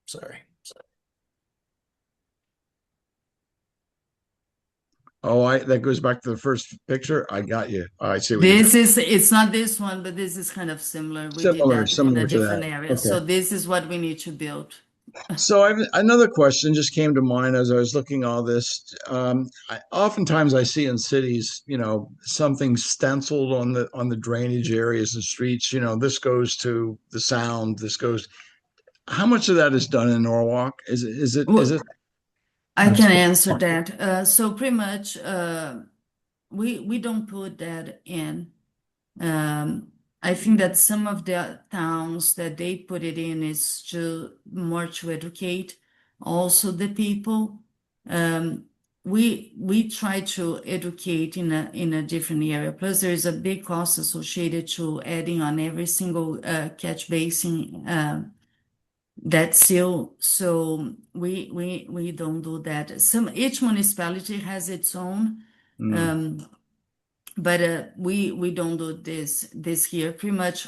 Sorry. That goes back to the first picture. I got you. I see. It's not this one, but this is kind of similar. We did that in Similar a to different that. area. Okay. So this is what we need to build. So another question just came to mind as I was looking all this. Oftentimes I see in cities, something stenciled on the drainage areas and streets. This goes to the sound. This goes. How much of that is done in Norwalk? Is it? I can answer that. So pretty much, we don't put that in. I think that some of the towns that they put it in is more to educate also the people. We try to educate in a different area. Plus, there is a big cost associated to adding on every single catch basin that's still. So we don't do that. Each municipality has its own. But we don't do this here. Pretty much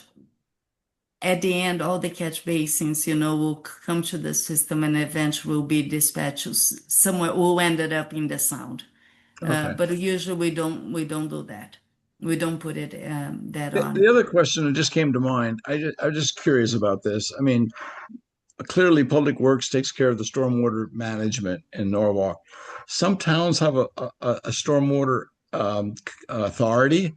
at the end, all the catch basins, will come to the system and eventually will be dispatched somewhere. We'll end up in the sound. Okay. But usually we don't do that. We don't put it that on. The other question that just came to mind, I'm just curious about this. I mean, clearly Public Works takes care of the stormwater management in Norwalk. Some towns have a stormwater authority.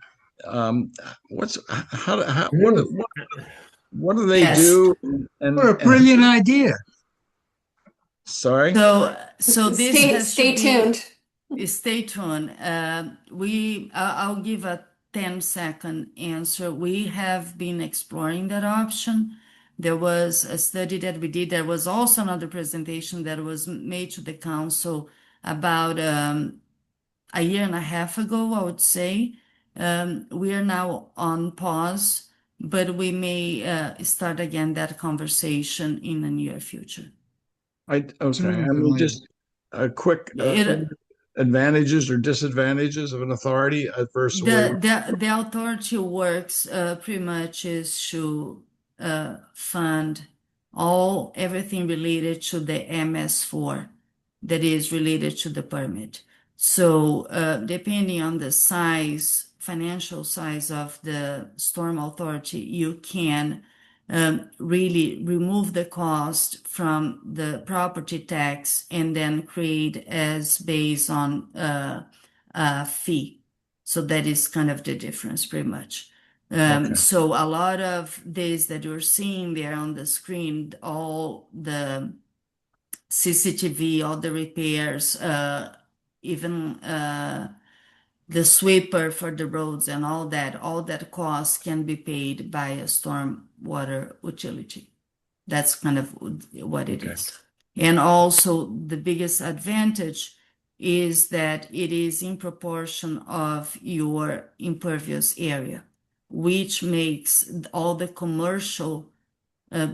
What do they Yes. do? What a brilliant idea. Sorry. So this has Stay to tuned. Stay tuned. I'll give a 10-second answer. We have been exploring that option. There was a study that we did. There was also another presentation that was made to the council about a year and a half ago, I would say. We are now on pause, but we may start again that conversation in the near future. I mean, just a quick advantages or disadvantages of an authority versus The authority works pretty much is to fund everything related to the MS4 that is related to the permit. So depending on the financial size of the storm authority, you can really remove the cost from the property tax and then create as based on a fee. So that is kind of the difference pretty much. Okay. So a lot of days that you're seeing there on the screen, all the CCTV, all the repairs, even the sweeper for the roads and all that cost can be paid by a storm water utility. That's kind of what it Okay. is. And also the biggest advantage is that it is in proportion of your impervious area, which makes all the commercial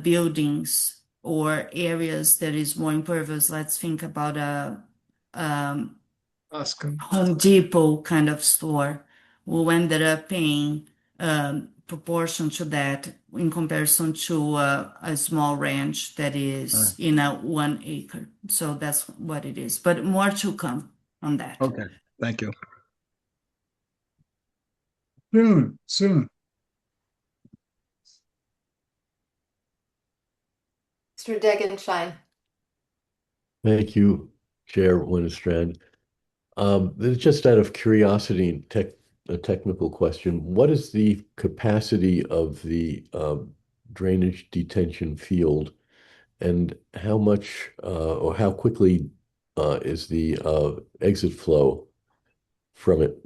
buildings or areas that is more impervious. Let's think about a Costco. Home Depot kind of store will ended up paying proportion to that in comparison to a small ranch that is in a 1 acre. So that's what it is. But more to come on that. Okay. Thank you. Soon. Mr. Degenshine. Thank you, Chair Winstrand. Just out of curiosity and a technical question, what is the capacity of the drainage detention field, and how much or how quickly is the exit flow from it?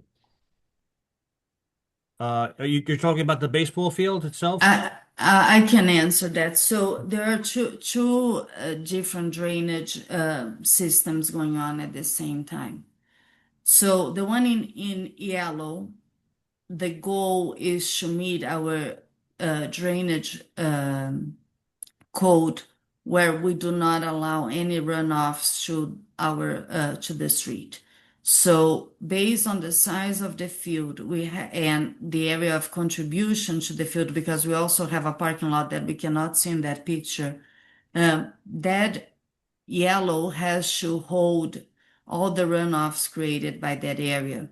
You're talking about the baseball field itself? I can answer that. So there are two different drainage systems going on at the same time. So the one in yellow, the goal is to meet our drainage code, where we do not allow any runoffs to the street. So based on the size of the field and the area of contribution to the field, because we also have a parking lot that we cannot see in that picture, that yellow has to hold all the runoffs created by that area,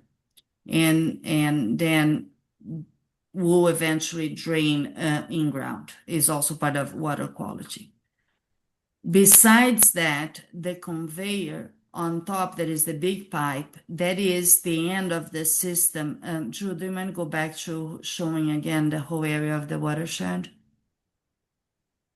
and then will eventually drain in ground. Is also part of water quality. Besides that, the conveyor on top, that is the big pipe, that is the end of the system. Drew, do you mind go back to showing again the whole area of the watershed?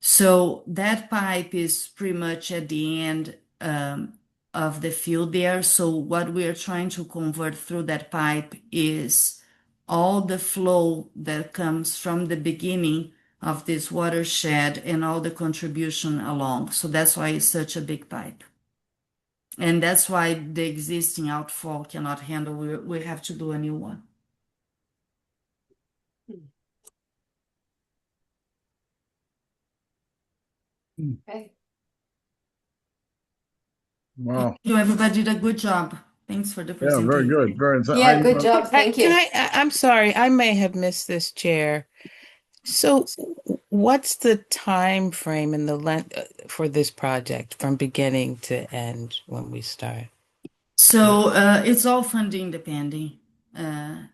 So that pipe is pretty much at the end of the field there. So what we are trying to convert through that pipe is all the flow that comes from the beginning of this watershed and all the contribution along. So that's why it's such a big pipe. And that's why the existing outfall cannot handle. We have to do a new one. Okay. Wow. Thank you, everybody did a good job. Thanks for the Yeah, presentation. very good. Very Yeah, good job. Thank you. I'm sorry, I may have missed this, Chair. So what's the time frame and the length for this project from beginning to end when we start? So it's all funding depending,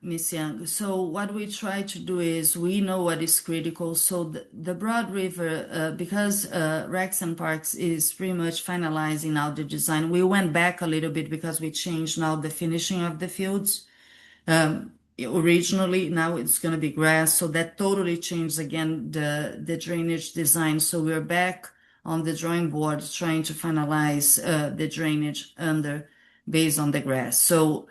Ms. Young. So what we try to do is we know what is critical. So the Broad River, because Rex and Parks is pretty much finalizing now the design, we went back a little bit because we changed now the finishing of the fields. Originally, now it's going to be grass. So that totally changed again the drainage design. So we're back on the drawing board trying to finalize the drainage under based on the grass. So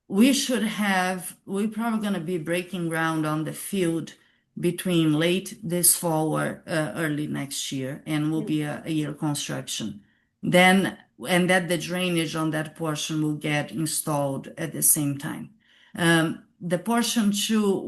we're probably going to be breaking ground on the field between late this fall or early next year, and will be a year construction. Then, and that the drainage on that portion will get installed at the same time. The portion 2,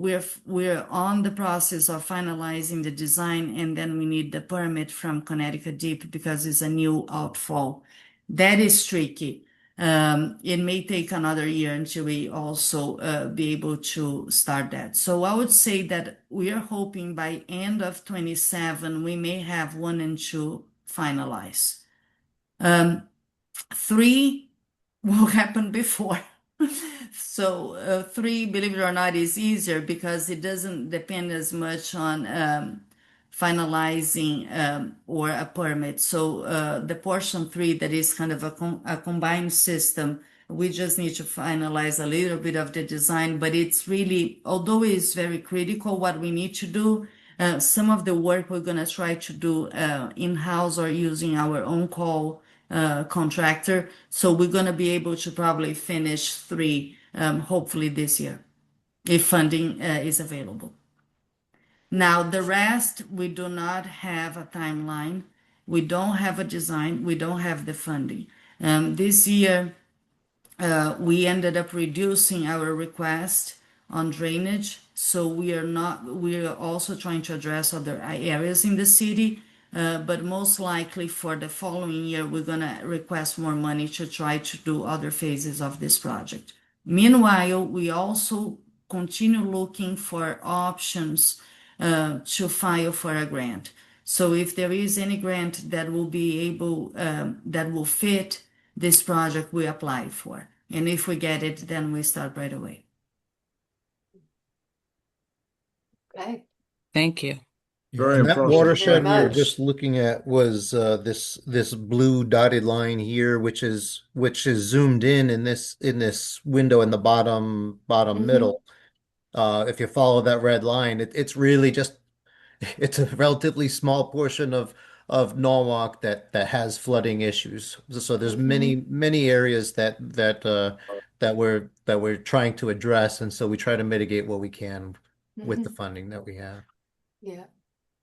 we're on the process of finalizing the design, and then we need the permit from Connecticut Deep because it's a new outfall. That is tricky. It may take another year until we also be able to start that. So I would say that we are hoping by end of 27 we may have 1 and 2 finalized. 3 will happen before. So 3, believe it or not, is easier because it doesn't depend as much on finalizing or a permit. So the portion 3 that is kind of a combined system, we just need to finalize a little bit of the design, but it's really, although it's very critical what we need to do, some of the work we're going to try to do in-house or using our own call contractor. So we're going to be able to probably finish 3 hopefully this year, if funding is available. Now, the rest, we do not have a timeline. We don't have a design. We don't have the funding. This year, we ended up reducing our request on drainage. So we are also trying to address other areas in the city. But most likely for the following year, we're going to request more money to try to do other phases of this project. Meanwhile, we also continue looking for options to file for a grant. So if there is any grant that will be able, that will fit this project, we apply for. And if we get it, then we start right away. Okay. Thank you. Very And that impressive. watershed we were much. just looking at was this blue dotted line here, which is zoomed in this window in the bottom middle. If you follow that red line, it's really just it's a relatively small portion of Norwalk that has flooding issues. So there's many areas that we're trying to address, and so we try to mitigate what we can with the funding that we have. Yeah.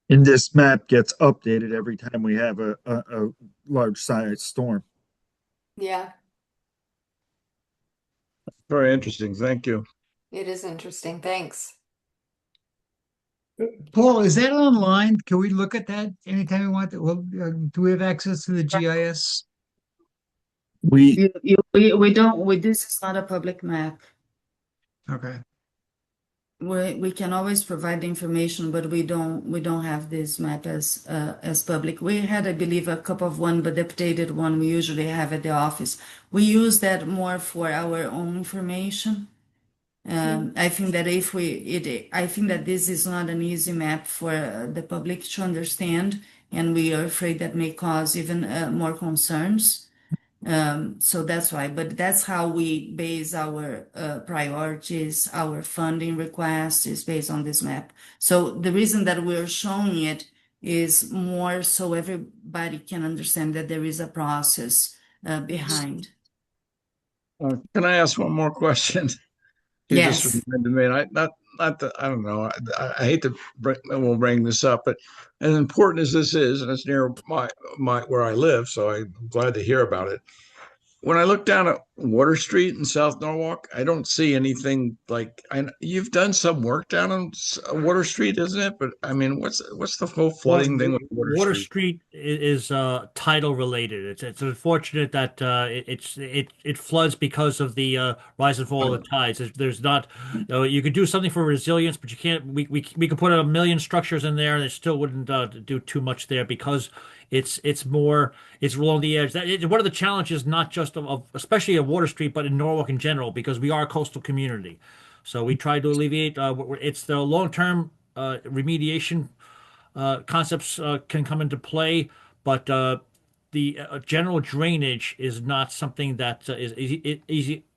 And this map gets updated every time we have a large size storm. Yeah, Very interesting. Thank you. it is interesting. Thanks. Paul, is that online? Can we look at that anytime we want to? Well, do we have access to the GIS? We We don't, this is not a public map. Okay. We can always provide the information, but we don't have this map as public. We had, I believe, a couple of one, but the updated one we usually have at the office. We use that more for our own information. I think that I think that this is not an easy map for the public to understand, and we are afraid that may cause even more concerns. So that's why, but that's how we base our priorities, our funding requests is based on this map. So the reason that we're showing it is more so everybody can understand that there is a process behind. Can I ask one more question? You Yes. just reminded me, and I don't know. I hate to bring this up, but as important as this is, and it's near my where I live, so I'm glad to hear about it. When I look down at Water Street in South Norwalk, I don't see anything like you've done some work down on Water Street, isn't it? But I mean, what's the whole flooding thing with Water Street is tidal related. It's unfortunate that it floods because of the rise and fall of the tides. There's not you could do something for resilience, but you can't. We could put a million structures in there, and it still wouldn't do too much there because it's along the edge. One of the challenges, not just of especially of Water Street, but in Norwalk in general, because we are a coastal community. So we try to alleviate. It's the long-term remediation concepts can come into play, but the general drainage is not something that is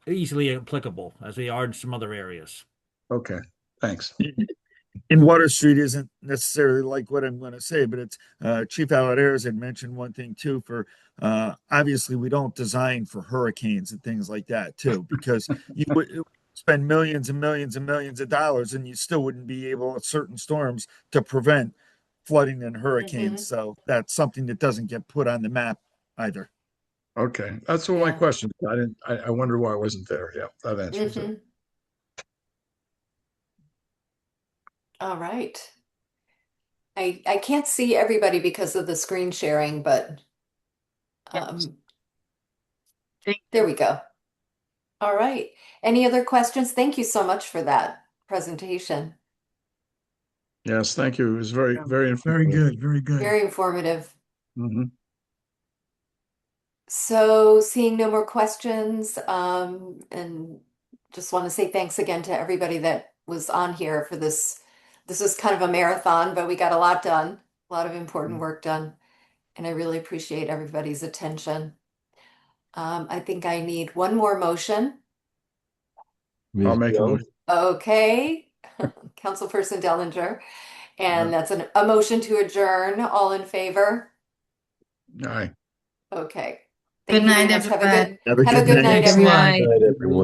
easily applicable as they are in some other areas. Okay, thanks. in Water Street isn't necessarily like what I'm going to say, but it's Chief Aladeras had mentioned one thing too. For obviously, we don't design for hurricanes and things like that too, because you would spend millions and millions and millions of dollars, and you still wouldn't be able at certain storms to prevent flooding and hurricanes. So that's something that doesn't get put on the map either. Okay, that's all my questions. I wonder why I wasn't there. Yeah, that answers it. All right. I can't see everybody because of the screen sharing, but there we go. All right. Any other questions? Thank you so much for that presentation. Yes, thank you. It was very, very Very informative. good, very good. Very informative. Mhm. So seeing no more questions, and just want to say thanks again to everybody that was on here for this. This was kind of a marathon, but we got a lot done. A lot of important work done, and I really appreciate everybody's attention. I think I need one more motion. I'll make a motion. Okay, Councilperson Dellinger, and that's a motion to adjourn. All in favor? Aye. Okay. Good Thank you very night, much. Have a everybody. good night, everyone. Good night, everyone.